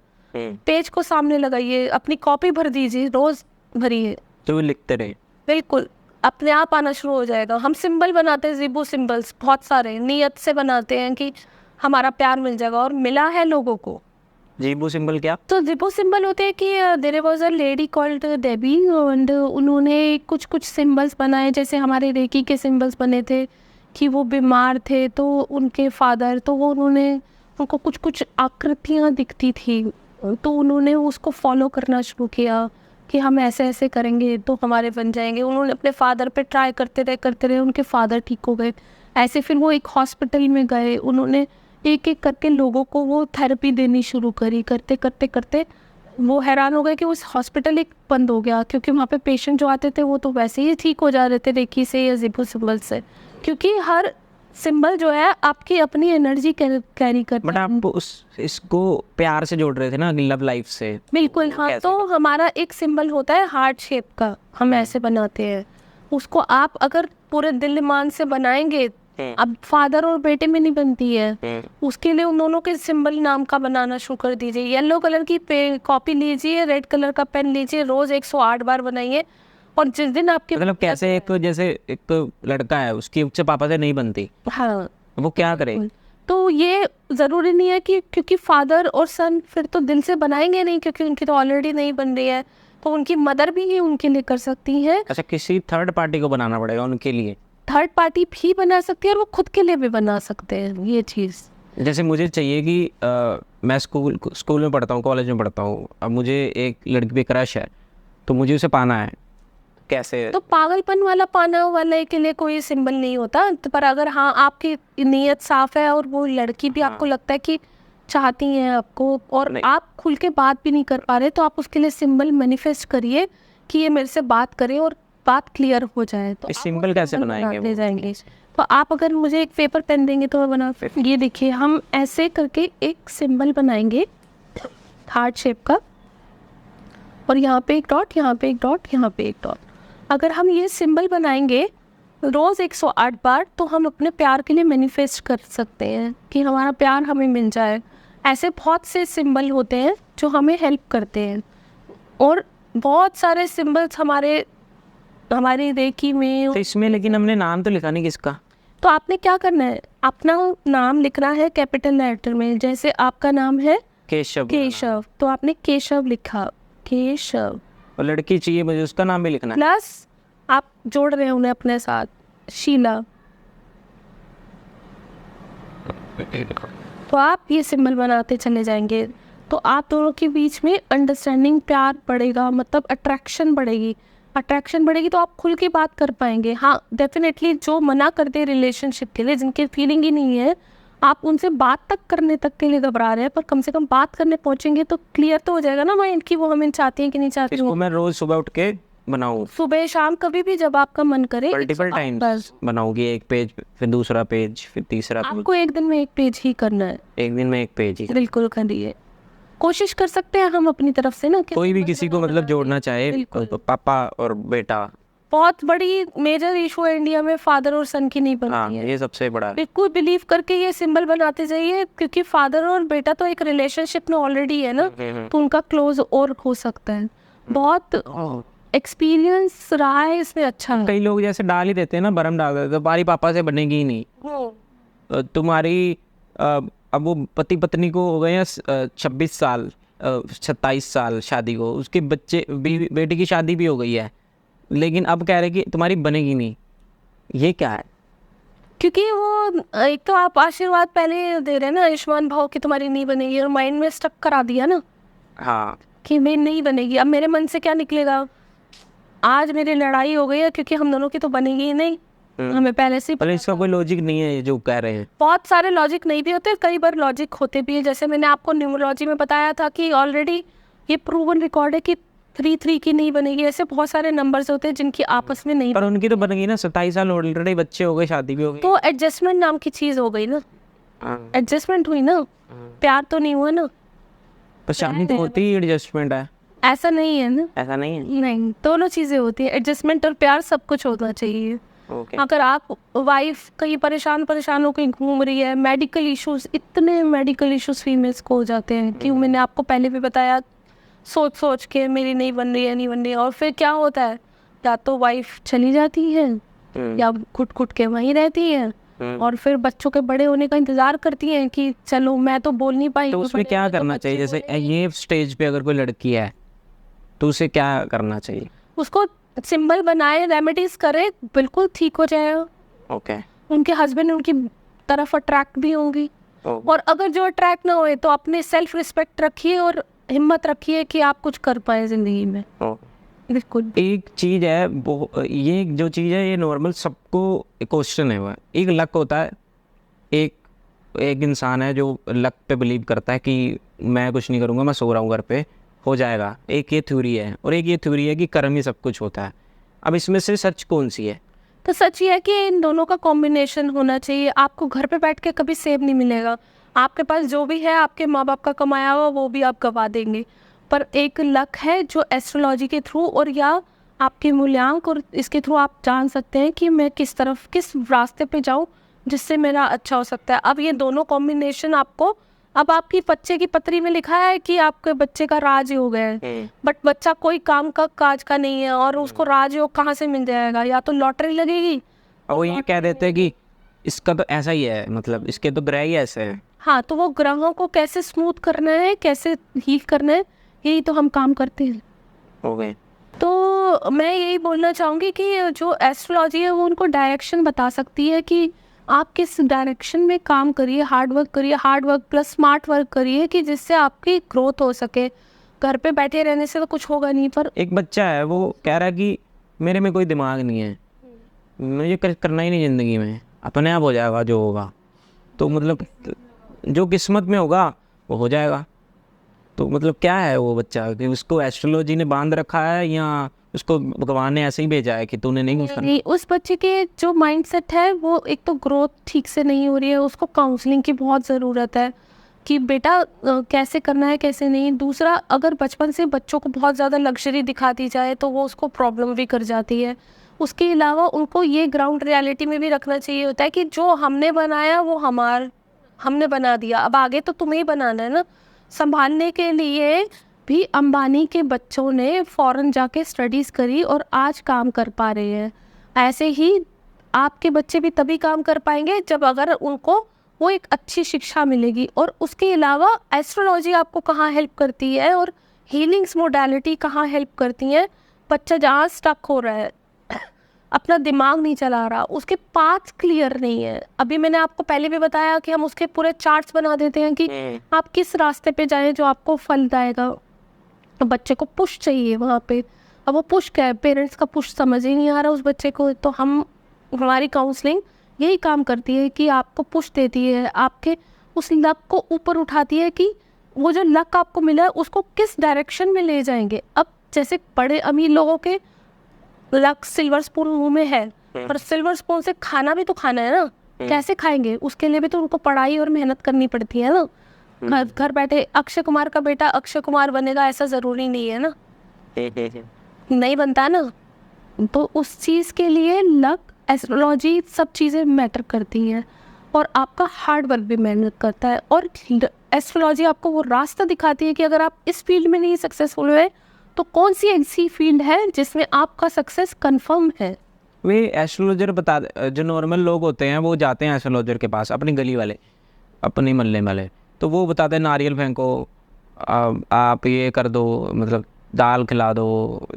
पेज को सामने लगाइए, अपनी कॉपी भर दीजिए, रोज भरिए। तो लिखते रहे। बिल्कुल, अपने आप आना शुरू हो जाएगा। हम सिंबल बनाते हैं, ज़िबू सिंबल्स बहुत सारे नियत से बनाते हैं कि हमारा प्यार मिल जाएगा, और मिला है लोगों को। जीबू सिंबल क्या? तो ज़िबू सिंबल होते हैं कि there was a lady called Debbie and उन्होंने कुछ कुछ सिंबल्स बनाए, जैसे हमारे रेकी के सिंबल्स बने थे कि वो बीमार थे तो उनके फादर, तो वो उनको कुछ कुछ आकृतियाँ दिखती थी, तो उन्होंने उसको फॉलो करना शुरू किया कि हम ऐसे ऐसे करेंगे तो हमारे बन जाएंगे। उन्होंने अपने फादर पे ट्राई करते रहे, उनके फादर ठीक हो गए। ऐसे फिर वो एक हॉस्पिटल में गए, उन्होंने एक एक करके लोगों को वो थेरेपी देनी शुरू करी। करते करते करते वो हैरान हो गए कि उस हॉस्पिटल एक बंद हो गया, क्योंकि वहाँ पे पेशेंट जो आते थे वो तो वैसे ही ठीक हो जा रहे थे रेकी से या ज़िबू सिंबल से, क्योंकि हर सिंबल जो है आपकी अपनी एनर्जी कैरी करता बट है। आप इसको प्यार से जोड़ रहे थे ना, लव लाइफ से। बिल्कुल हाँ। कैसे? तो हमारा एक सिंबल होता है हार्ट शेप का, हम ऐसे बनाते हैं उसको। आप अगर पूरे दिल ईमान से बनाएंगे, अब फादर और बेटे में नहीं बनती है, उसके लिए उन दोनों के सिंबल नाम का बनाना शुरू कर दीजिए। येलो कलर की कॉपी लीजिए, रेड कलर का पेन लीजिए, रोज 108 बार बनाइए। और जिस दिन आपके मतलब कैसे, जैसे एक लड़का है उसकी उससे पापा से नहीं बनती, हाँ, वो क्या करे? तो ये ज़रूरी नहीं है कि क्योंकि फादर और सन फिर तो दिल से बनाएंगे नहीं, क्योंकि उनकी तो ऑलरेडी नहीं बन रही है, तो उनकी मदर भी ये उनके लिए कर सकती है। अच्छा, किसी थर्ड पार्टी को बनाना पड़ेगा उनके लिए? थर्ड पार्टी भी बना सकती है और वो खुद के लिए भी बना सकते हैं ये चीज़। जैसे मुझे चाहिए कि मैं स्कूल में पढ़ता हूँ, कॉलेज में पढ़ता हूँ, अब मुझे एक लड़की पे क्रश है, तो मुझे उसे पाना है, कैसे? तो पागलपन वाला पाना वाले के लिए कोई सिंबल नहीं होता, तो पर अगर हाँ आपकी नीयत साफ है और वो लड़की भी आपको लगता है कि चाहती हैं आपको, और आप खुल के बात भी नहीं कर पा रहे, तो आप उसके लिए सिंबल मैनिफेस्ट करिए कि ये मेरे से बात करे और बात क्लियर हो जाए। तो इस आप सिंबल वो कैसे symbol बनाएंगे बनाते वो? जाएंगे। तो आप अगर मुझे एक पेपर पेन देंगे तो मैं बना, ये देखिए हम ऐसे करके एक सिंबल बनाएंगे हार्ट शेप का, और यहाँ पे एक डॉट, यहाँ पे एक डॉट, यहाँ पे एक डॉट। अगर हम ये सिंबल बनाएंगे रोज़ 108 बार तो हम अपने प्यार के लिए मैनिफेस्ट कर सकते हैं कि हमारा प्यार हमें मिल जाए। ऐसे बहुत से सिंबल होते हैं जो हमें हेल्प करते हैं, और बहुत सारे सिंबल्स हमारे रेकी में। तो इसमें लेकिन हमने नाम तो लिखा नहीं किसका। तो आपने क्या करना है, अपना नाम लिखना है कैपिटल लेटर में। जैसे आपका नाम है केशव। केशव, तो आपने केशव लिखा, केशव। और लड़की चाहिए मुझे, उसका नाम भी लिखना है। प्लस आप जोड़ रहे हैं उन्हें अपने साथ, शीला। तो आप ये सिंबल बनाते चले जाएंगे तो आप दोनों के बीच में अंडरस्टैंडिंग, प्यार बढ़ेगा, मतलब अट्रैक्शन बढ़ेगी। अट्रैक्शन बढ़ेगी तो आप खुल के बात कर पाएंगे। हाँ डेफिनेटली जो मना करते हैं रिलेशनशिप के लिए, जिनके फीलिंग ही नहीं है, आप उनसे बात तक करने तक के लिए घबरा रहे हैं, पर कम से कम बात करने पहुंचेंगे तो क्लियर तो हो जाएगा ना माइंड की वो हमें चाहती हैं कि नहीं चाहती इसको हूँ। मैं रोज सुबह उठ के बनाऊँ, सुबह शाम कभी भी जब आपका मन करे मल्टीपल 108 टाइम्स बार। बनाऊंगी। एक पेज, फिर दूसरा पेज, फिर तीसरा पेज। आपको एक दिन में एक पेज ही करना है, एक दिन में एक पेज ही। बिल्कुल करिए। कोशिश कर सकते हैं हम अपनी तरफ से ना कि कोई भी किसी को मतलब जोड़ना चाहे, बिल्कुल। तो पापा और बेटा। बहुत बड़ी मेजर इशू है इंडिया में, फादर और सन की नहीं हाँ, बनती है। ये सबसे बड़ा है। बिल्कुल बिलीव करके ये सिंबल बनाते जाइए, क्योंकि फादर और बेटा तो एक रिलेशनशिप में ऑलरेडी है ना, तो उनका क्लोज और हो सकता है। बहुत एक्सपीरियंस रहा है इसमें, अच्छा है। कई लोग जैसे डाल ही देते हैं ना, भरम डाल देते हैं, तुम्हारी पापा से बनेगी ही नहीं। तुम्हारी अब वो पति पत्नी को हो गए हैं 26 साल, 27 साल शादी को, उसके बच्चे बेटी की शादी भी हो गई है, लेकिन अब कह रहे कि तुम्हारी बनेगी नहीं। ये क्या है? क्योंकि वो एक तो आप आशीर्वाद पहले दे रहे हैं ना आयुष्मान भाव कि तुम्हारी नहीं बनेगी, और माइंड में स्टक करा दिया ना हाँ, कि मेरी नहीं बनेगी। अब मेरे मन से क्या निकलेगा, आज मेरी लड़ाई हो गई है क्योंकि हम दोनों की तो बनेगी ही नहीं, हमें पहले से ही पर इसका कोई लॉजिक नहीं है ये जो कह रहे हैं। बहुत सारे लॉजिक नहीं भी होते, कई बार लॉजिक होते भी है। जैसे मैंने आपको न्यूमरोलॉजी में बताया था कि ऑलरेडी ये प्रूवन रिकॉर्ड है कि 3 की नहीं बनेगी। ऐसे बहुत सारे नंबर्स होते हैं जिनकी आपस में नहीं, पर उनकी तो बनेगी ना, 27 साल ऑलरेडी, बच्चे हो गए, शादी भी हो गई। तो एडजस्टमेंट नाम की चीज़ हो गई ना, हाँ। एडजस्टमेंट हुई ना, प्यार तो नहीं हुआ ना। पर शादी तो होती ही एडजस्टमेंट है, ऐसा नहीं है ना, ऐसा नहीं है। नहीं, दोनों चीज़ें होती है, एडजस्टमेंट और प्यार, सब कुछ होना चाहिए। ओके। अगर आप वाइफ कहीं परेशान हो कहीं घूम रही है, मेडिकल इश्यूज, इतने मेडिकल इश्यूज फीमेल्स को हो जाते हैं कि मैंने आपको पहले भी बताया, सोच सोच के मेरी नहीं बन रही है, और फिर क्या होता है, या तो वाइफ चली जाती है या घुट के वहीं रहती है, और फिर बच्चों के बड़े होने का इंतजार करती हैं कि चलो मैं तो बोल नहीं पाई। तो उसमें बड़े क्या हुए तो करना बच्चे चाहिए? जैसे होने ही। ये स्टेज पे अगर कोई लड़की है तो उसे क्या करना चाहिए? उसको सिंबल बनाए, रेमेडीज करे, बिल्कुल ठीक हो जाएगा। ओके। उनके हस्बैंड उनकी तरफ अट्रैक्ट भी होंगी, और अगर जो अट्रैक्ट ना होए तो अपने सेल्फ रिस्पेक्ट रखिए और हिम्मत रखिए कि आप कुछ कर पाए जिंदगी में। बिल्कुल। एक चीज़ है ये जो चीज़ है ये नॉर्मल सबको क्वेश्चन है, वह एक लक होता है। एक इंसान है जो लक पे बिलीव करता है कि मैं कुछ नहीं करूँगा, मैं सो रहा हूँ घर पे, हो जाएगा। एक ये थ्योरी है, और एक ये थ्योरी है कि कर्म ही सब कुछ होता है। अब इसमें से सच कौन सी है? तो सच ये है कि इन दोनों का कॉम्बिनेशन होना चाहिए। आपको घर पे बैठ के कभी सेव नहीं मिलेगा, आपके पास जो भी है आपके माँ बाप का कमाया हुआ वो भी आप गवा देंगे। पर एक लक है जो एस्ट्रोलॉजी के थ्रू और या आपके मूल्यांक और इसके थ्रू आप जान सकते हैं कि मैं किस रास्ते पे जाऊँ जिससे मेरा अच्छा हो सकता है। अब ये दोनों कॉम्बिनेशन आपको, अब आपकी बच्चे की पत्री में लिखा है कि आपके बच्चे का राजयोग है, बट बच्चा कोई काम का काज का नहीं है, और उसको राजयोग कहाँ से मिल जाएगा? या तो लॉटरी लगेगी। और वो ये कह देते हैं कि इसका तो ऐसा ही है, मतलब इसके तो ग्रह ही ऐसे हैं। हाँ, तो वो ग्रहों को कैसे स्मूथ करना है, कैसे हील करना है, यही तो हम काम करते हैं। ओके। तो मैं यही बोलना चाहूँगी कि जो एस्ट्रोलॉजी है वो उनको डायरेक्शन बता सकती है कि आप किस डायरेक्शन में काम करिए, hard work plus smart work करिए कि जिससे आपकी ग्रोथ हो सके। घर पे बैठे रहने से तो कुछ होगा नहीं। पर एक बच्चा है वो कह रहा है कि मेरे में कोई दिमाग नहीं है, मुझे करना ही नहीं ज़िंदगी में, अपने आप हो जाएगा जो होगा। तो मतलब जो किस्मत में होगा वो हो जाएगा। तो मतलब क्या है वो बच्चा कि उसको एस्ट्रोलॉजी ने बांध रखा है, या उसको भगवान ने ऐसे ही भेजा है कि तूने नहीं कुछ करना। नहीं, उस बच्चे के जो माइंडसेट है वो एक तो ग्रोथ ठीक से नहीं हो रही है, उसको काउंसलिंग की बहुत ज़रूरत है कि बेटा कैसे करना है कैसे नहीं। दूसरा, अगर बचपन से बच्चों को बहुत ज़्यादा लग्जरी दिखा दी जाए तो वो उसको प्रॉब्लम भी कर जाती है। उसके अलावा उनको ये ग्राउंड रियलिटी में भी रखना चाहिए होता है कि जो हमने बनाया वो हमने बना दिया, अब आगे तो तुम्हें ही बनाना है ना। संभालने के लिए भी अंबानी के बच्चों ने फॉरेन जाके स्टडीज़ करी और आज काम कर पा रहे हैं। ऐसे ही आपके बच्चे भी तभी काम कर पाएंगे जब अगर उनको वो एक अच्छी शिक्षा मिलेगी। और उसके अलावा एस्ट्रोलॉजी आपको कहाँ हेल्प करती है और हीलिंग्स मोडालिटी कहाँ हेल्प करती हैं। बच्चा जहाँ स्टक हो रहा है, अपना दिमाग नहीं चला रहा, उसके पाथ क्लियर नहीं है। अभी मैंने आपको पहले भी बताया कि हम उसके पूरे चार्ट्स बना देते हैं कि आप किस रास्ते पे जाएं जो आपको फल देगा। तो बच्चे को पुश चाहिए वहाँ पे। अब वो पुश क्या है, पेरेंट्स का पुश समझ ही नहीं आ रहा उस बच्चे को। तो हमारी काउंसलिंग यही काम करती है कि आपको पुश देती है, आपके उस लक को ऊपर उठाती है कि वो जो लक आपको मिला है उसको किस डायरेक्शन में ले जाएंगे। अब जैसे बड़े अमीर लोगों के लक सिल्वर स्पून मुंह में है, पर सिल्वर स्पून से खाना भी तो खाना है ना, कैसे खाएंगे? उसके लिए भी तो उनको पढ़ाई और मेहनत करनी पड़ती है ना। घर बैठे अक्षय कुमार का बेटा अक्षय कुमार बनेगा ऐसा ज़रूरी नहीं है ना, नहीं बनता ना। तो उस चीज़ के लिए लक, एस्ट्रोलॉजी, सब चीज़ें मैटर करती हैं और आपका हार्ड वर्क भी मेहनत करता है। और एस्ट्रोलॉजी आपको वो रास्ता दिखाती है कि अगर आप इस फील्ड में नहीं सक्सेसफुल हुए तो कौन सी ऐसी फील्ड है जिसमें आपका सक्सेस कंफर्म है। वे एस्ट्रोलॉजर बता, जो नॉर्मल लोग होते हैं वो जाते हैं एस्ट्रोलॉजर के पास, अपनी गली वाले, अपने मोहल्ले वाले, तो वो बताते हैं नारियल फेंको, आप ये कर दो, मतलब दाल खिला दो,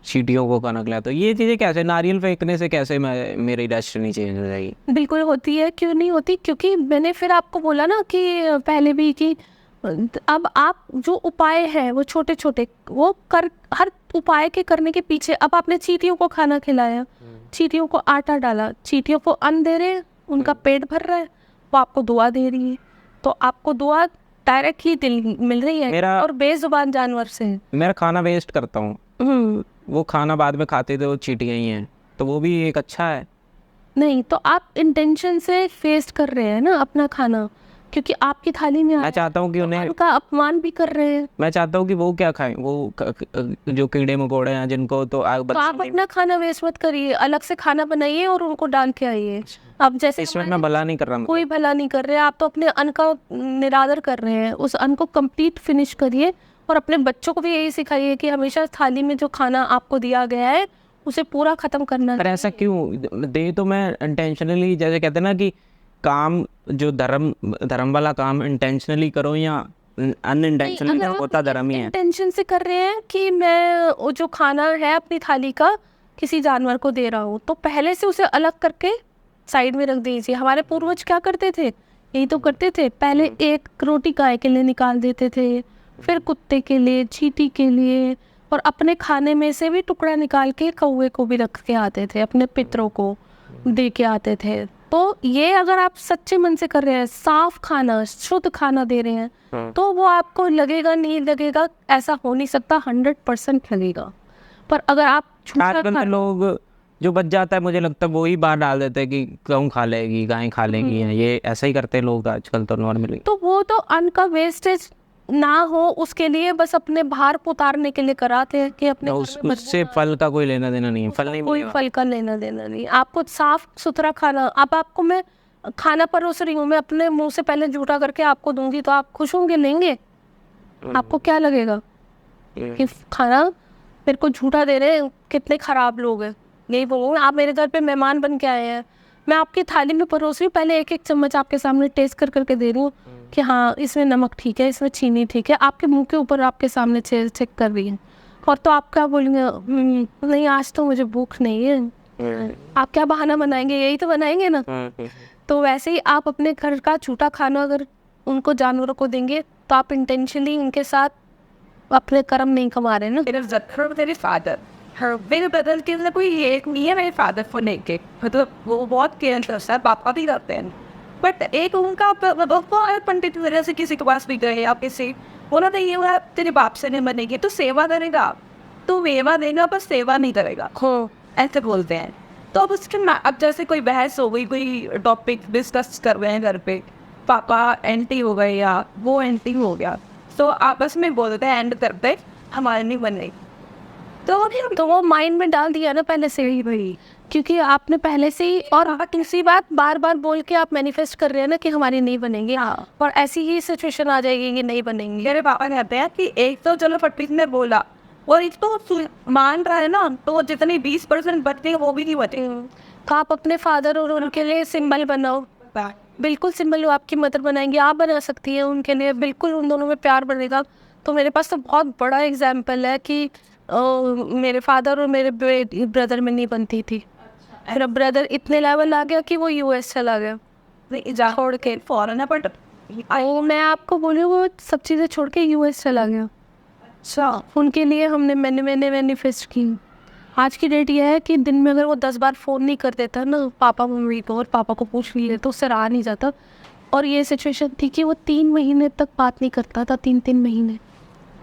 चींटियों को खाना खिला दो। ये चीज़ें कैसे, नारियल फेंकने से कैसे मेरी डेस्टिनी चेंज हो जाएगी? बिल्कुल होती है, क्यों नहीं होती? क्योंकि मैंने फिर आपको बोला ना कि पहले भी कि अब आप जो उपाय हैं वो छोटे छोटे वो कर, हर उपाय के करने के पीछे, अब आपने चींटियों को खाना खिलाया, चींटियों को आटा डाला, चींटियों को अन्न दे रहे हैं, उनका पेट भर रहा है, वो आपको दुआ दे रही है। तो आपको दुआ डायरेक्टली मिल रही है और बेजुबान जानवर से। मेरा खाना वेस्ट करता हूँ, वो खाना बाद में खाते तो चींटियाँ ही हैं, तो वो भी एक अच्छा है। नहीं, तो आप इंटेंशन से वेस्ट कर रहे हैं ना अपना खाना, क्योंकि आपकी थाली में मैं चाहता हूँ कि उन्हें, उनका अपमान भी कर रहे हैं। मैं चाहता हूँ कि वो क्या खाएं, वो जो कीड़े मकोड़े हैं जिनको तो आप अपना खाना वेस्ट मत करिए, अलग से खाना बनाइए और उनको डाल के आइए। अब जैसे इसमें मैं भला नहीं कर रहा, कोई भला नहीं कर रहे, आप तो अपने अन्न का निरादर कर रहे हैं। उस अन्न को कंप्लीट फिनिश करिए और अपने बच्चों को भी यही सिखाइए कि हमेशा थाली में जो खाना आपको दिया गया है उसे पूरा खत्म करना। पर ऐसा क्यों दे, तो मैं इंटेंशनली, जैसे कहते हैं ना कि काम जो धर्म वाला काम इंटेंशनली करो या अनइंटेंशनली होता धर्म ही है। इंटेंशन से कर रहे हैं कि मैं वो जो खाना है अपनी थाली का किसी जानवर को दे रहा हूँ, तो पहले से उसे अलग करके साइड में रख दीजिए। हमारे पूर्वज क्या करते थे, यही तो करते थे। पहले एक रोटी गाय के लिए निकाल देते थे, फिर कुत्ते के लिए, चींटी के लिए, और अपने खाने में से भी टुकड़ा निकाल के कौवे को भी रख के आते थे, अपने पितरों को दे के आते थे। तो ये अगर आप सच्चे मन से कर रहे हैं, साफ खाना, शुद्ध खाना दे रहे हैं, तो वो आपको लगेगा नहीं लगेगा ऐसा हो नहीं सकता, 100% लगेगा। पर अगर आप आजकल लोग जो बच जाता है, मुझे लगता है वो ही बाहर डाल देते हैं कि गऊ खा लेगी, गाय खा लेगी, ये ऐसा ही करते हैं लोग आजकल तो नॉर्मली। तो वो तो अन्न का वेस्टेज ना हो उसके लिए बस अपने भार को उतारने के लिए कराते हैं कि अपने उससे फल का कोई लेना देना नहीं है, फल नहीं, कोई फल का लेना देना नहीं। आपको साफ सुथरा खाना, अब आपको मैं खाना परोस रही हूँ, मैं अपने मुंह से पहले झूठा करके आपको दूंगी तो आप खुश होंगे, लेंगे? आपको क्या लगेगा कि खाना मेरे को झूठा दे रहे हैं, कितने खराब लोग हैं? यही बोलूँगा। आप मेरे घर पे मेहमान बन के आए हैं, मैं आपकी थाली में परोस रही हूँ, पहले एक एक चम्मच आपके सामने टेस्ट करके दे रही हूँ कि हाँ इसमें नमक ठीक है, इसमें चीनी ठीक है, आपके मुंह के ऊपर आपके सामने चेक कर रही है। और तो आप क्या बोलेंगे, नहीं आज तो मुझे भूख नहीं है। आप क्या बहाना बनाएंगे? यही तो बनाएंगे ना। तो वैसे ही आप अपने घर का झूठा खाना अगर उनको, जानवरों को देंगे, तो आप इंटेंशनली उनके साथ अपने कर्म नहीं कमा रहे ना। मेरे फादर, मेरे ब्रदर के अंदर कोई हेट नहीं है मेरे फादर को लेके, मतलब वो बहुत केयर करता है, पापा भी करते हैं। बट एक उनका पंडित की वजह से किसी के पास भी गए, आप किसी बोला नहीं ये तेरे बाप से नहीं बनेगी तो सेवा करेगा। तो मेवा देगा पर सेवा नहीं करेगा, ऐसे बोलते हैं। तो अब उसके अब जैसे कोई बहस हो गई, कोई टॉपिक डिस्कस कर रहे हैं घर पे, पापा एंटी हो गए या वो एंटी हो गया, तो आपस में बोलते हैं, एंड करते हमारे नहीं बन रही। तो वो माइंड में डाल दिया ना पहले से ही भाई, क्योंकि आपने पहले से ही, और दूसरी बात बार बार बोल के आप मैनिफेस्ट कर रहे हैं ना कि हमारी नहीं बनेगी। हाँ। और ऐसी ही सिचुएशन आ जाएगी कि नहीं बनेंगी। मेरे पापा कहते हैं कि एक तो चलो फटफट ने बोला और एक तो मान रहा है ना, तो जितनी 20% बचती है वो भी नहीं बचे। तो आप अपने फादर और उनके लिए सिंबल बनाओ, बिल्कुल सिंबल आपकी मदर बनाएंगी, आप बना सकती हैं उनके लिए, बिल्कुल उन दोनों में प्यार बढ़ेगा। तो मेरे पास तो बहुत बड़ा एग्जाम्पल है कि मेरे फादर और मेरे ब्रदर में नहीं बनती थी। फिर अब ब्रदर इतने लेवल आ गया कि वो यूएस चला गया छोड़ के, फॉरेन है बट मैं आपको बोली वो सब चीज़ें छोड़ के यूएस चला गया। अच्छा, उनके लिए हमने मैंने मैनिफेस्ट की। आज की डेट यह है कि दिन में अगर वो 10 बार फ़ोन नहीं कर देता ना पापा मम्मी को, और पापा को पूछ लिए तो उससे रहा नहीं जाता। और ये सिचुएशन थी कि वो 3 महीने तक बात नहीं करता था, 3 महीने।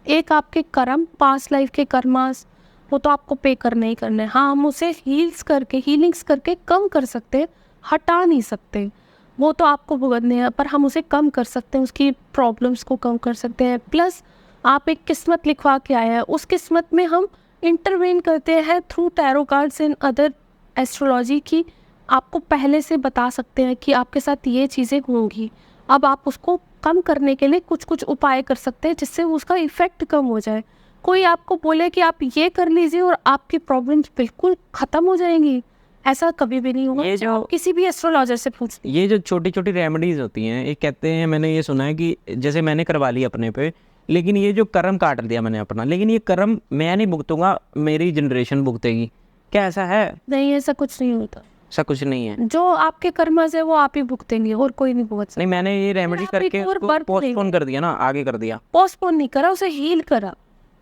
एक आपके कर्म, पास्ट लाइफ के कर्मास, वो तो आपको पे करने ही करने हैं। हाँ, हम उसे हीलिंग्स करके कम कर सकते हैं, हटा नहीं सकते, वो तो आपको भुगतने हैं, पर हम उसे कम कर सकते हैं, उसकी प्रॉब्लम्स को कम कर सकते हैं। प्लस आप एक किस्मत लिखवा के आए हैं, उस किस्मत में हम इंटरवेन करते हैं through tarot cards and other astrology की, आपको पहले से बता सकते हैं कि आपके साथ ये चीज़ें होंगी। अब आप उसको कम करने के लिए कुछ कुछ उपाय कर सकते हैं जिससे उसका इफ़ेक्ट कम हो जाए। कोई आपको बोले कि आप ये कर लीजिए और आपकी प्रॉब्लम्स बिल्कुल ख़त्म हो जाएंगी, ऐसा कभी भी नहीं होगा। ये जो किसी भी एस्ट्रोलॉजर से पूछ, ये जो छोटी छोटी रेमेडीज होती हैं, ये कहते हैं, मैंने ये सुना है कि जैसे मैंने करवा ली अपने पे, लेकिन ये जो कर्म काट दिया मैंने अपना, लेकिन ये कर्म मैं नहीं भुगतूंगा, मेरी जनरेशन भुगतेगी, क्या ऐसा है? नहीं, ऐसा कुछ नहीं होता। ऐसा कुछ नहीं है। जो आपके कर्मज है वो आप ही भुगतेंगे और कोई नहीं भुगत सकता। नहीं, मैंने ये रेमेडी आप एक करके और उसको बर्फ पोस्टपोन कर दिया ना, आगे कर दिया, पोस्टपोन नहीं करा, उसे हील करा।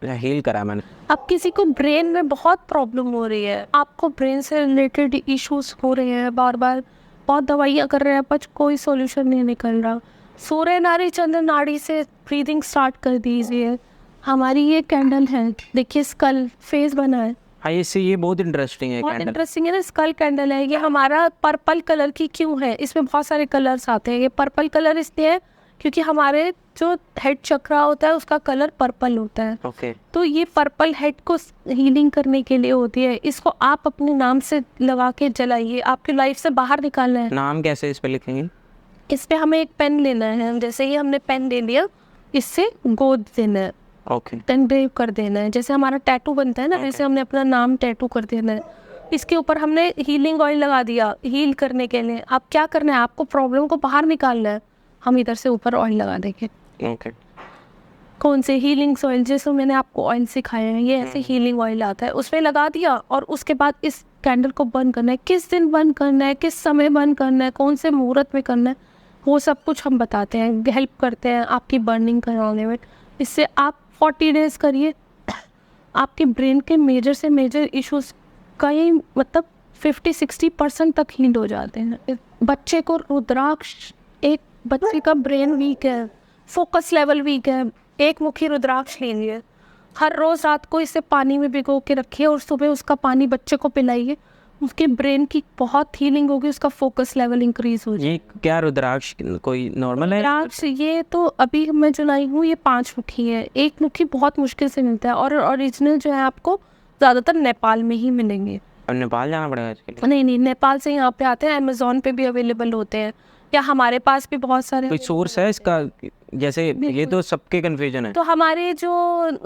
हील करा मैंने। अब किसी को ब्रेन में बहुत प्रॉब्लम हो रही है, आपको ब्रेन से रिलेटेड इश्यूज हो रहे हैं, बार बार बहुत दवाइयाँ कर रहे हैं पर कोई सॉल्यूशन नहीं निकल रहा, सूर्य नाड़ी चंद्र नाड़ी से ब्रीदिंग स्टार्ट कर दीजिए। हमारी ये कैंडल है, देखिए स्कल फेस बना है, हाँ, इससे ये बहुत इंटरेस्टिंग है बहुत कैंडल। इंटरेस्टिंग है ना। स्कल कैंडल है ये, हमारा पर्पल कलर की क्यों है, इसमें बहुत सारे कलर्स आते हैं। ये पर्पल कलर इसलिए है क्योंकि हमारे जो हेड चक्रा होता है उसका कलर पर्पल होता है। ओके। तो ये पर्पल हेड को हीलिंग करने के लिए होती है। इसको आप अपने नाम से लगा के जलाइए, आपकी लाइफ से बाहर निकालना है। नाम कैसे इस पे लिखेंगे? इस पे हमें एक पेन लेना है, जैसे ये हमने पेन ले लिया, इससे गोद देना है, ओके। एनग्रेव कर देना है। जैसे हमारा टैटू बनता है ना, वैसे हमने अपना नाम टैटू कर देना है। इसके ऊपर हमने हीलिंग ऑयल लगा दिया हील करने के लिए। आप क्या करना है, आपको प्रॉब्लम को बाहर निकालना है। हम इधर से ऊपर ऑयल लगा देंगे। ओके। कौन से हीलिंग ऑयल, जैसे मैंने आपको ऑयल सिखाया है, ये ऐसे हीलिंग ऑयल आता है, उसमें लगा दिया। और उसके बाद इस कैंडल को बंद करना है, किस दिन बंद करना है, किस समय बंद करना है, कौन से मुहूर्त में करना है, वो सब कुछ हम बताते हैं, हेल्प करते हैं आपकी बर्निंग कराने में। इससे आप 40 डेज करिए, आपके ब्रेन के मेजर से मेजर इश्यूज कई मतलब 50-60% तक हील हो जाते हैं। बच्चे को रुद्राक्ष, एक बच्चे का ब्रेन वीक है, फोकस लेवल वीक है, एक मुखी रुद्राक्ष लीजिए, हर रोज़ रात को इसे पानी में भिगो के रखिए और सुबह उसका पानी बच्चे को पिलाइए। उसके ब्रेन की बहुत हीलिंग होगी, उसका फोकस लेवल इंक्रीज हो जाए। ये क्या रुद्राक्ष कोई नॉर्मल है? रुद्राक्ष ये तो अभी मैं जो लाई हूँ ये 5 मुखी है। एक मुखी बहुत मुश्किल से मिलता है और ओरिजिनल जो है आपको ज़्यादातर नेपाल में ही मिलेंगे। अब नेपाल जाना पड़ेगा इसके लिए? नहीं, नेपाल से यहाँ पे आते हैं, अमेज़ॉन पे भी अवेलेबल होते हैं, या हमारे पास भी बहुत सारे। कोई सोर्स है इसका? जैसे ये तो सबके कन्फ्यूजन है। तो हमारे जो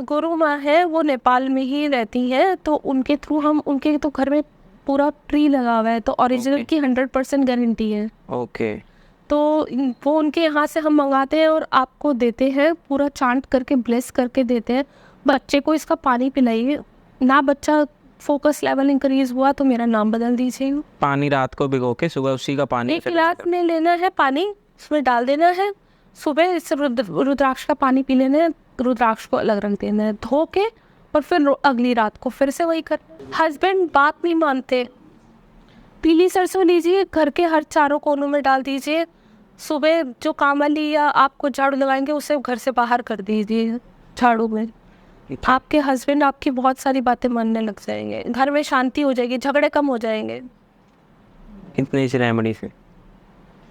गुरु माँ है वो नेपाल में ही रहती हैं, तो उनके थ्रू हम, उनके तो घर में पूरा ट्री लगा हुआ है, तो ओरिजिनल की 100% गारंटी है। ओके। तो वो उनके यहाँ से हम मंगाते हैं और आपको देते हैं, पूरा चांट करके ब्लेस करके देते हैं। बच्चे को इसका पानी पिलाइए ना, बच्चा फोकस लेवल इंक्रीज हुआ तो मेरा नाम बदल दीजिए। पानी रात को भिगो के सुबह उसी का पानी एक गिलास में लेना है पानी, उसमें डाल देना है, सुबह इससे रुद्राक्ष का पानी पी लेना है, रुद्राक्ष को अलग रख देना है धो के, और फिर अगली रात को फिर से वही कर। हस्बैंड बात नहीं मानते, पीली सरसों लीजिए, घर के हर चारों कोनों में डाल दीजिए, सुबह जो काम वाली या आपको झाड़ू लगाएंगे उसे घर से बाहर कर दीजिए झाड़ू में। आपके हस्बैंड आपकी बहुत सारी बातें मानने लग जाएंगे, घर में शांति हो जाएगी, झगड़े कम हो जाएंगे। इतनी सी रेमेडी से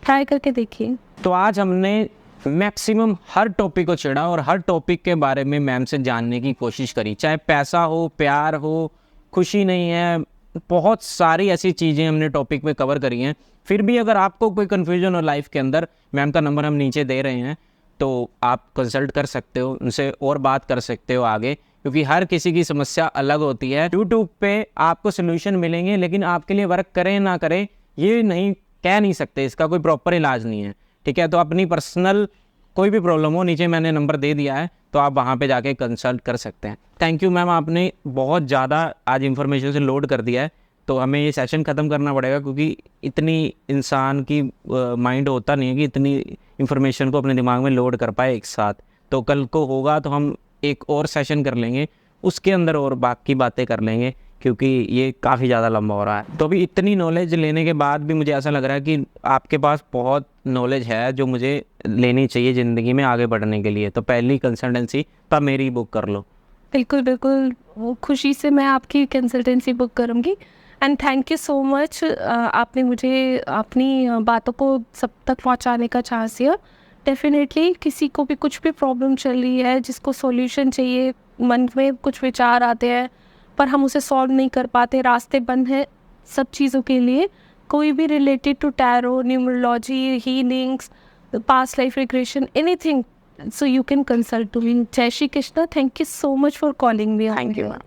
ट्राई करके देखिए। तो आज हमने मैक्सिमम हर टॉपिक को छेड़ा और हर टॉपिक के बारे में मैम से जानने की कोशिश करी, चाहे पैसा हो, प्यार हो, खुशी नहीं है, बहुत सारी ऐसी चीज़ें हमने टॉपिक में कवर करी हैं। फिर भी अगर आपको कोई कन्फ्यूजन हो लाइफ के अंदर, मैम का नंबर हम नीचे दे रहे हैं, तो आप कंसल्ट कर सकते हो, उनसे और बात कर सकते हो आगे, क्योंकि हर किसी की समस्या अलग होती है। यूट्यूब पे आपको सोल्यूशन मिलेंगे, लेकिन आपके लिए वर्क करें ना करें ये नहीं कह नहीं सकते, इसका कोई प्रॉपर इलाज नहीं है, ठीक है। तो अपनी पर्सनल कोई भी प्रॉब्लम हो, नीचे मैंने नंबर दे दिया है, तो आप वहाँ पे जाके कंसल्ट कर सकते हैं। थैंक यू मैम, आपने बहुत ज़्यादा आज इन्फॉर्मेशन से लोड कर दिया है। तो हमें ये सेशन ख़त्म करना पड़ेगा, क्योंकि इतनी इंसान की माइंड होता नहीं है कि इतनी इन्फॉर्मेशन को अपने दिमाग में लोड कर पाए एक साथ। तो कल को होगा तो हम एक और सेशन कर लेंगे, उसके अंदर और बाकी बातें कर लेंगे, क्योंकि ये काफ़ी ज़्यादा लंबा हो रहा है। तो अभी इतनी नॉलेज लेने के बाद भी मुझे ऐसा लग रहा है कि आपके पास बहुत नॉलेज है जो मुझे लेनी चाहिए ज़िंदगी में आगे बढ़ने के लिए। तो पहली कंसल्टेंसी तब मेरी बुक कर लो। बिल्कुल बिल्कुल, वो खुशी से मैं आपकी कंसल्टेंसी बुक करूँगी। And thank you so much, आपने मुझे अपनी बातों को सब तक पहुँचाने का चांस दिया। डेफिनेटली किसी को भी कुछ भी प्रॉब्लम चल रही है, जिसको सॉल्यूशन चाहिए, मन में कुछ विचार आते हैं पर हम उसे सॉल्व नहीं कर पाते, रास्ते बंद हैं सब चीज़ों के लिए, कोई भी related to tarot, numerology, healings, past life regression, anything, so you can consult to me. Jai Shri Krishna. Thank you so much for calling me. Thank you ma'am.